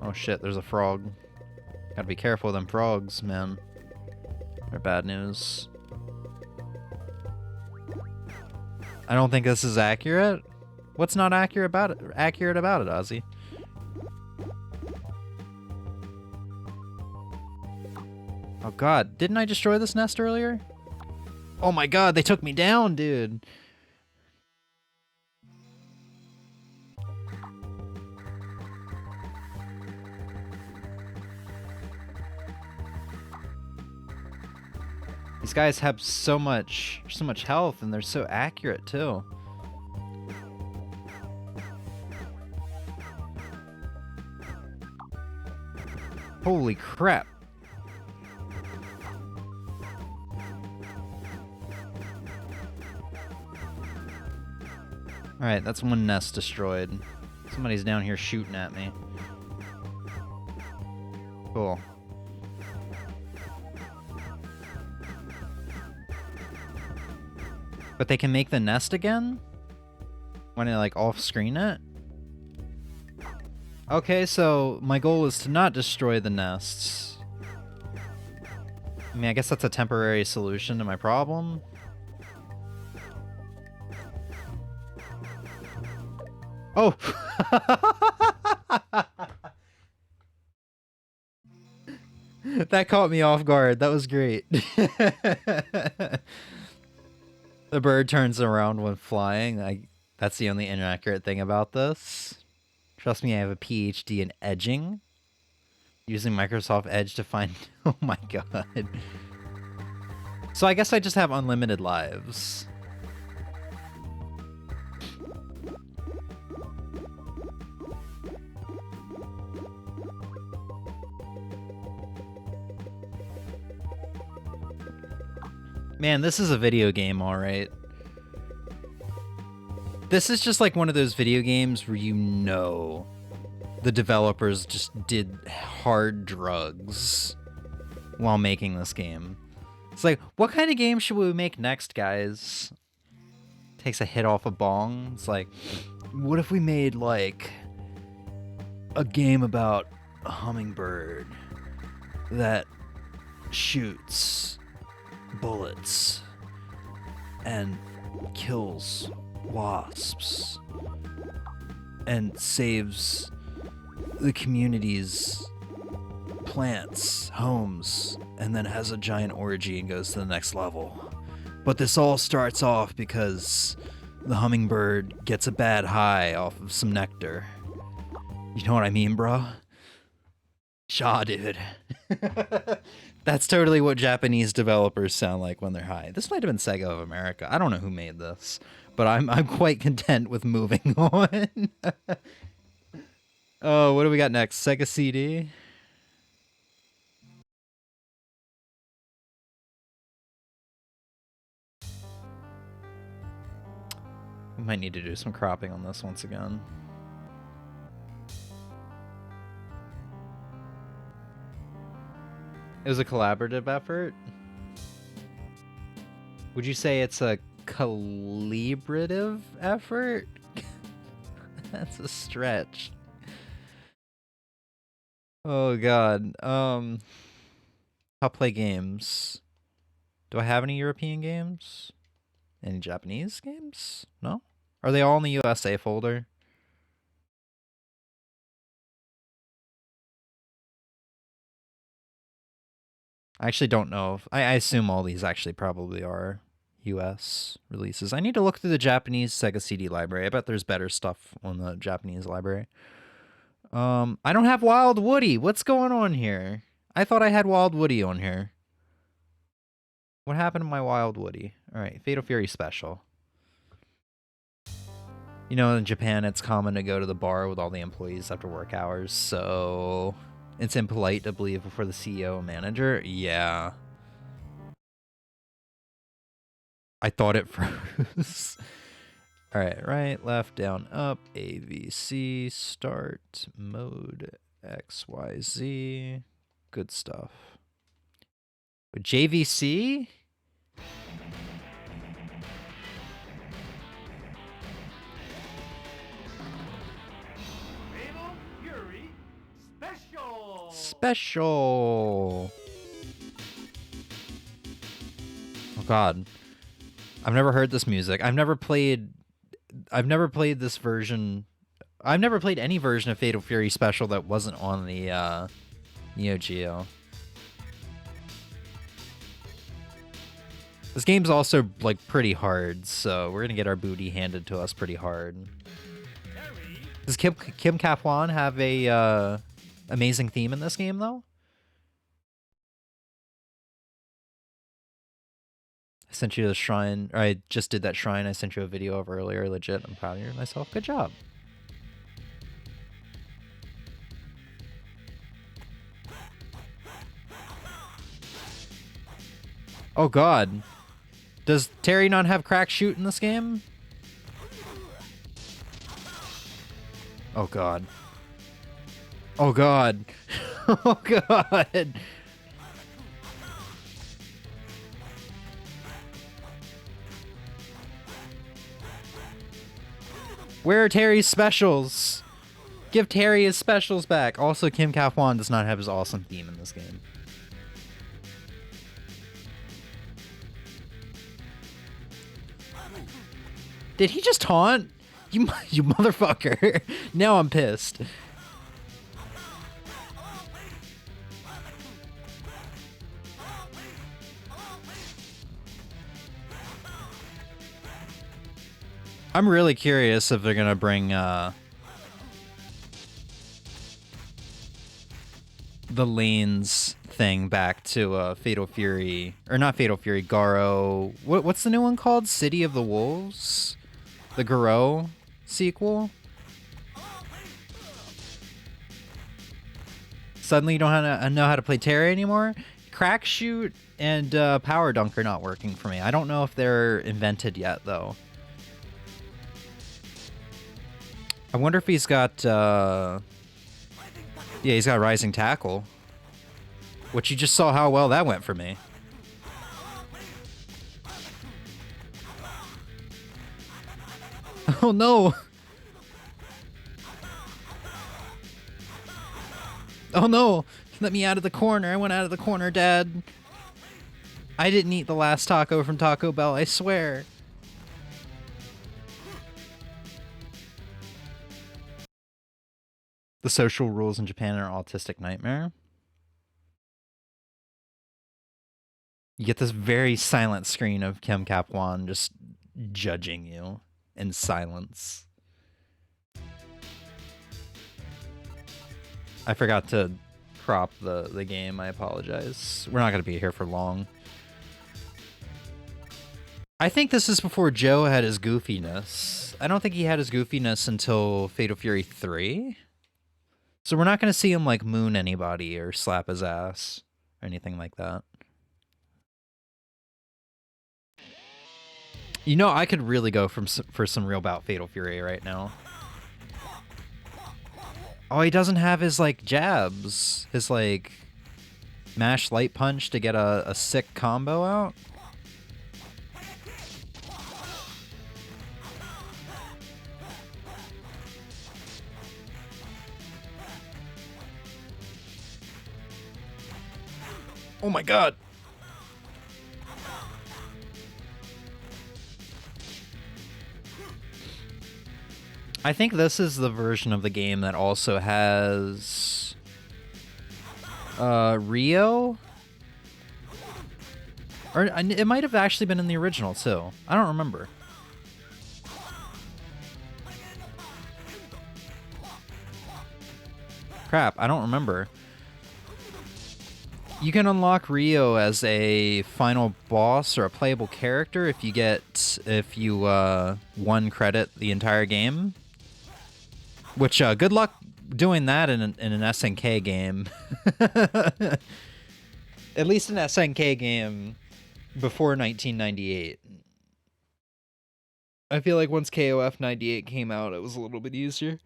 Oh shit, there's a frog. Gotta be careful of them frogs, man. They're bad news. I don't think this is accurate. What's not accurate about it, Ozzy? Oh god, didn't I destroy this nest earlier? Oh my god, they took me down, dude. These guys have so much health, and they're so accurate too. Holy crap. Alright, that's one nest destroyed. Somebody's down here shooting at me. Cool. But they can make the nest again? When I, like, off-screen it? Okay, so my goal is to not destroy the nests. I mean, I guess that's a temporary solution to my problem. Oh! That caught me off guard. That was great. The bird turns around when flying. That's the only inaccurate thing about this. Trust me, I have a PhD in edging. Using Microsoft Edge to find... Oh my god. So I guess I just have unlimited lives. Man, this is a video game, alright. This is just like one of those video games where you know the developers just did hard drugs while making this game. It's like, what kind of game should we make next, guys? Takes a hit off a bong. It's like, what if we made, like, a game about a hummingbird that shoots bullets and kills wasps and saves the community's plants, homes, and then has a giant orgy and goes to the next level. But this all starts off because the hummingbird gets a bad high off of some nectar. You know what I mean, bro? Shaw, dude. That's totally what Japanese developers sound like when they're high. This might have been Sega of America. I don't know who made this, but I'm quite content with moving on. Oh, what do we got next? Sega CD? We might need to do some cropping on this once again. It was a collaborative effort? Would you say it's a collaborative effort? That's a stretch. Oh god. I'll play games. Do I have any European games? Any Japanese games? No? Are they all in the USA folder? I actually don't know. I assume all these actually probably are US releases. I need to look through the Japanese Sega CD library. I bet there's better stuff on the Japanese library. I don't have Wild Woody. What's going on here? I thought I had Wild Woody on here. What happened to my Wild Woody? Alright, Fatal Fury Special. You know, in Japan, it's common to go to the bar with all the employees after work hours, so it's impolite to leave before the CEO and manager. Yeah. I thought it froze. Alright, right, left, down, up, A, V, C, start, mode, X, Y, Z. Good stuff. But JVC? Pebble Fury Special. Special. Oh god. I've never heard this music. I've never played this version. I've never played any version of Fatal Fury Special that wasn't on the Neo Geo. This game's also like pretty hard, so we're gonna get our booty handed to us pretty hard. Does Kim Kapwan have a amazing theme in this game though? I sent you the shrine, or I just did that shrine I sent you a video of earlier. Legit, I'm proud of myself. Good job. Oh god. Does Terry not have crack shoot in this game? Oh god. Oh god. Oh god. Where are Terry's specials? Give Terry his specials back. Also, Kim Kapwan does not have his awesome theme in this game. Did he just taunt? You motherfucker. Now I'm pissed. I'm really curious if they're gonna bring the lanes thing back to Fatal Fury, or not Fatal Fury, Garo. What's the new one called? City of the Wolves? The Garo sequel? Suddenly you don't know how to play Terry anymore? Crack Shoot and Power Dunk are not working for me. I don't know if they're invented yet, though. I wonder if he's got... yeah, he's got Rising Tackle. Which you just saw how well that went for me. Oh no! Oh no! Let me out of the corner. I went out of the corner, Dad. I didn't eat the last taco from Taco Bell, I swear. The social rules in Japan are autistic nightmare. You get this very silent screen of Kim Cap-Wan just judging you in silence. I forgot to crop the game. I apologize. We're not going to be here for long. I think this is before Joe had his goofiness. I don't think he had his goofiness until Fatal Fury 3. So we're not going to see him, like, moon anybody or slap his ass or anything like that. You know, I could really go for some real bout Fatal Fury right now. Oh, he doesn't have his, like, jabs. His, like, mash light punch to get a sick combo out. Oh my god! I think this is the version of the game that also has Rio? Or it might have actually been in the original too. I don't remember. Crap, I don't remember. You can unlock Rio as a final boss or a playable character if you one credit the entire game. Which good luck doing that in an SNK game. At least an SNK game before 1998. I feel like once KOF 98 came out, it was a little bit easier.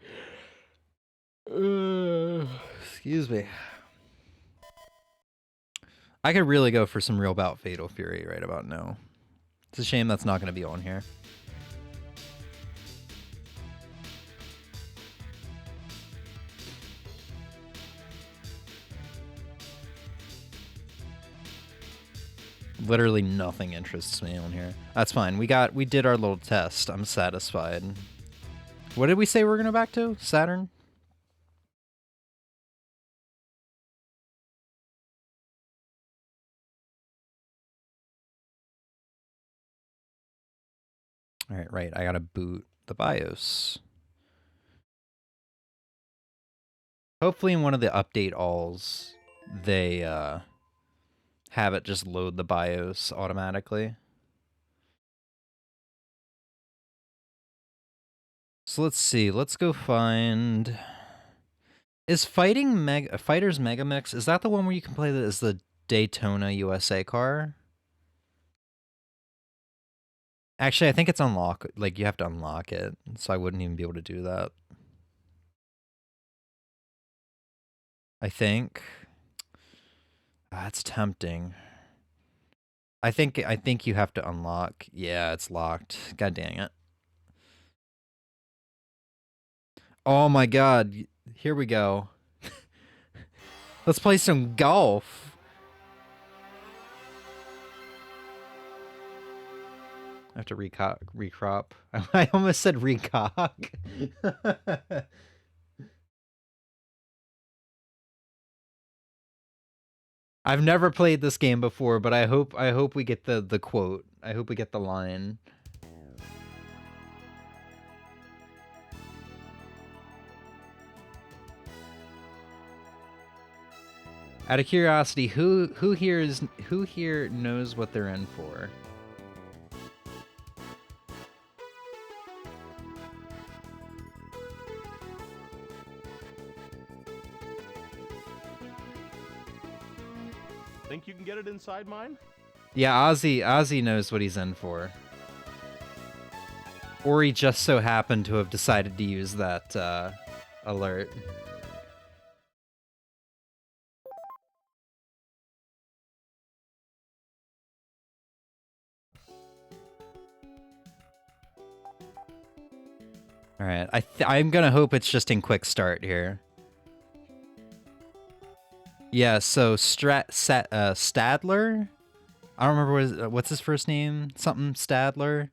Excuse me. I could really go for some real bout Fatal Fury right about now. It's a shame that's not going to be on here. Literally nothing interests me on here. That's fine. We did our little test. I'm satisfied. What did we say we're going to back to? Saturn? Right. I gotta boot the BIOS. Hopefully in one of the update alls, they have it just load the BIOS automatically. So let's see. Let's go find... Is Fighters Megamix, is that the one where you can play as the Daytona USA car? Actually, I think it's unlock. Like, you have to unlock it, so I wouldn't even be able to do that. I think. That's tempting. I think you have to unlock. Yeah, it's locked. God dang it. Oh my god. Here we go. Let's play some golf. I have to recrop. I almost said recock. I've never played this game before, but I hope we get the quote. I hope we get the line. Out of curiosity, who here knows what they're in for? Think you can get it inside mine? Yeah, Ozzy knows what he's in for. Or he just so happened to have decided to use that alert. All right, I'm gonna hope it's just in quick start here. Yeah, so Stadler. I don't remember what's his first name. Something Stadler.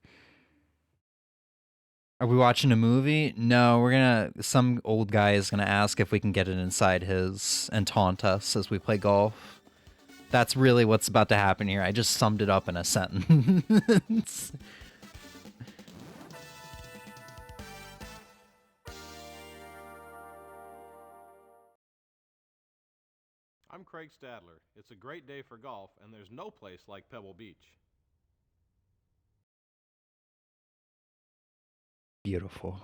Are we watching a movie? No, some old guy is gonna ask if we can get it inside his and taunt us as we play golf. That's really what's about to happen here. I just summed it up in a sentence. I'm Craig Stadler. It's a great day for golf, and there's no place like Pebble Beach. Beautiful.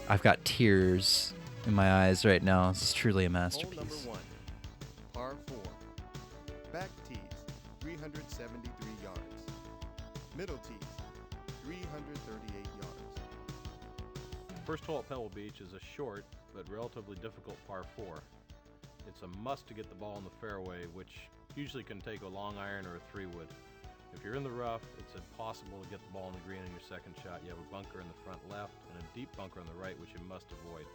I've got tears in my eyes right now. This is truly a masterpiece. Hole number 1, par 4. Back tees, 373 yards. Middle tees, 338 yards. First hole at Pebble Beach is a short but relatively difficult par 4. It's a must to get the ball in the fairway, which usually can take a long iron or a 3-wood. If you're in the rough, it's impossible to get the ball in the green on your second shot. You have a bunker in the front left and a deep bunker on the right, which you must avoid.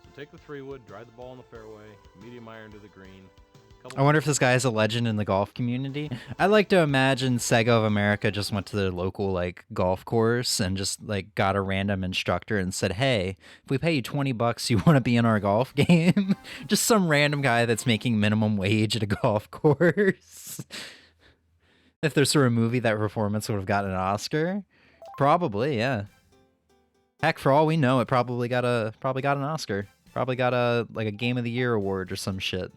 So take the 3-wood, drive the ball in the fairway, medium iron to the green. I wonder if this guy is a legend in the golf community. I like to imagine Sega of America just went to their local golf course and just got a random instructor and said, "Hey, if we pay you $20, you want to be in our golf game?" Just some random guy that's making minimum wage at a golf course. If there's sort of a movie, that performance would have gotten an Oscar. Probably, yeah. Heck, for all we know, it probably got an Oscar. Probably got a Game of the Year award or some shit.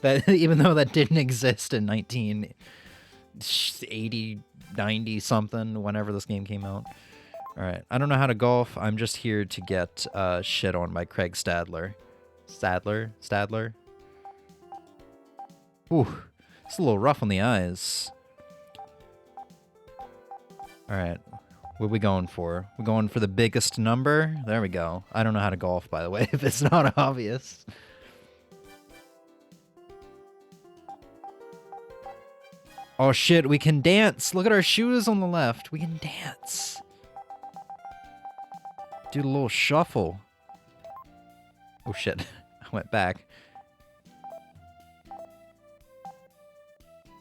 That even though that didn't exist in 1980, 90 something, whenever this game came out. All right, I don't know how to golf. I'm just here to get shit on by Craig Stadler. Stadler. Ooh, it's a little rough on the eyes. All right, what are we going for? We're going for the biggest number. There we go. I don't know how to golf, by the way, if it's not obvious. Oh shit, we can dance. Look at our shoes on the left. We can dance. Do a little shuffle. Oh shit, I went back.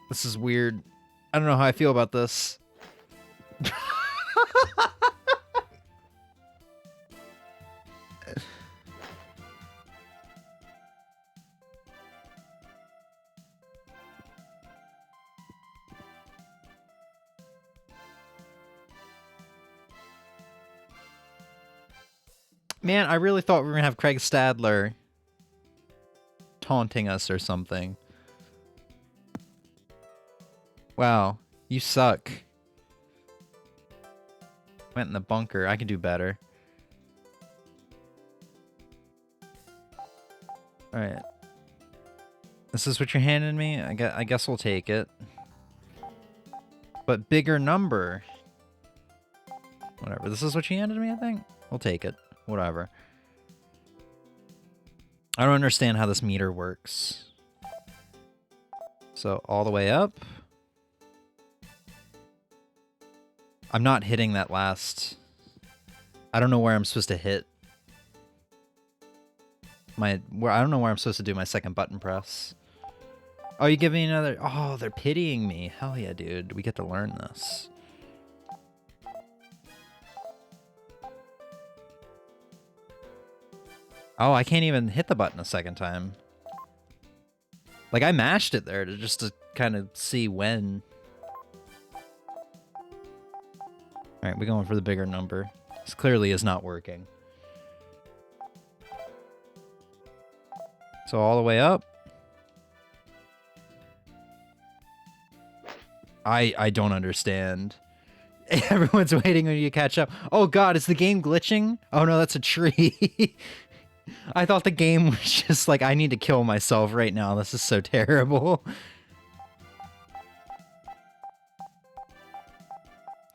This is weird. I don't know how I feel about this. Man, I really thought we were gonna have Craig Stadler taunting us or something. Wow, you suck. Went in the bunker. I can do better. Alright. This is what you're handing me? I guess we'll take it. But bigger number. Whatever. This is what you handed me, I think? We'll take it. Whatever. I don't understand how this meter works. So, all the way up. I'm not hitting that last... I don't know where I'm supposed to hit. I don't know where I'm supposed to do my second button press. Oh, you give me another... Oh, they're pitying me. Hell yeah, dude. We get to learn this. Oh, I can't even hit the button a second time. I mashed it there just to kind of see when. Alright, we're going for the bigger number. This clearly is not working. So all the way up. I don't understand. Everyone's waiting on you to catch up. Oh god, is the game glitching? Oh no, that's a tree. I thought the game was just I need to kill myself right now. This is so terrible.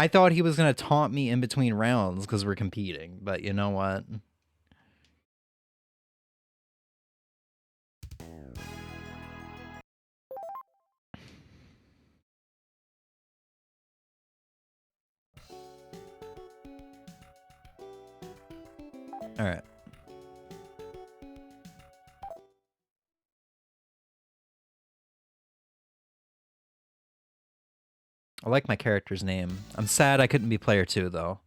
I thought he was going to taunt me in between rounds because we're competing, but you know what? All right. I like my character's name. I'm sad I couldn't be player 2, though.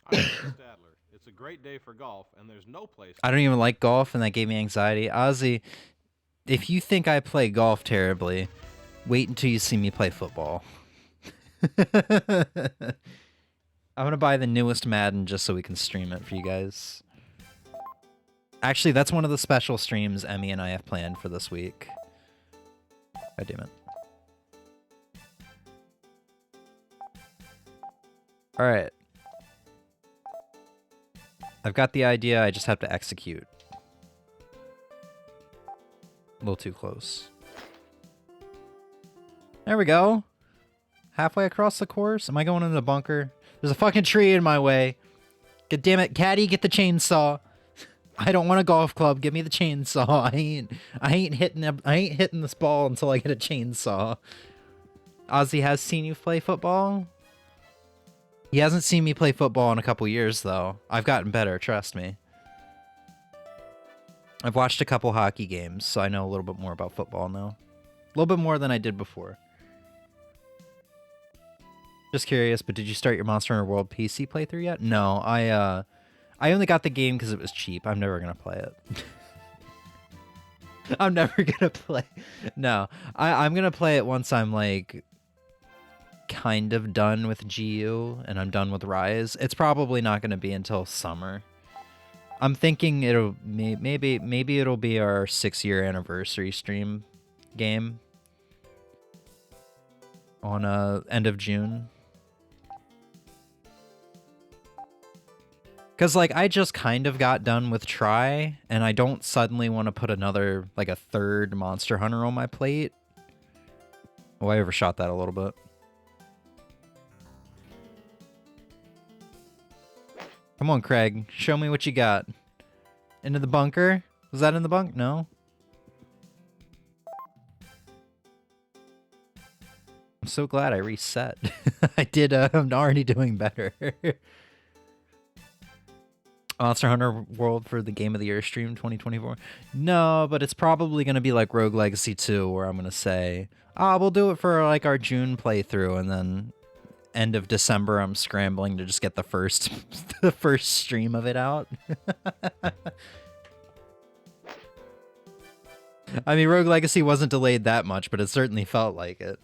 I'm Stadler. It's a great day for golf, and there's no place. I don't even like golf, and that gave me anxiety. Ozzy, if you think I play golf terribly, wait until you see me play football. I'm going to buy the newest Madden just so we can stream it for you guys. Actually, that's one of the special streams Emmy and I have planned for this week. God damn it. Alright. I've got the idea, I just have to execute. A little too close. There we go. Halfway across the course. Am I going in the bunker? There's a fucking tree in my way. God damn it, Caddy, get the chainsaw. I don't want a golf club. Give me the chainsaw. I ain't hitting this ball until I get a chainsaw. Ozzy has seen you play football. He hasn't seen me play football in a couple years, though. I've gotten better, trust me. I've watched a couple hockey games, so I know a little bit more about football now. A little bit more than I did before. Just curious, but did you start your Monster Hunter World PC playthrough yet? No, I only got the game because it was cheap. I'm never going to play it. I'm never going to play... No, I'm going to play it once I'm, like... kind of done with GU and I'm done with Rise. It's probably not going to be until summer. I'm thinking it'll maybe it'll be our 6-year anniversary stream game on end of June. Cause like I just kind of got done with Try and I don't suddenly want to put another like a third Monster Hunter on my plate. Oh, I overshot that a little bit. Come on, Craig. Show me what you got. Into the bunker? Was that in the bunk? No. I'm so glad I reset. I did. I'm already doing better. Monster Hunter World for the Game of the Year stream 2024? No, but it's probably going to be like Rogue Legacy 2, where I'm going to say, we'll do it for like our June playthrough, and then end of December, I'm scrambling to just get the first the first stream of it out. I mean, Rogue Legacy wasn't delayed that much, but it certainly felt like it.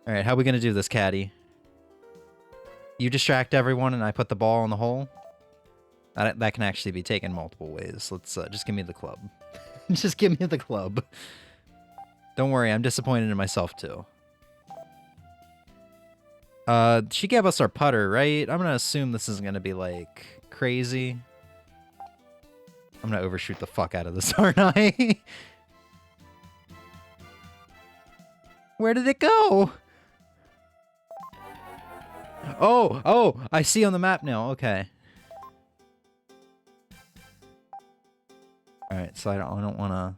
Alright, how are we going to do this, Caddy? You distract everyone and I put the ball in the hole? That can actually be taken multiple ways. Let's just give me the club. Just give me the club. Don't worry, I'm disappointed in myself, too. She gave us our putter, right? I'm gonna assume this isn't gonna be, like, crazy. I'm gonna overshoot the fuck out of this, aren't I? Where did it go? Oh, I see on the map now, okay. Alright, so I don't wanna...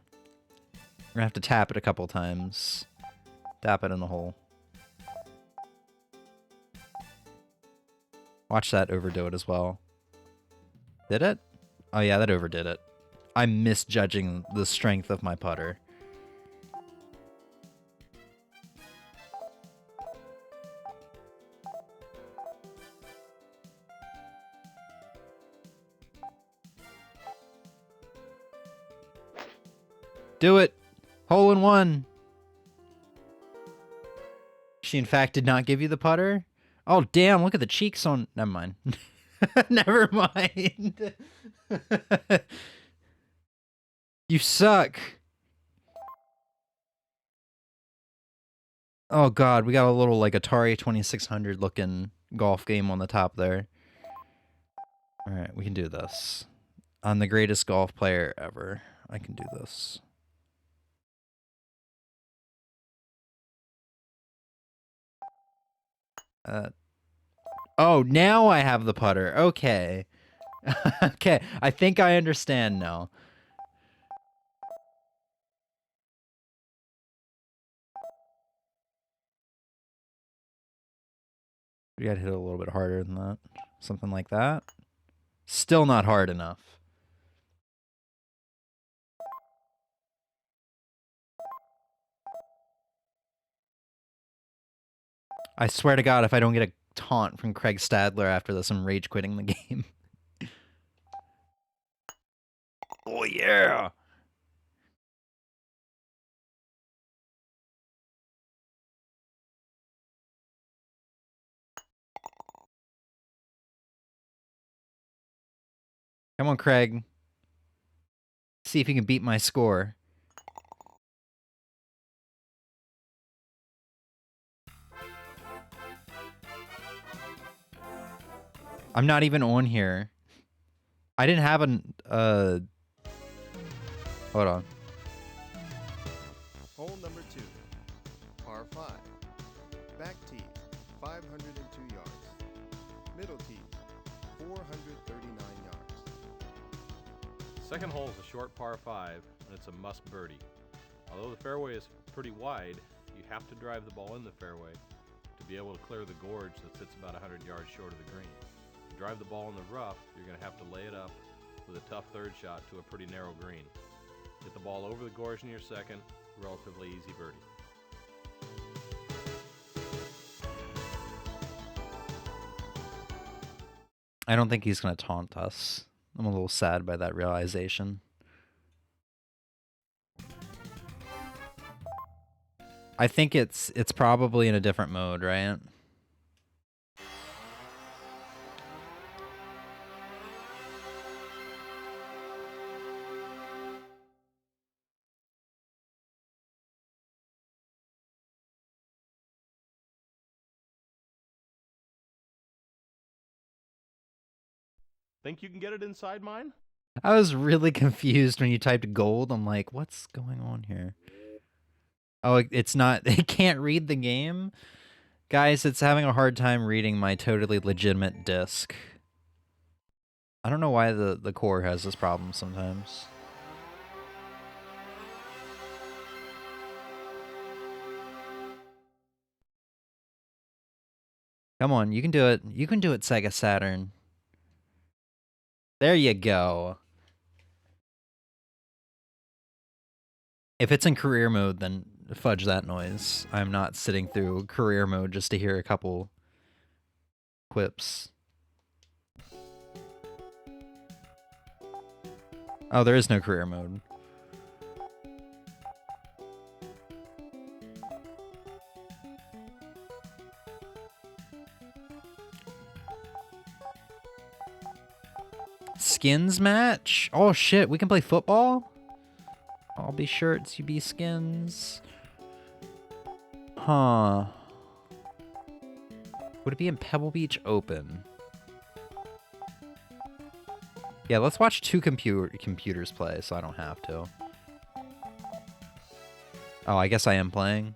We're gonna have to tap it a couple times. Tap it in the hole. Watch that overdo it as well. Did it? Oh yeah, that overdid it. I'm misjudging the strength of my putter. Do it! Hole in one! She in fact did not give you the putter? Oh damn, look at the cheeks on... Never mind. Never mind. You suck. Oh god, we got a little like Atari 2600 looking golf game on the top there. Alright, we can do this. I'm the greatest golf player ever. I can do this. Oh, now I have the putter. Okay. Okay, I think I understand now. We gotta hit it a little bit harder than that. Something like that. Still not hard enough. I swear to God, if I don't get a taunt from Craig Stadler after this, I'm rage quitting the game. Oh, yeah! Come on, Craig. See if you can beat my score. I'm not even on here. I didn't have an, hold on. Hole number 2, par 5. Back tee, 502 yards. Middle tee, 439 yards. Second hole is a short par 5, and it's a must birdie. Although the fairway is pretty wide, you have to drive the ball in the fairway to be able to clear the gorge that sits about 100 yards short of the green. To drive the ball in the rough, you're going to have to lay it up with a tough third shot to a pretty narrow green. Get the ball over the gorge in your second, relatively easy birdie. I don't think he's going to taunt us. I'm a little sad by that realization. I think it's probably in a different mode, right? Think you can get it inside mine? I was really confused when you typed gold. I'm like, what's going on here? Oh, it's not. It can't read the game? Guys, it's having a hard time reading my totally legitimate disc. I don't know why the core has this problem sometimes. Come on, you can do it. You can do it, Sega Saturn. There you go. If it's in career mode, then fudge that noise. I'm not sitting through career mode just to hear a couple quips. Oh, there is no career mode. Skins match? Oh shit, we can play football? I'll be shirts, you be skins. Huh. Would it be in Pebble Beach Open? Yeah, let's watch two computers play so I don't have to. Oh, I guess I am playing.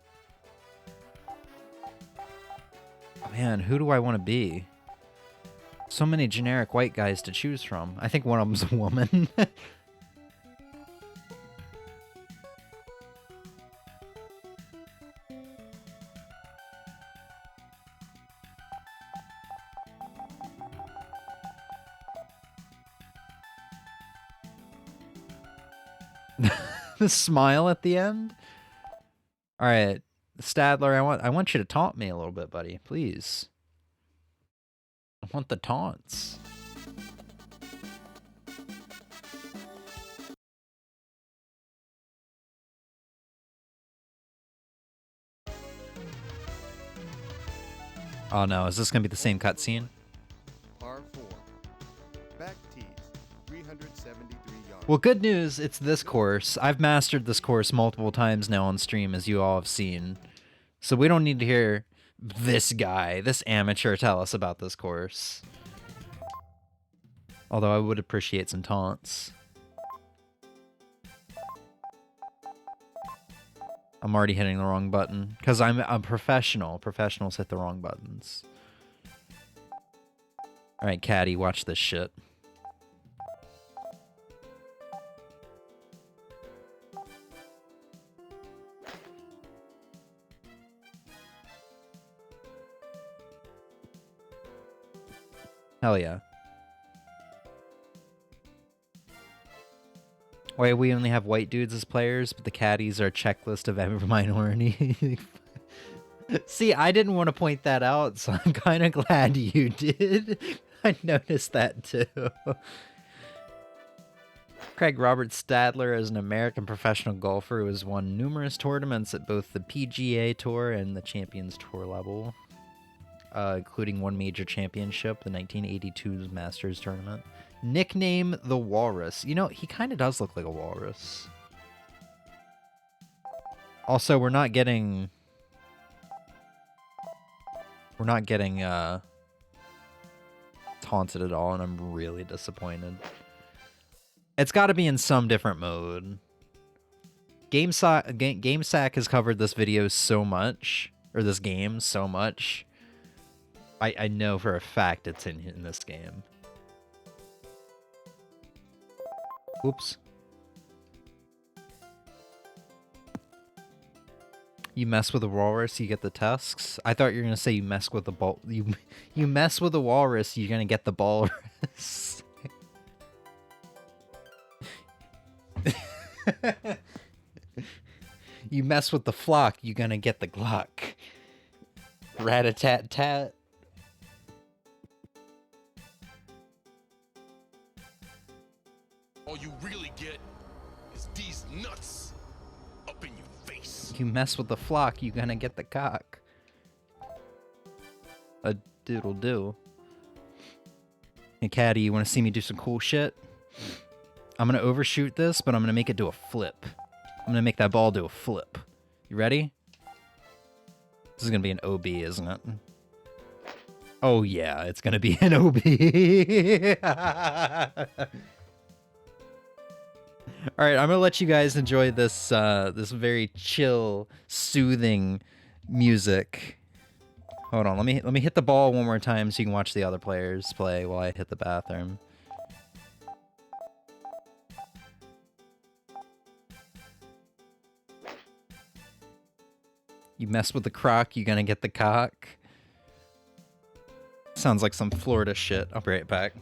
Oh, man, who do I want to be? So many generic white guys to choose from. I think one of them's a woman. The smile at the end. All right, Stadler, I want you to taunt me a little bit, buddy, please. I want the taunts. Oh no, is this gonna be the same cutscene? Par 4. Back tees, 373 yards. Well, good news, it's this course. I've mastered this course multiple times now on stream, as you all have seen. So we don't need to hear this guy, this amateur, tell us about this course. Although I would appreciate some taunts. I'm already hitting the wrong button, because I'm a professional. Professionals hit the wrong buttons. Alright, Caddy, watch this shit. Hell yeah. Why we only have white dudes as players, but the caddies are a checklist of every minority. See, I didn't want to point that out, so I'm kind of glad you did. I noticed that too. Craig Robert Stadler is an American professional golfer who has won numerous tournaments at both the PGA Tour and the Champions Tour level, including one major championship, the 1982 Masters Tournament. Nickname the Walrus. You know, he kind of does look like a walrus. Also, we're not getting taunted at all, and I'm really disappointed. It's got to be in some different mode. GameSack has covered this video so much, or this game so much. I know for a fact it's in this game. Oops. You mess with a walrus, you get the tusks. I thought you were gonna say you mess with the ball. You mess with a walrus, you're gonna get the walrus. You mess with the flock, you're gonna get the Glock. Rat-a-tat-tat. All you really get is these nuts up in your face. You mess with the flock, you're gonna get the cock. A doodle-doo. Hey, Caddy, you wanna see me do some cool shit? I'm gonna overshoot this, but I'm gonna make it do a flip. I'm gonna make that ball do a flip. You ready? This is gonna be an OB, isn't it? Oh yeah, it's gonna be an OB. All right, I'm gonna let you guys enjoy this this very chill, soothing music. Hold on, let me hit the ball one more time so you can watch the other players play while I hit the bathroom. You mess with the crock, you're gonna get the cock. Sounds like some Florida shit. I'll be right back.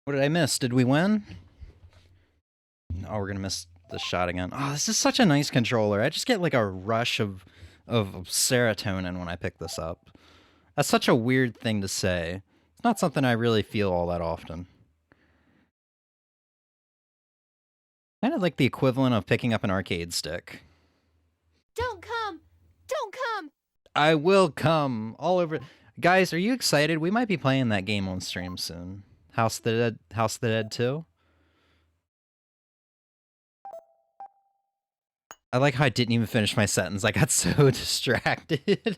What did I miss? Did we win? Oh, we're gonna miss the shot again. Oh, this is such a nice controller. I just get like a rush of serotonin when I pick this up. That's such a weird thing to say. It's not something I really feel all that often. Kind of like the equivalent of picking up an arcade stick. Don't come! Don't come! I will come all over. Guys, are you excited? We might be playing that game on stream soon. House of the Dead 2? I like how I didn't even finish my sentence. I got so distracted.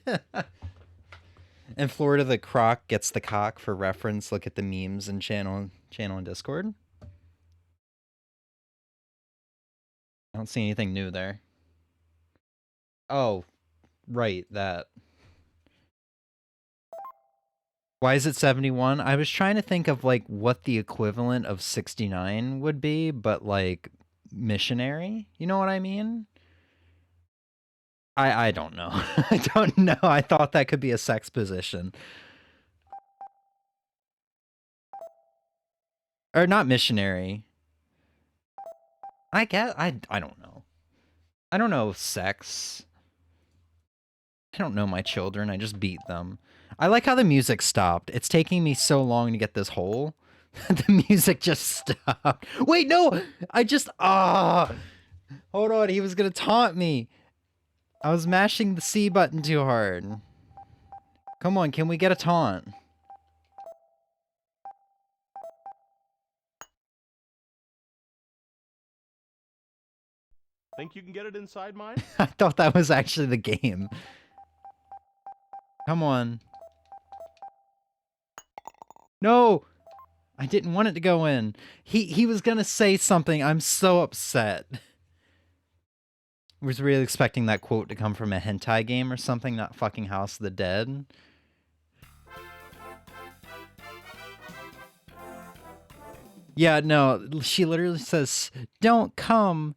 And Florida the Croc gets the cock for reference. Look at the memes and channel and Discord. I don't see anything new there. Oh, right, that. Why is it 71? I was trying to think of like what the equivalent of 69 would be, but like missionary. You know what I mean? I don't know. I don't know. I thought that could be a sex position. Or not missionary. I guess I don't know. I don't know sex. I don't know my children. I just beat them. I like how the music stopped. It's taking me so long to get this hole. The music just stopped. Wait, no! I just hold on, he was gonna taunt me. I was mashing the C button too hard. Come on, can we get a taunt? Think you can get it inside mine? I thought that was actually the game. Come on. No! I didn't want it to go in. He was gonna say something. I'm so upset. I was really expecting that quote to come from a hentai game or something, not fucking House of the Dead. Yeah, no, she literally says, "Don't come."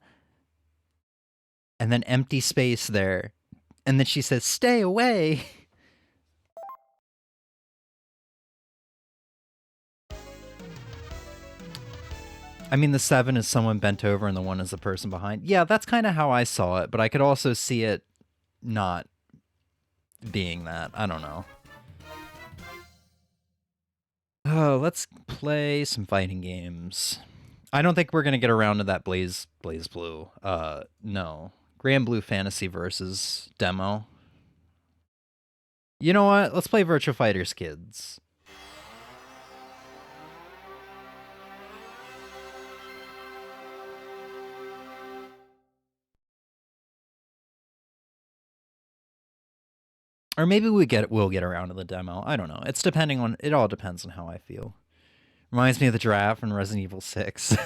And then empty space there. And then she says, "Stay away." I mean, the 7 is someone bent over and the 1 is the person behind. Yeah, that's kind of how I saw it, but I could also see it not being that. I don't know. Oh, let's play some fighting games. I don't think we're going to get around to that Blaze Blue. No. Grand Blue Fantasy Versus demo. You know what? Let's play Virtua Fighters Kids. Or maybe we'll get around to the demo. I don't know. It all depends on how I feel. Reminds me of the giraffe in Resident Evil 6.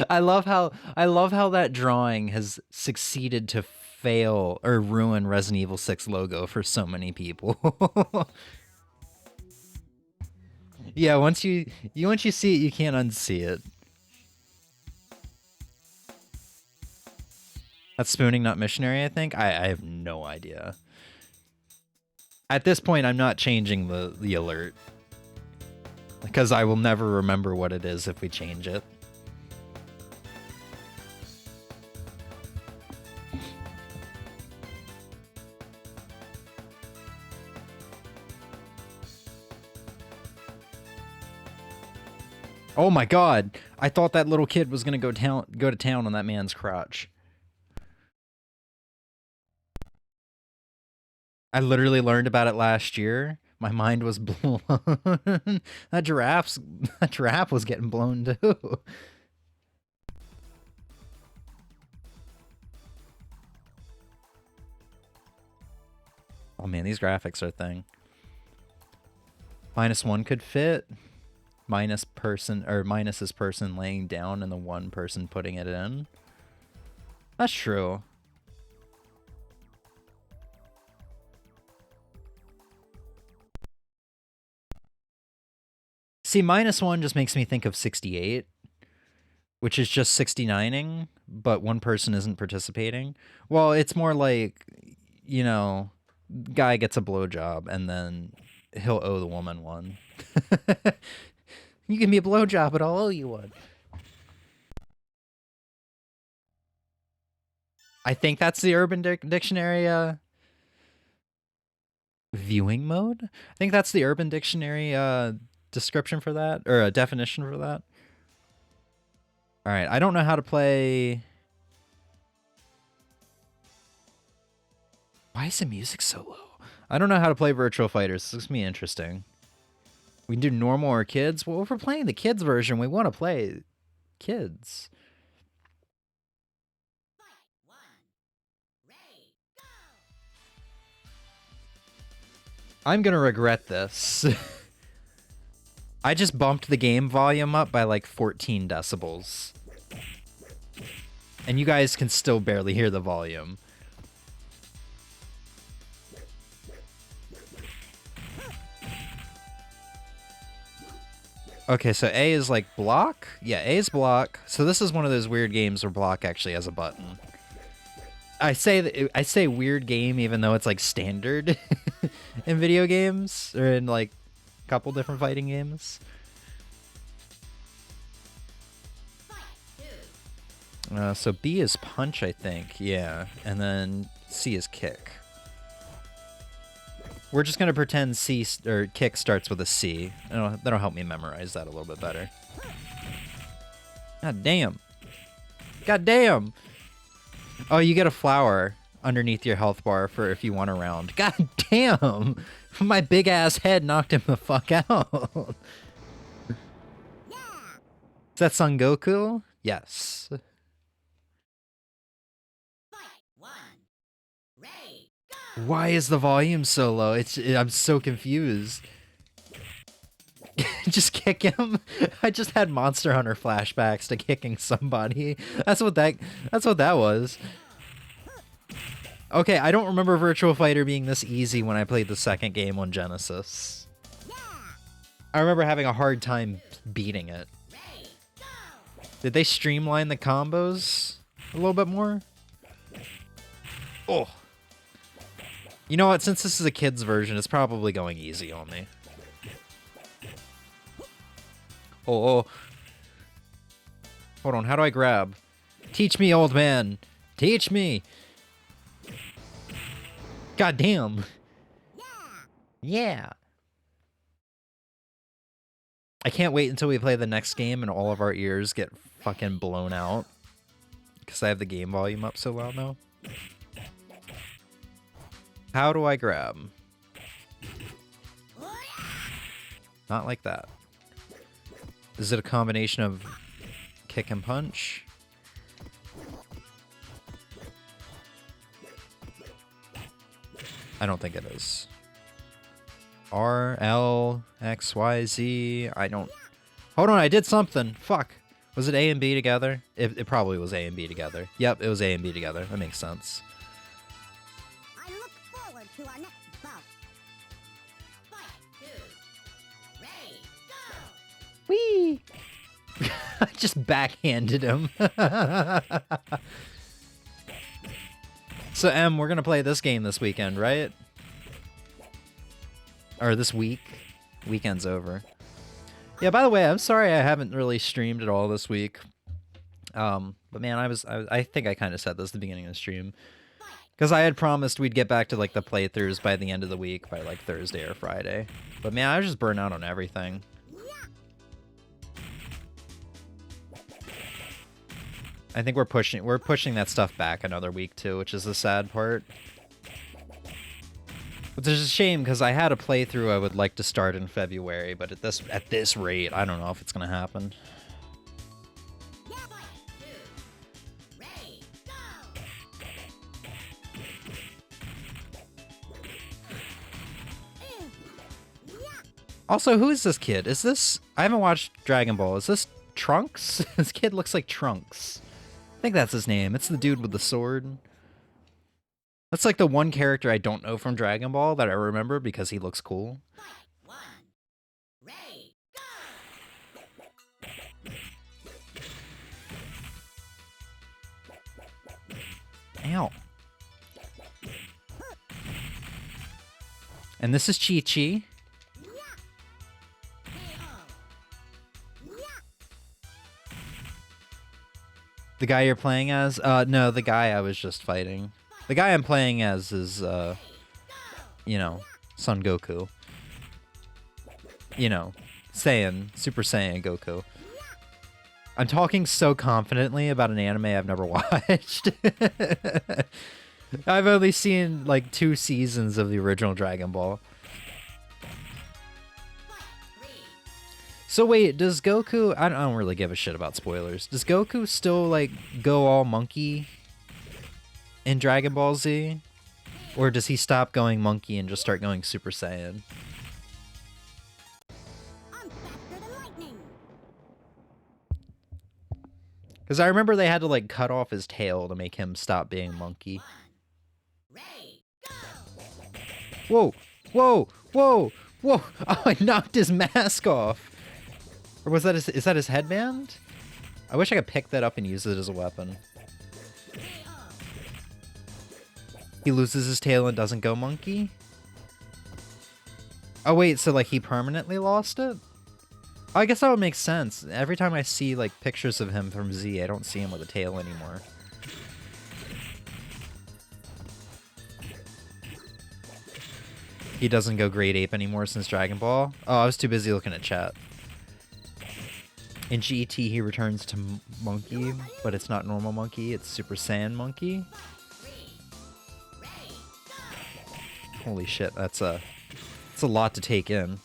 I love how that drawing has succeeded to fail or ruin Resident Evil 6 logo for so many people. Yeah, once you see it, you can't unsee it. That's spooning, not missionary, I think. I have no idea. At this point, I'm not changing the alert. Because I will never remember what it is if we change it. Oh my god! I thought that little kid was gonna go to town on that man's crotch. I literally learned about it last year. My mind was blown. That giraffe was getting blown too. Oh man, these graphics are a thing. -1 could fit. Minus this person laying down and the one person putting it in. That's true. See, -1 just makes me think of 68, which is just 69ing, but one person isn't participating. Well, it's more like, you know, guy gets a blowjob and then he'll owe the woman one. You give me a blowjob, but I'll owe you one. I think that's the Urban Dictionary viewing mode. I think that's the Urban Dictionary description for that, or a definition for that. All right, I don't know how to play. Why is the music so low? I don't know how to play Virtual Fighters. This is gonna be interesting. We can do normal or kids. Well, if we're playing the kids version, we want to play kids. I'm gonna regret this. I just bumped the game volume up by like 14 decibels. And you guys can still barely hear the volume. Okay, so A is like block? Yeah, A is block. So this is one of those weird games where block actually has a button. I say weird game even though it's like standard in video games or in like a couple different fighting games. So B is punch, I think. Yeah, and then C is kick. We're just gonna pretend C or kick starts with a C. That'll help me memorize that a little bit better. God damn. God damn. Oh, you get a flower underneath your health bar for if you want a round. God damn. My big ass head knocked him the fuck out. Is that Son Goku? Yes. Why is the volume so low? I'm so confused. Just kick him. I just had Monster Hunter flashbacks to kicking somebody. That's what that was. Okay, I don't remember Virtua Fighter being this easy when I played the second game on Genesis. I remember having a hard time beating it. Did they streamline the combos a little bit more? Oh. You know what? Since this is a kid's version, it's probably going easy on me. Oh. Hold on, how do I grab? Teach me, old man. Teach me. God damn. Yeah. I can't wait until we play the next game and all of our ears get fucking blown out. Because I have the game volume up so loud now. How do I grab? Not like that. Is it a combination of kick and punch? I don't think it is. R, L, X, Y, Z. I don't... Hold on, I did something. Fuck. Was it A and B together? It probably was A and B together. Yep, it was A and B together. That makes sense. I look forward to our next bout. Fight, two, ready, go! Whee! I just backhanded him. So, M, we're gonna play this game this weekend, right? Or this week. Weekend's over. Yeah, by the way, I'm sorry I haven't really streamed at all this week. But man, I think I kind of said this at the beginning of the stream. Because I had promised we'd get back to like the playthroughs by the end of the week, by like Thursday or Friday. But man, I was just burnt out on everything. I think we're pushing that stuff back another week too, which is the sad part. Which is a shame because I had a playthrough I would like to start in February, but at this rate, I don't know if it's gonna happen. Also, who is this kid? Is this... I haven't watched Dragon Ball. Is this Trunks? This kid looks like Trunks. I think that's his name. It's the dude with the sword. That's like the one character I don't know from Dragon Ball that I remember because he looks cool. Ow. And this is Chi-Chi. The guy you're playing as? No, the guy I was just fighting. The guy I'm playing as is, you know, Son Goku. You know, Super Saiyan Goku. I'm talking so confidently about an anime I've never watched. I've only seen, like, 2 seasons of the original Dragon Ball. So wait, does Goku... I don't really give a shit about spoilers. Does Goku still, like, go all monkey in Dragon Ball Z? Or does he stop going monkey and just start going Super Saiyan? I'm faster than lightning. Because I remember they had to like cut off his tail to make him stop being monkey. Ready, go! Whoa! Whoa! Whoa! Whoa! Oh, I knocked his mask off! Or was that is that his headband? I wish I could pick that up and use it as a weapon. He loses his tail and doesn't go monkey? Oh wait, so like he permanently lost it? Oh, I guess that would make sense. Every time I see like pictures of him from Z, I don't see him with a tail anymore. He doesn't go Great Ape anymore since Dragon Ball? Oh, I was too busy looking at chat. In GT, he returns to Monkey, but it's not normal Monkey, it's Super Saiyan Monkey. Holy shit, that's a lot to take in.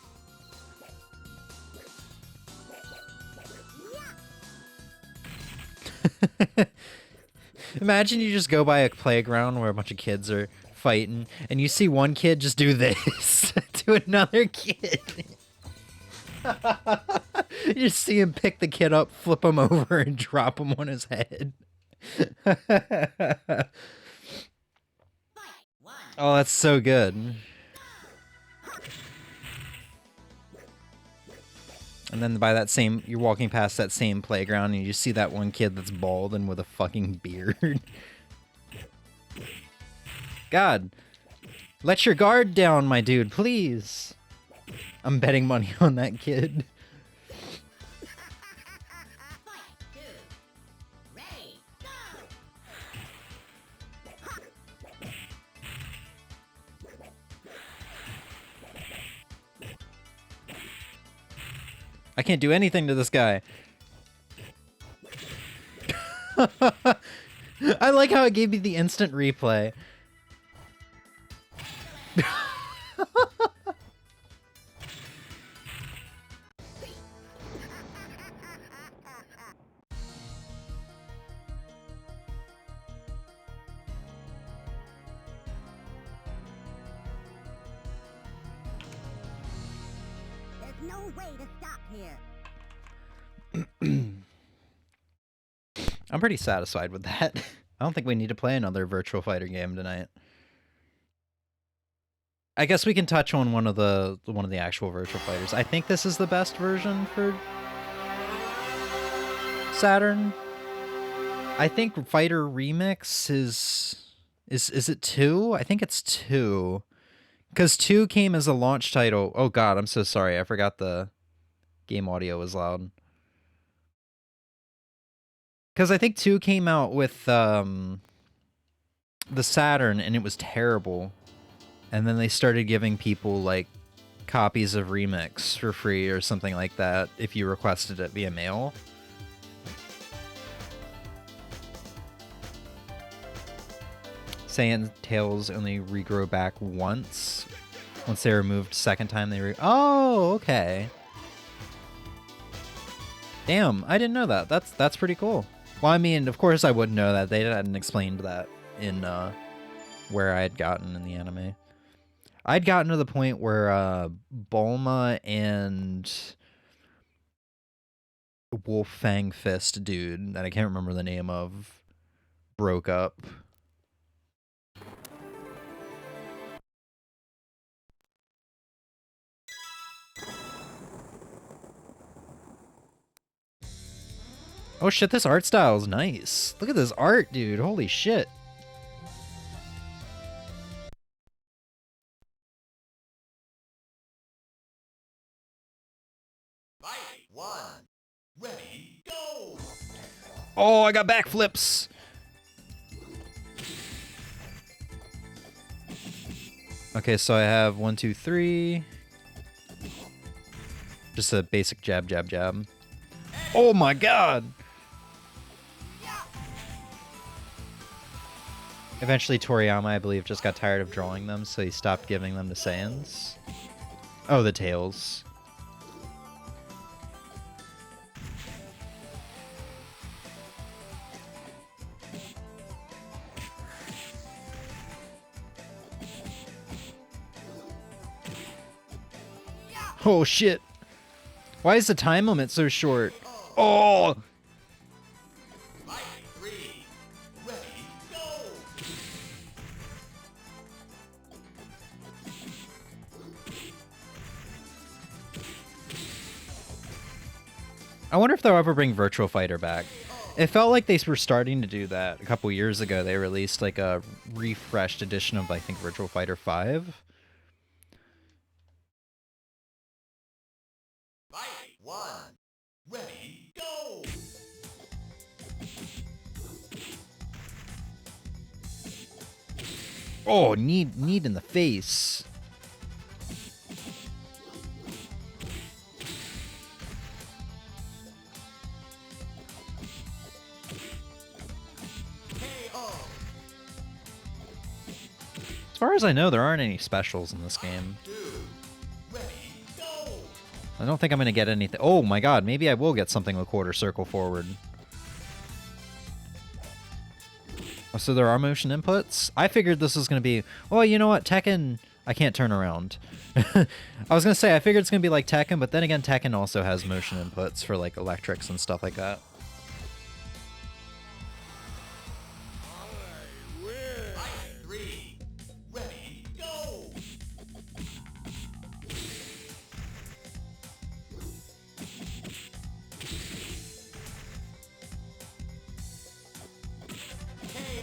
Imagine you just go by a playground where a bunch of kids are fighting, and you see one kid just do this to another kid. You just see him pick the kid up, flip him over, and drop him on his head. Oh, that's so good. And then by that same, you're walking past that same playground and you see that one kid that's bald and with a fucking beard. God, let your guard down, my dude, please. I'm betting money on that kid. I can't do anything to this guy. I like how it gave me the instant replay. There's no way to stop here. I'm pretty satisfied with that. I don't think we need to play another Virtua Fighter game tonight. I guess we can touch on one of the actual Virtua Fighters. I think this is the best version for Saturn. I think Fighter Remix is it 2? I think it's 2. Because 2 came as a launch title. Oh god, I'm so sorry. I forgot the game audio was loud. Because I think 2 came out with the Saturn, and it was terrible. And then they started giving people, like, copies of Remix for free or something like that if you requested it via mail. Saiyan tails only regrow back once. Once they're removed second time, they Oh, okay. Damn, I didn't know that. That's pretty cool. Well, I mean, of course I wouldn't know that. They hadn't explained that in where I had gotten in the anime. I'd gotten to the point where Bulma and Wolf Fang Fist dude, that I can't remember the name of, broke up. Oh shit, this art style is nice. Look at this art, dude. Holy shit. Fight one. Ready, go! Oh, I got backflips. Okay, so I have 1, 2, 3. Just a basic jab, jab, jab. Oh my god! Eventually Toriyama, I believe, just got tired of drawing them, so he stopped giving them to Saiyans. Oh, the tails. Oh shit. Why is the time limit so short? Oh! Fight 3. Ready, go! I wonder if they'll ever bring Virtua Fighter back. It felt like they were starting to do that a couple years ago. They released like a refreshed edition of, I think, Virtua Fighter 5. Fight 1. Ready, go! Oh, knee in the face. As far as I know, there aren't any specials in this game. I don't think I'm going to get anything. Oh my god, maybe I will get something with quarter circle forward. Oh, so there are motion inputs? I figured this was going to be... Oh, you know what? Tekken... I can't turn around. I was going to say, I figured it's going to be like Tekken, but then again, Tekken also has motion inputs for like electrics and stuff like that. Fight 3. Ready, go!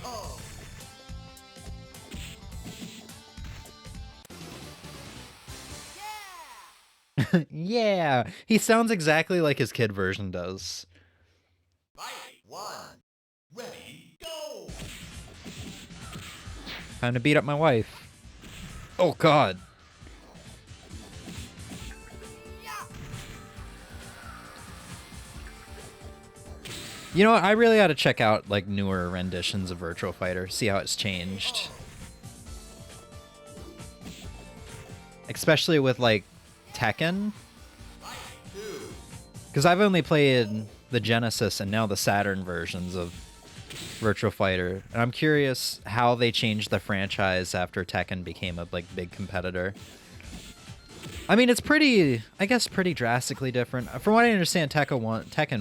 KO! Yeah! He sounds exactly like his kid version does. Fight 1. Ready, go! Time to beat up my wife. Oh god. You know what? I really ought to check out like newer renditions of Virtua Fighter, see how it's changed. Especially with like Tekken. Because I've only played the Genesis and now the Saturn versions of Virtua Fighter, and I'm curious how they changed the franchise after Tekken became a like big competitor. I mean, it's pretty, I guess, pretty drastically different. From what I understand, Tekken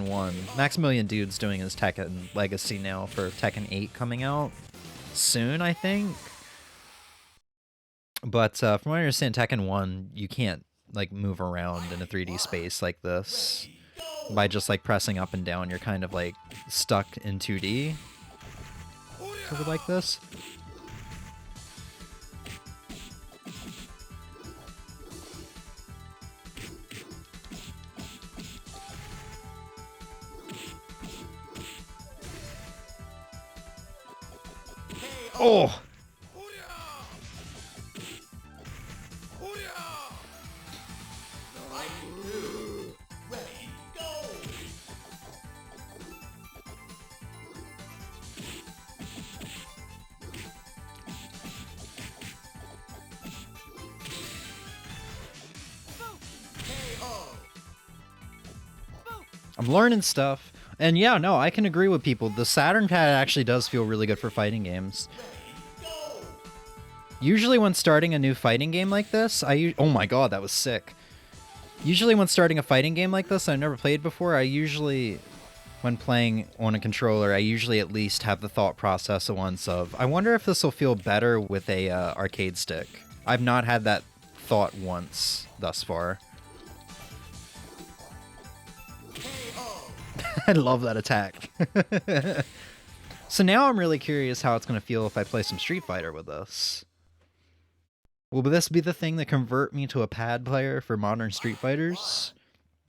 1, Maximilian Dood's doing his Tekken Legacy now for Tekken 8 coming out soon, I think. But from what I understand, Tekken 1, you can't like move around in a 3D space like this by just like pressing up and down. You're kind of like stuck in 2D. Sort of like this. Oh! I'm learning stuff. And yeah, no, I can agree with people. The Saturn pad actually does feel really good for fighting games. Usually when starting a new fighting game like this, oh my god, that was sick. Usually when starting a fighting game like this I've never played before, when playing on a controller, I usually at least have the thought process at once of, I wonder if this will feel better with a arcade stick. I've not had that thought once thus far. I love that attack. So now I'm really curious how it's going to feel if I play some Street Fighter with this. Will this be the thing that convert me to a pad player for modern Street Fighters?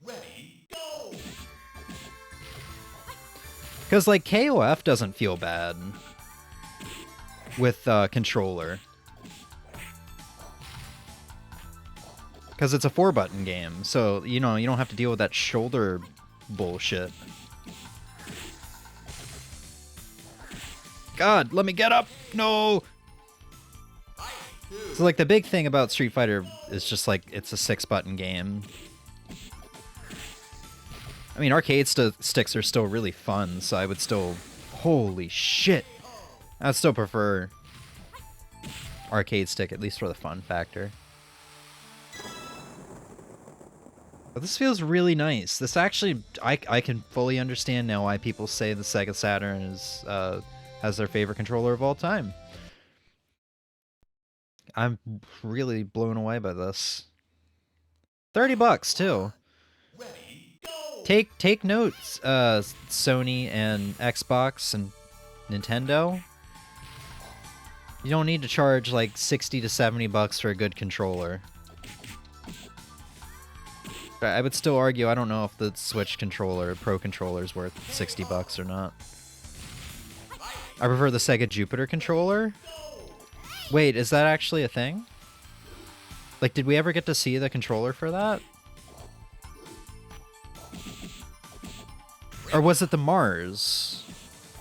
Ready, go! Because like KOF doesn't feel bad with controller. Because it's a 4-button game, so you know you don't have to deal with that shoulder bullshit. God, let me get up! No! So like the big thing about Street Fighter is just like it's a 6-button game. I mean, arcade sticks are still really fun, so I would still... Holy shit! I'd still prefer arcade stick, at least for the fun factor. But this feels really nice. This actually, I can fully understand now why people say the Sega Saturn is has their favorite controller of all time. I'm really blown away by this. $30 too. Take notes, Sony and Xbox and Nintendo. You don't need to charge like 60 to 70 bucks for a good controller. But I would still argue I don't know if the Switch controller, Pro controller, is worth 60 bucks or not. I prefer the Sega Jupiter controller. Wait, is that actually a thing? Like, did we ever get to see the controller for that? Or was it the Mars?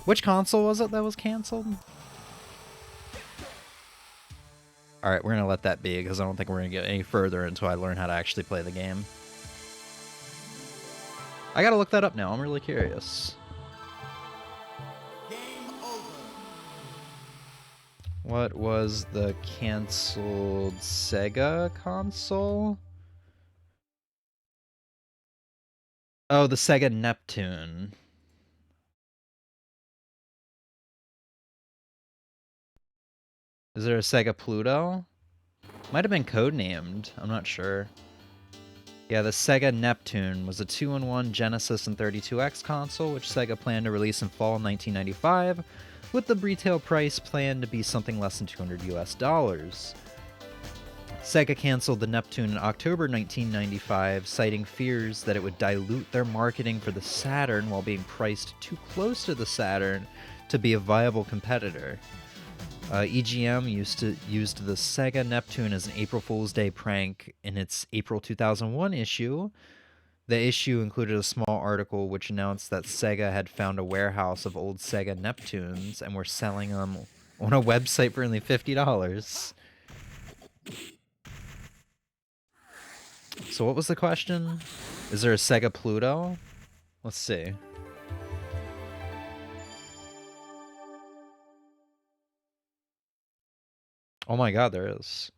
Which console was it that was canceled? Alright, we're gonna let that be, because I don't think we're gonna get any further until I learn how to actually play the game. I gotta look that up now, I'm really curious. What was the canceled Sega console? Oh, the Sega Neptune. Is there a Sega Pluto? Might have been codenamed. I'm not sure. Yeah, the Sega Neptune was a 2-in-1 Genesis and 32X console, which Sega planned to release in fall 1995, with the retail price planned to be something less than $200 US. Sega canceled the Neptune in October 1995, citing fears that it would dilute their marketing for the Saturn while being priced too close to the Saturn to be a viable competitor. EGM used the Sega Neptune as an April Fool's Day prank in its April 2001 issue. The issue included a small article which announced that Sega had found a warehouse of old Sega Neptunes and were selling them on a website for only $50. So what was the question? Is there a Sega Pluto? Let's see. Oh my god, there is.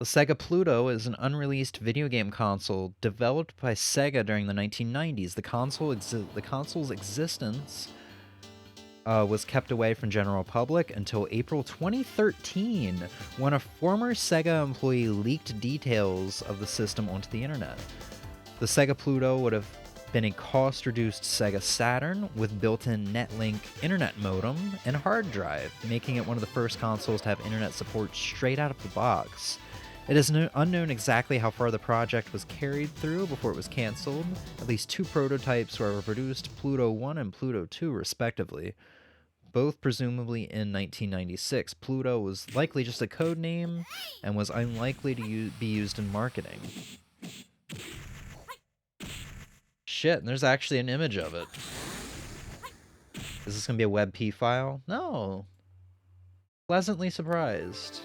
The Sega Pluto is an unreleased video game console developed by Sega during the 1990s. The console's existence was kept away from general public until April 2013, when a former Sega employee leaked details of the system onto the internet. The Sega Pluto would have been a cost-reduced Sega Saturn with built-in Netlink internet modem and hard drive, making it one of the first consoles to have internet support straight out of the box. It is unknown exactly how far the project was carried through before it was canceled. At least 2 prototypes were produced, Pluto 1 and Pluto 2 respectively, both presumably in 1996. Pluto was likely just a code name and was unlikely to be used in marketing. Shit, and there's actually an image of it. Is this gonna be a WebP file? No. Pleasantly surprised.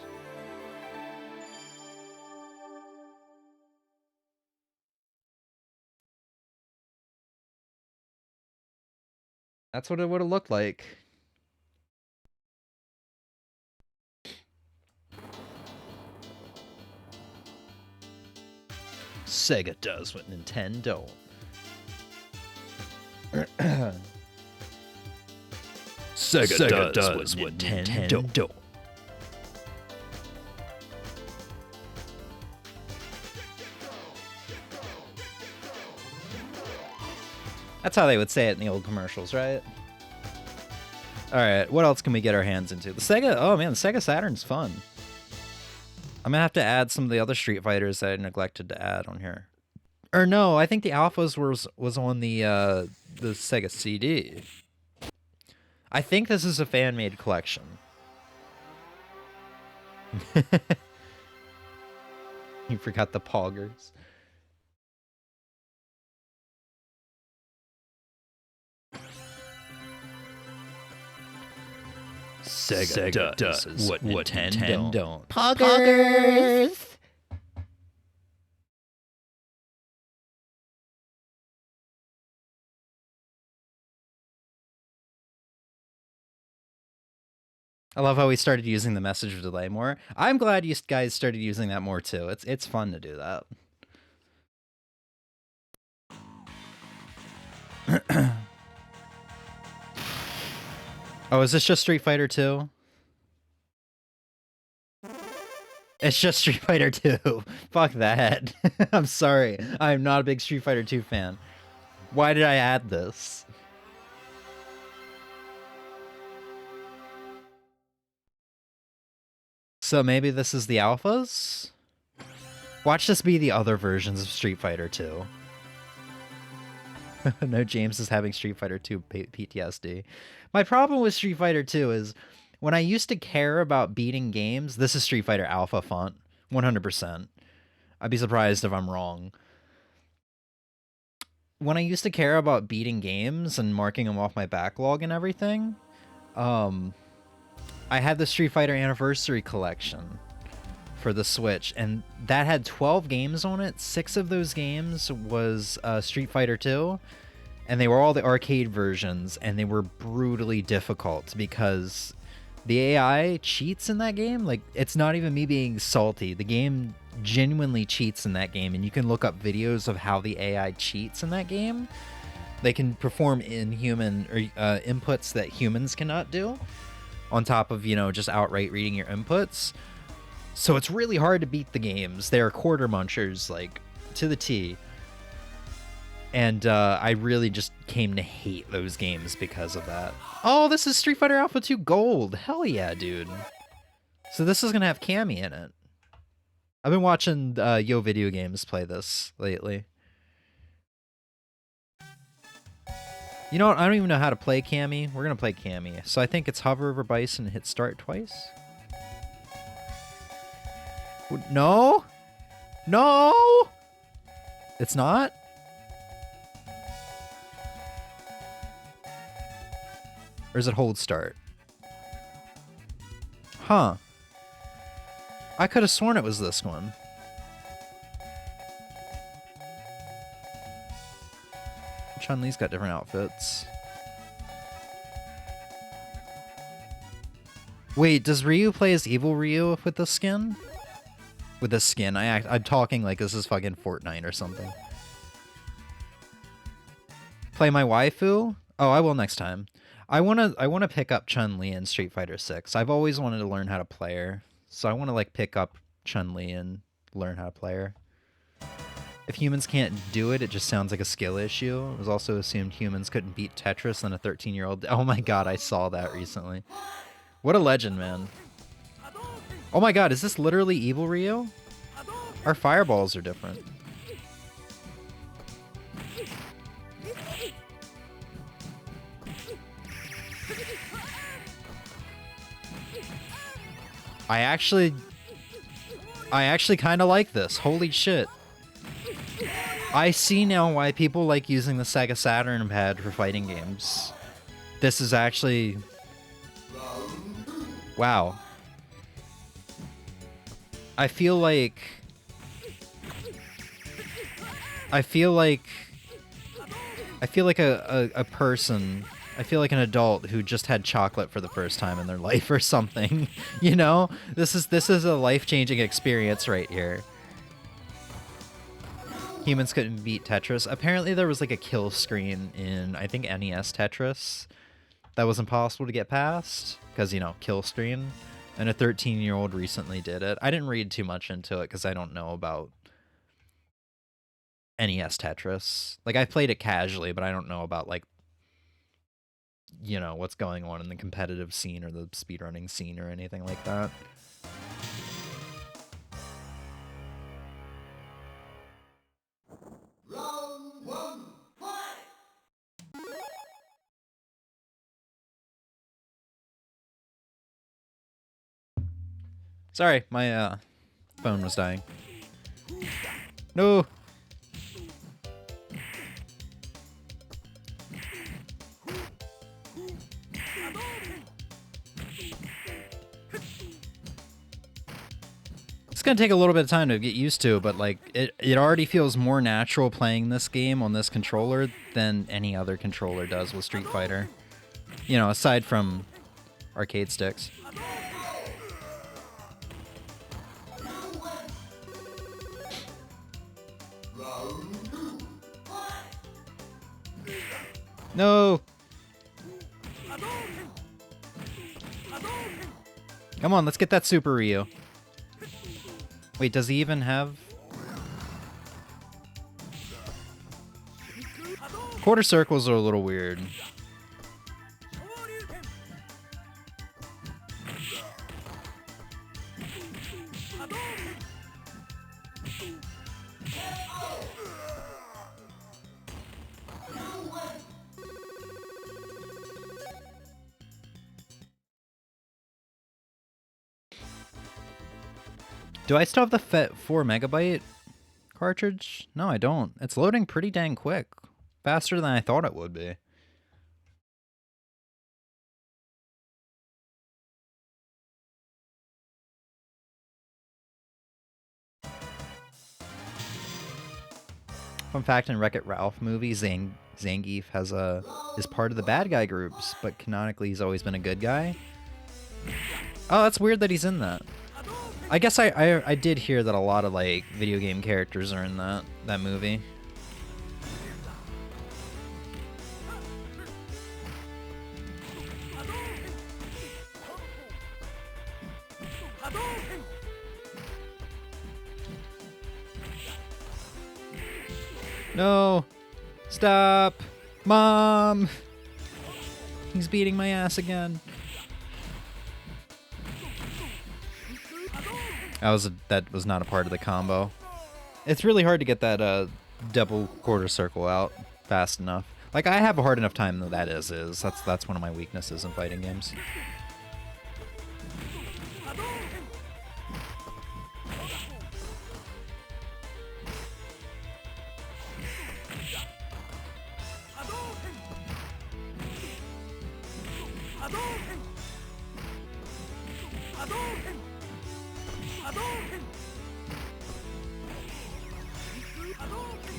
That's what it would have looked like. Sega does what Nintendo. Sega does what Nintendo don't. That's how they would say it in the old commercials, right? Alright, what else can we get our hands into? The Sega, oh man, the Sega Saturn's fun. I'm gonna have to add some of the other Street Fighters that I neglected to add on here. Or no, I think the Alphas was on the Sega CD. I think this is a fan-made collection. You forgot the poggers. Sega does what Nintendo don't. Poggers! I love how we started using the message delay more. I'm glad you guys started using that more too. It's fun to do that. Oh, is this just Street Fighter 2? It's just Street Fighter 2. Fuck that. I'm sorry. I'm not a big Street Fighter 2 fan. Why did I add this? So maybe this is the alphas? Watch this be the other versions of Street Fighter 2. No, James is having Street Fighter 2 PTSD. My problem with Street Fighter 2 is when I used to care about beating games, this is Street Fighter Alpha font, 100%. I'd be surprised if I'm wrong. When I used to care about beating games and marking them off my backlog and everything, I had the Street Fighter Anniversary Collection for the Switch, and that had 12 games on it. 6 of those games was Street Fighter 2, and they were all the arcade versions, and they were brutally difficult because the AI cheats in that game. Like, it's not even me being salty. The game genuinely cheats in that game, and you can look up videos of how the AI cheats in that game. They can perform inhuman inputs that humans cannot do, on top of, you know, just outright reading your inputs. So it's really hard to beat the games. They are quarter munchers, like, to the T. And I really just came to hate those games because of that. Oh, this is Street Fighter Alpha 2 Gold. Hell yeah, dude. So this is going to have Cammy in it. I've been watching Yo Video Games play this lately. You know what? I don't even know how to play Cammy. We're going to play Cammy. So I think it's hover over Bison and hit start twice. No? No? It's not? Or is it hold start? Huh. I could have sworn it was this one. Chun-Li's got different outfits. Wait, does Ryu play as Evil Ryu with the skin? With the skin. I'm talking like this is fucking Fortnite or something. Play my waifu? Oh, I will next time. I wanna pick up Chun-Li in Street Fighter 6. I've always wanted to learn how to play her. So I wanna like pick up Chun-Li and learn how to play her. If humans can't do it, it just sounds like a skill issue. It was also assumed humans couldn't beat Tetris than a 13-year-old. Oh my god, I saw that recently. What a legend, man. Oh my god, is this literally Evil Ryu? Our fireballs are different. I actually kind of like this. Holy shit. I see now why people like using the Sega Saturn pad for fighting games. This is actually... Wow. I feel like a person, I feel like an adult who just had chocolate for the first time in their life or something. You know? This is a life-changing experience right here. Humans couldn't beat Tetris. Apparently there was like a kill screen in, I think, NES Tetris that was impossible to get past because, you know, kill screen. And a 13-year-old recently did it. I didn't read too much into it because I don't know about NES Tetris. Like, I played it casually, but I don't know about, like, you know, what's going on in the competitive scene or the speedrunning scene or anything like that. Round one, fight! Sorry, my phone was dying. No! It's gonna take a little bit of time to get used to, but like it already feels more natural playing this game on this controller than any other controller does with Street Fighter. You know, aside from arcade sticks. No! Come on, let's get that Super Ryu. Wait, does he even have... Quarter circles are a little weird. Do I still have the FET 4 megabyte cartridge? No, I don't. It's loading pretty dang quick. Faster than I thought it would be. Fun fact, in Wreck-It Ralph movie, Zangief is part of the bad guy groups, but canonically he's always been a good guy. Oh, that's weird that he's in that. I guess I did hear that a lot of like video game characters are in that movie. No! Stop! Mom! He's beating my ass again. That was not a part of the combo. It's really hard to get that double quarter circle out fast enough. Like, I have a hard enough time though that is. That's one of my weaknesses in fighting games.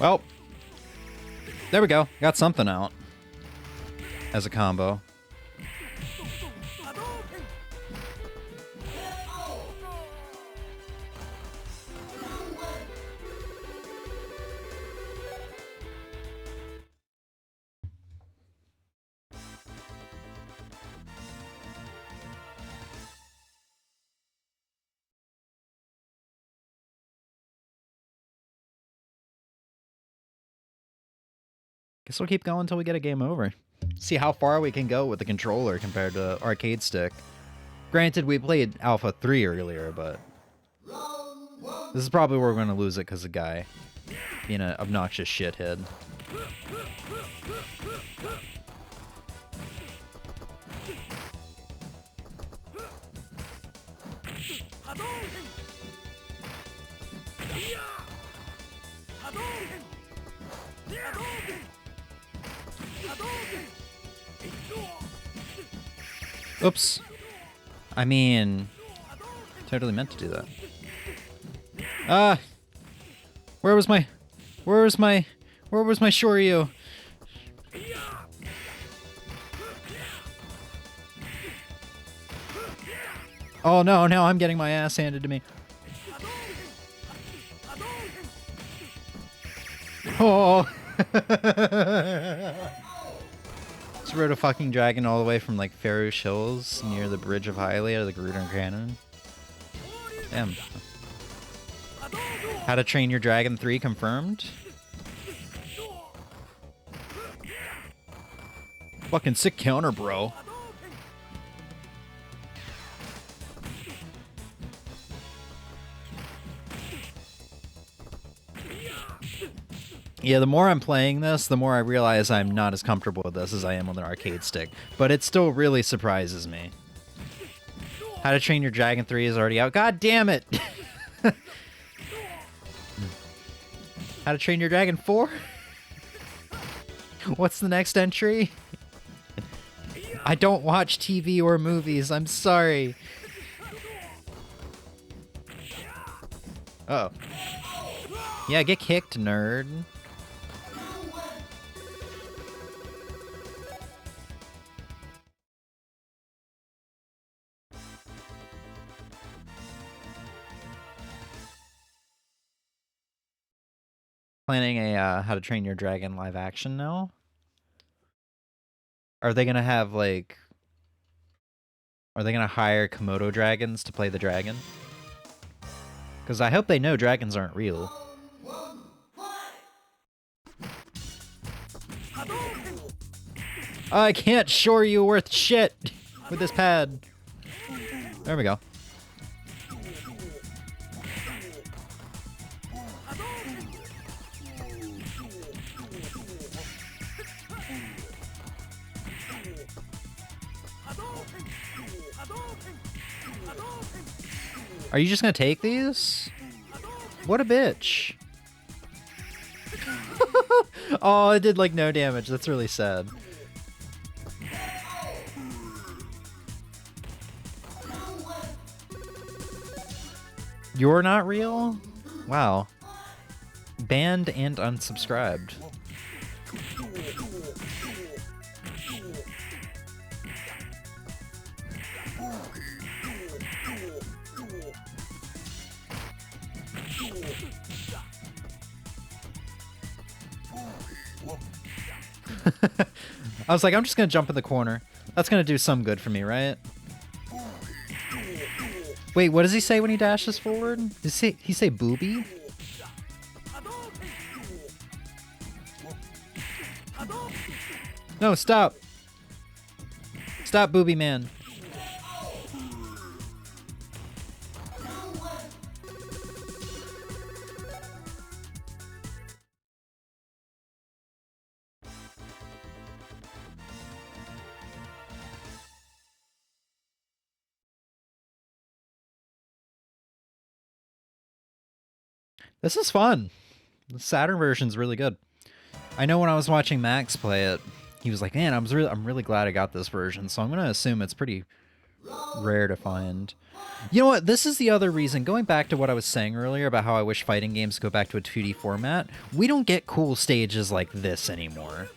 Well, there we go. Got something out as a combo. Guess we'll keep going until we get a game over. See how far we can go with the controller compared to arcade stick. Granted, we played Alpha 3 earlier, but this is probably where we're going to lose it because of Guy being an obnoxious shithead. Oops. I mean, totally meant to do that. Where was my Shoryu? Oh no, now I'm getting my ass handed to me. Oh. Just rode a fucking dragon all the way from like Farouche Hills near the Bridge of Hylia to the Gruder Cannon. Damn. How to Train Your Dragon 3 confirmed? Fucking sick counter, bro. Yeah, the more I'm playing this, the more I realize I'm not as comfortable with this as I am with an arcade stick. But it still really surprises me. How to Train Your Dragon 3 is already out. God damn it! How to Train Your Dragon 4? What's the next entry? I don't watch TV or movies. I'm sorry. Uh oh. Yeah, get kicked, nerd. Planning a How to Train Your Dragon live action now? Are they gonna have like Are they gonna hire Komodo dragons to play the dragon? Because I hope they know dragons aren't real. I can't shore you worth shit with this pad. There we go. Are you just gonna take these? What a bitch. Oh, it did like no damage. That's really sad. You're not real? Wow. Banned and unsubscribed. I was like, I'm just gonna jump in the corner. That's gonna do some good for me, right? Wait, what does he say when he dashes forward? Does he say booby? No, stop. Stop, booby man. This is fun. The Saturn version's really good. I know when I was watching Max play it, he was like, "Man, I'm really glad I got this version." So I'm gonna assume it's pretty rare to find. You know what? This is the other reason. Going back to what I was saying earlier about how I wish fighting games go back to a 2D format, we don't get cool stages like this anymore.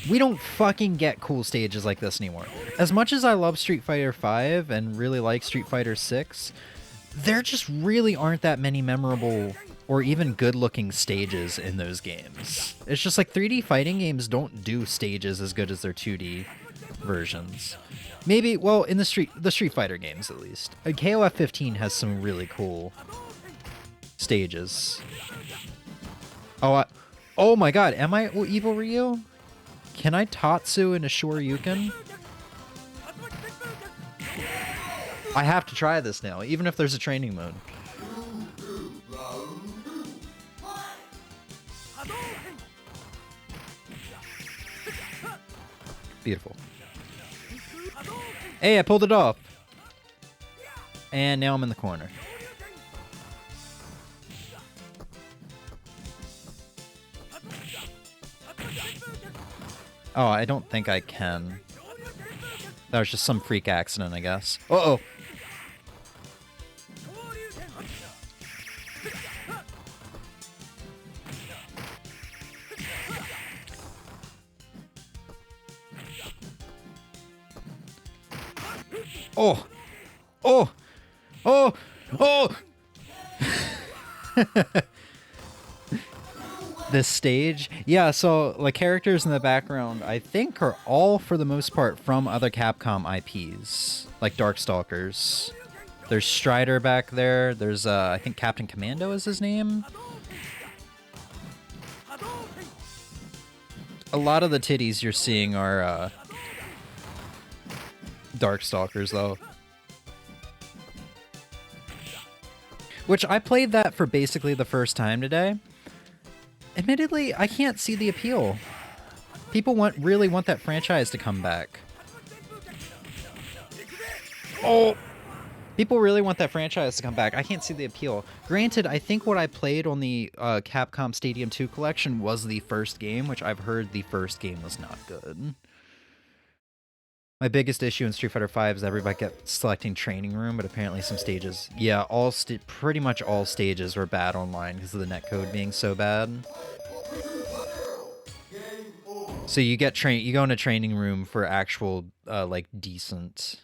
We don't fucking get cool stages like this anymore. As much as I love Street Fighter V and really like Street Fighter VI, there just really aren't that many memorable or even good-looking stages in those games. It's just like 3D fighting games don't do stages as good as their 2D versions. Maybe, well, in the Street Fighter games at least. KOF 15 has some really cool stages. Oh my god, am I Evil Ryu? Can I Tatsu in a Shoryuken? I have to try this now, even if there's a training mode. Beautiful. Hey, I pulled it off. And now I'm in the corner. Oh, I don't think I can. That was just some freak accident, I guess. Uh-oh. Oh! Oh! Oh! Oh! This stage? Yeah, so the characters in the background, I think, are all, for the most part, from other Capcom IPs. Like Darkstalkers. There's Strider back there. There's, I think Captain Commando is his name. A lot of the titties you're seeing are, Darkstalkers, though. Which I played that for basically the first time today. Admittedly, I can't see the appeal. People really want that franchise to come back. Oh! People really want that franchise to come back. I can't see the appeal. Granted, I think what I played on the Capcom Stadium 2 collection was the first game, which I've heard the first game was not good. My biggest issue in Street Fighter V is everybody kept selecting Training Room, but apparently some stages... Yeah, pretty much all stages were bad online because of the netcode being so bad. So you go into Training Room for actual, like, decent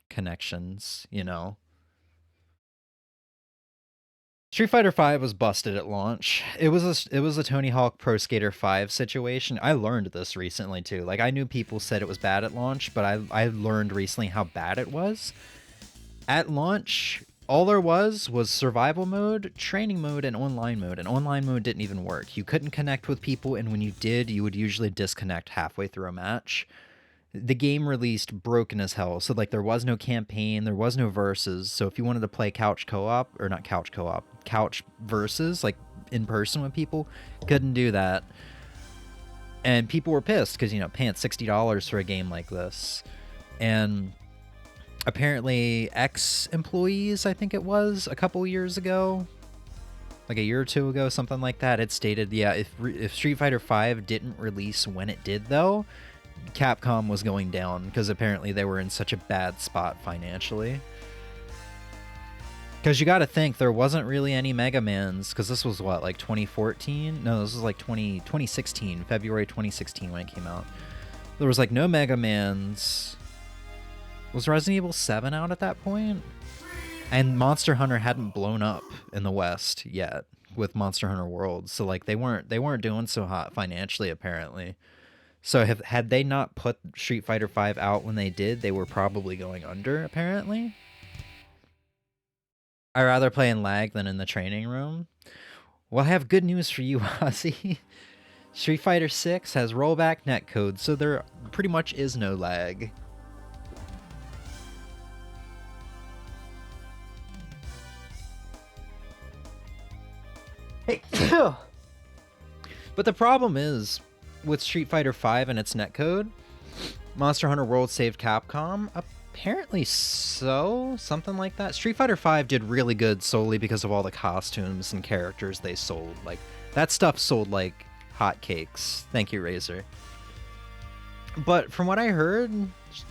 connections, you know? Street Fighter V was busted at launch. It was a Tony Hawk Pro Skater 5 situation. I learned this recently too. Like, I knew people said it was bad at launch, but I learned recently how bad it was. At launch, all there was survival mode, training mode, and online mode. And online mode didn't even work. You couldn't connect with people, and when you did, you would usually disconnect halfway through a match. The game released broken as hell, so like there was no campaign, there was no versus. So if you wanted to play couch co-op, or not couch co-op, couch versus, like in person with people, couldn't do that. And people were pissed because, you know, paying $60 for a game like this. And apparently ex-employees, I think it was, a couple years ago, like a year or two ago, something like that, it stated, yeah, if Street Fighter V didn't release when it did, though, Capcom was going down, because apparently they were in such a bad spot financially. Because you got to think, there wasn't really any Mega Mans, because this was what, like 2014? No, this was like 2016, February 2016 when it came out. There was like no Mega Mans. Was Resident Evil 7 out at that point? And Monster Hunter hadn't blown up in the West yet with Monster Hunter World, so like they weren't doing so hot financially apparently. So had they not put Street Fighter V out when they did, they were probably going under, apparently. I'd rather play in lag than in the training room. Well, I have good news for you, Ozzy. Street Fighter VI has rollback netcode, so there pretty much is no lag. Hey. But the problem is, with Street Fighter V and its netcode, Monster Hunter World saved Capcom? Apparently so, something like that. Street Fighter V did really good solely because of all the costumes and characters they sold. Like, that stuff sold like hotcakes. Thank you, Razor. But from what I heard,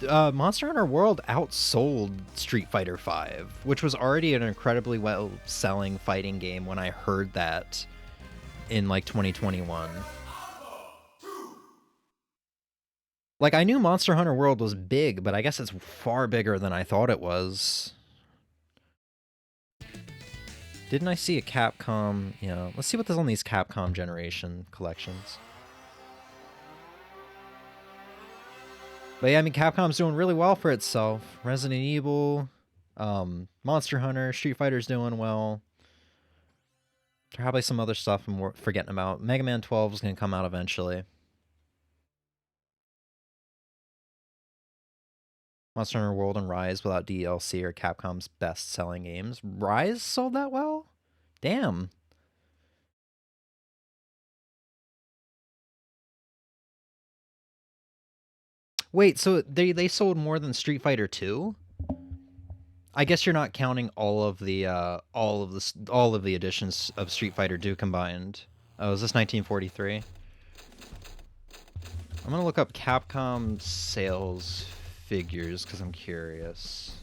Monster Hunter World outsold Street Fighter V, which was already an incredibly well-selling fighting game when I heard that in like 2021. Like, I knew Monster Hunter World was big, but I guess it's far bigger than I thought it was. Didn't I see a Capcom? You know, let's see what there's on these Capcom Generation collections. But yeah, I mean, Capcom's doing really well for itself. Resident Evil, Monster Hunter, Street Fighter's doing well. Probably some other stuff I'm forgetting about. Mega Man 12 is going to come out eventually. Monster Hunter World and Rise without DLC are Capcom's best-selling games. Rise sold that well? Damn. Wait, so they sold more than Street Fighter 2? I guess you're not counting all of the editions of Street Fighter 2 combined. Oh, is this 1943? I'm gonna look up Capcom sales figures because I'm curious.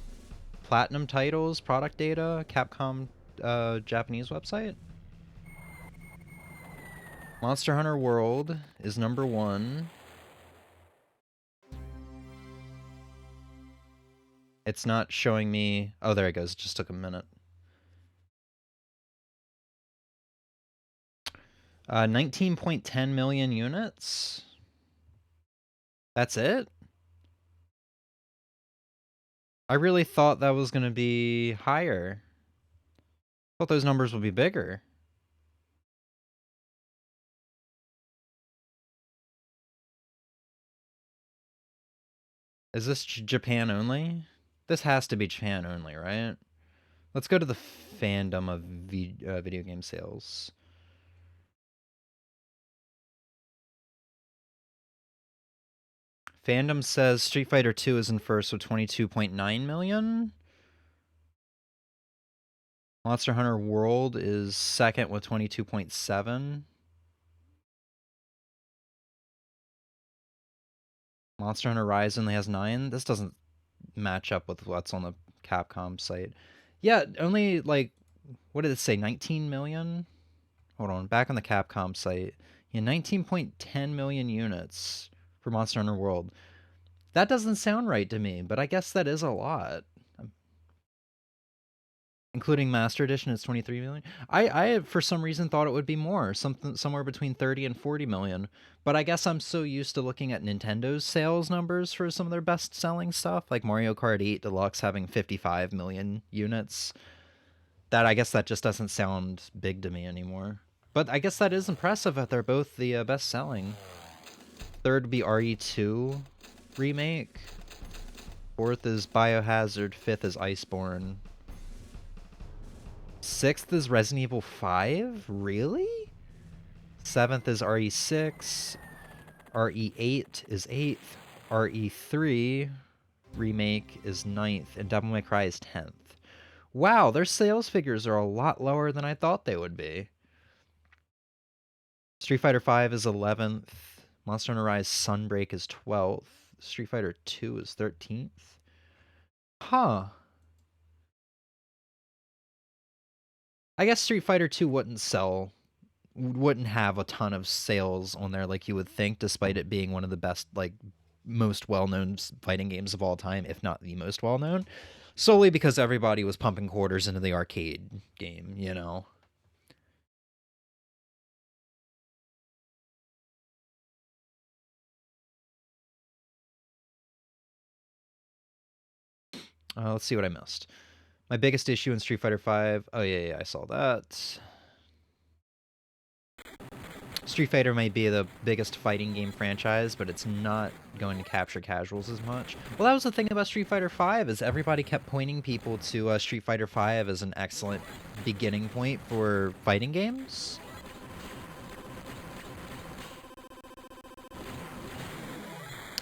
Platinum titles, product data, Capcom Japanese website. Monster Hunter World is number 1. It's not showing me. Oh, there it goes. It just took a minute. 19.10 million units. That's it? I really thought that was going to be higher. I thought those numbers would be bigger. Is this Japan only? This has to be Japan only, right? Let's go to the fandom of video game sales. Fandom says Street Fighter 2 is in first with 22.9 million. Monster Hunter World is second with 22.7. Monster Hunter Rise only has 9. This doesn't match up with what's on the Capcom site. Yeah, only like, what did it say? 19 million? Hold on, back on the Capcom site. Yeah, 19.10 million units for Monster Hunter World. That doesn't sound right to me, but I guess that is a lot. Including Master Edition, it's 23 million. I for some reason thought it would be more, somewhere between 30 and 40 million. But I guess I'm so used to looking at Nintendo's sales numbers for some of their best-selling stuff, like Mario Kart 8 Deluxe having 55 million units, that I guess that just doesn't sound big to me anymore. But I guess that is impressive that they're both the best-selling. Third would be RE2 Remake. Fourth is Biohazard. Fifth is Iceborne. Sixth is Resident Evil 5? Really? Seventh is RE6. RE8 is 8th. RE3 Remake is 9th. And Devil May Cry is 10th. Wow, their sales figures are a lot lower than I thought they would be. Street Fighter V is 11th. Monster Hunter Rise Sunbreak is 12th. Street Fighter 2 is 13th. Huh. I guess Street Fighter 2 wouldn't have a ton of sales on there like you would think, despite it being one of the best, like, most well-known fighting games of all time, if not the most well-known, solely because everybody was pumping quarters into the arcade game, you know? Let's see what I missed. My biggest issue in Street Fighter V... Oh, yeah, I saw that. Street Fighter may be the biggest fighting game franchise, but it's not going to capture casuals as much. Well, that was the thing about Street Fighter V, is everybody kept pointing people to Street Fighter V as an excellent beginning point for fighting games.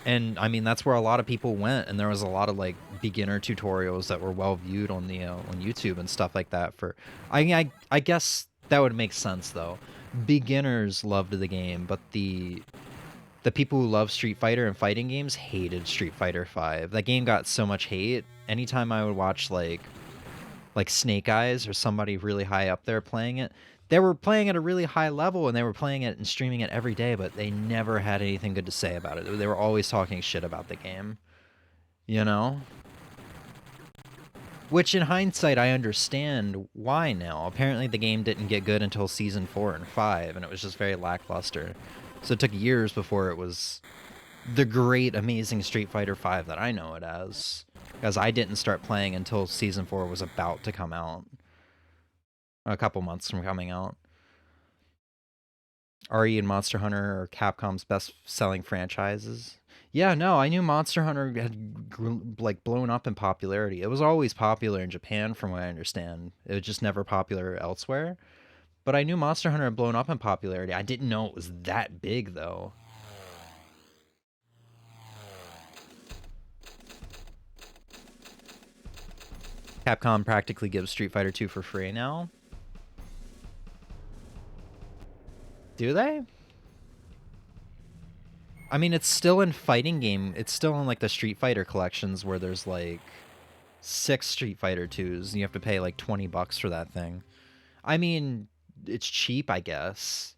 And, I mean, that's where a lot of people went, and there was a lot of, like, beginner tutorials that were well viewed on the on YouTube and stuff like that. For I guess that would make sense, though. Beginners loved the game, but the people who love Street Fighter and fighting games hated Street Fighter V. That game got so much hate. Anytime I would watch, like Snake Eyes or somebody really high up there playing it, they were playing at a really high level, and they were playing it and streaming it every day, but they never had anything good to say about it. They were always talking shit about the game. You know? Which, in hindsight, I understand why now. Apparently the game didn't get good until Season 4 and 5, and it was just very lackluster. So it took years before it was the great, amazing Street Fighter V that I know it as. Because I didn't start playing until Season 4 was about to come out. A couple months from coming out. RE and Monster Hunter are Capcom's best-selling franchises. Yeah, no, I knew Monster Hunter had blown up in popularity. It was always popular in Japan, from what I understand. It was just never popular elsewhere. But I knew Monster Hunter had blown up in popularity. I didn't know it was that big, though. Capcom practically gives Street Fighter 2 for free now. Do they? I mean, it's still in fighting game. It's still in, like, the Street Fighter collections where there's, like, 6 Street Fighter 2s, and you have to pay, like, $20 for that thing. I mean, it's cheap, I guess.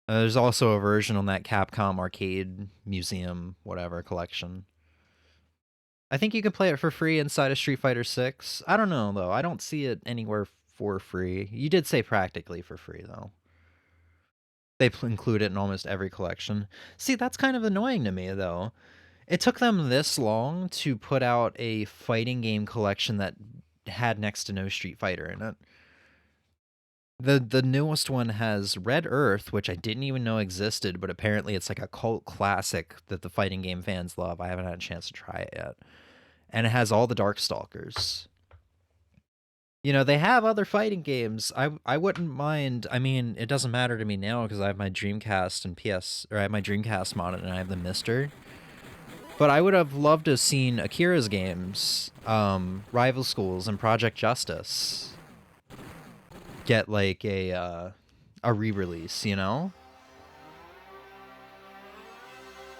There's also a version on that Capcom Arcade Museum, whatever, collection. I think you can play it for free inside of Street Fighter 6. I don't know, though. I don't see it anywhere for free. You did say practically for free, though. They include it in almost every collection. See, that's kind of annoying to me, though. It took them this long to put out a fighting game collection that had next to no Street Fighter in it. The newest one has Red Earth, which I didn't even know existed, but apparently it's like a cult classic that the fighting game fans love. I haven't had a chance to try it yet. And it has all the Darkstalkers. You know, they have other fighting games. I wouldn't mind. I mean, it doesn't matter to me now because I have my Dreamcast and I have my Dreamcast mod and I have the Mister. But I would have loved to have seen Akira's games, Rival Schools, and Project Justice get like a re-release, you know?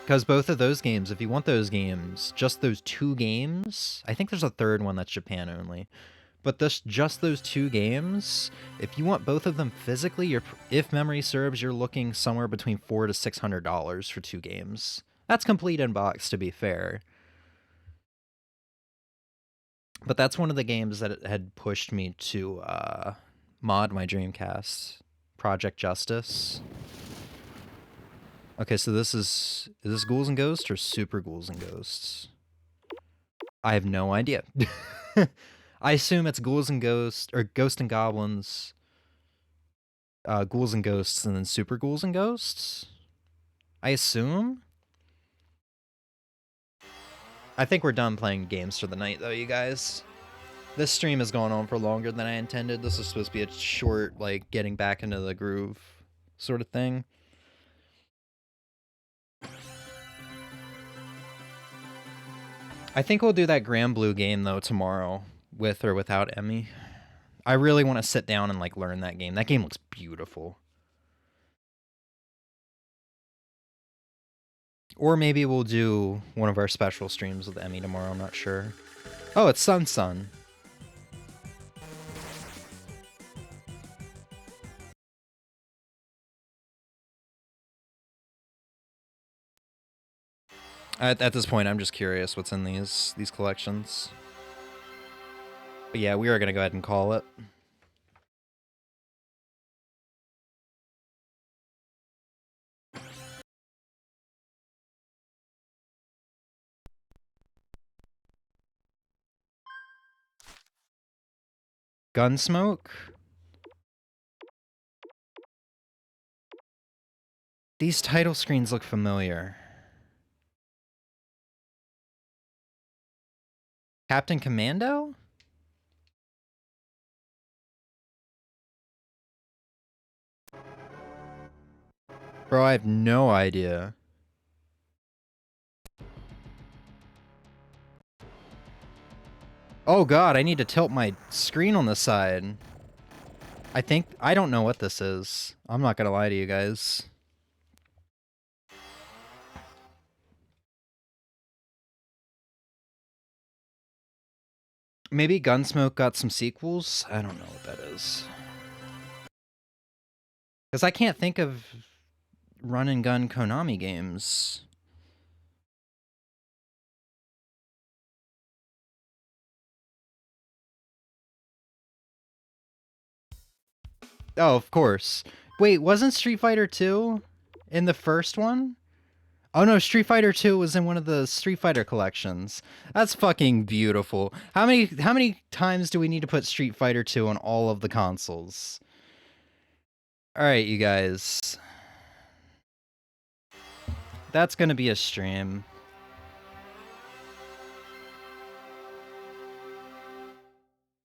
Because both of those games, if you want those games, just those 2 games, I think there's a third one that's Japan only. But just those 2 games, if you want both of them physically, if memory serves, you're looking somewhere between $400 to $600 for 2 games. That's complete in box, to be fair. But that's one of the games that had pushed me to mod my Dreamcast. Project Justice. Okay, so is this Ghouls and Ghosts or Super Ghouls and Ghosts? I have no idea. I assume it's Ghouls and Ghosts, or Ghost and Goblins, Ghouls and Ghosts, and then Super Ghouls and Ghosts? I assume? I think we're done playing games for the night, though, you guys. This stream has gone on for longer than I intended. This was supposed to be a short, like, getting back into the groove sort of thing. I think we'll do that Grand Blue game, though, tomorrow, with or without Emmy. I really want to sit down and, like, learn that game. That game looks beautiful. Or maybe we'll do one of our special streams with Emmy tomorrow, I'm not sure. Oh, it's Sun. At this point, I'm just curious what's in these collections. But yeah, we are going to go ahead and call it. Gunsmoke? These title screens look familiar. Captain Commando? Bro, I have no idea. Oh god, I need to tilt my screen on the side. I don't know what this is. I'm not gonna lie to you guys. Maybe Gunsmoke got some sequels? I don't know what that is. Because I can't think of run and gun Konami games. Oh, of course. Wait, wasn't Street Fighter 2 in the first one? Oh no, Street Fighter 2 was in one of the Street Fighter collections. That's fucking beautiful. How many times do we need to put Street Fighter 2 on all of the consoles? Alright, you guys. That's gonna be a stream.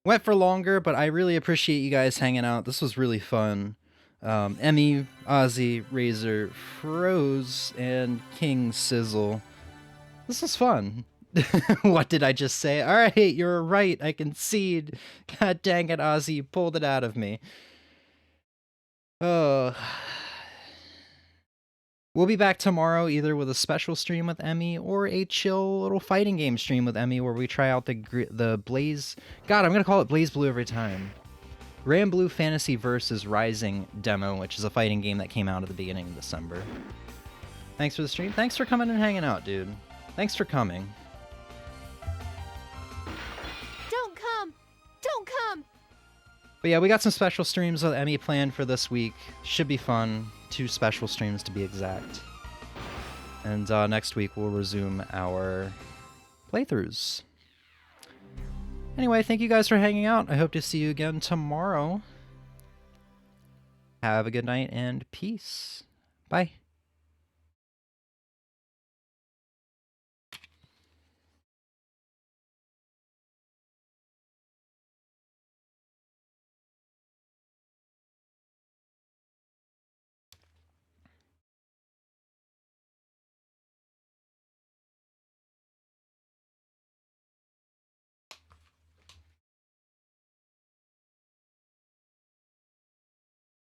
Went for longer, but I really appreciate you guys hanging out. This was really fun. Emmy, Ozzy, Razor, Froze, and King Sizzle. This was fun. What did I just say? Alright, you're right, I concede. God dang it, Ozzy, you pulled it out of me. Oh. We'll be back tomorrow either with a special stream with Emmy or a chill little fighting game stream with Emmy where we try out the Blaze... God, I'm going to call it Blaze Blue every time. Grand Blue Fantasy vs. Rising demo, which is a fighting game that came out at the beginning of December. Thanks for the stream. Thanks for coming and hanging out, dude. Thanks for coming. Don't come! Don't come! But yeah, we got some special streams with Emmy planned for this week. Should be fun. 2 special streams to be exact. And next week we'll resume our playthroughs. Anyway, thank you guys for hanging out. I hope to see you again tomorrow. Have a good night and peace. Bye.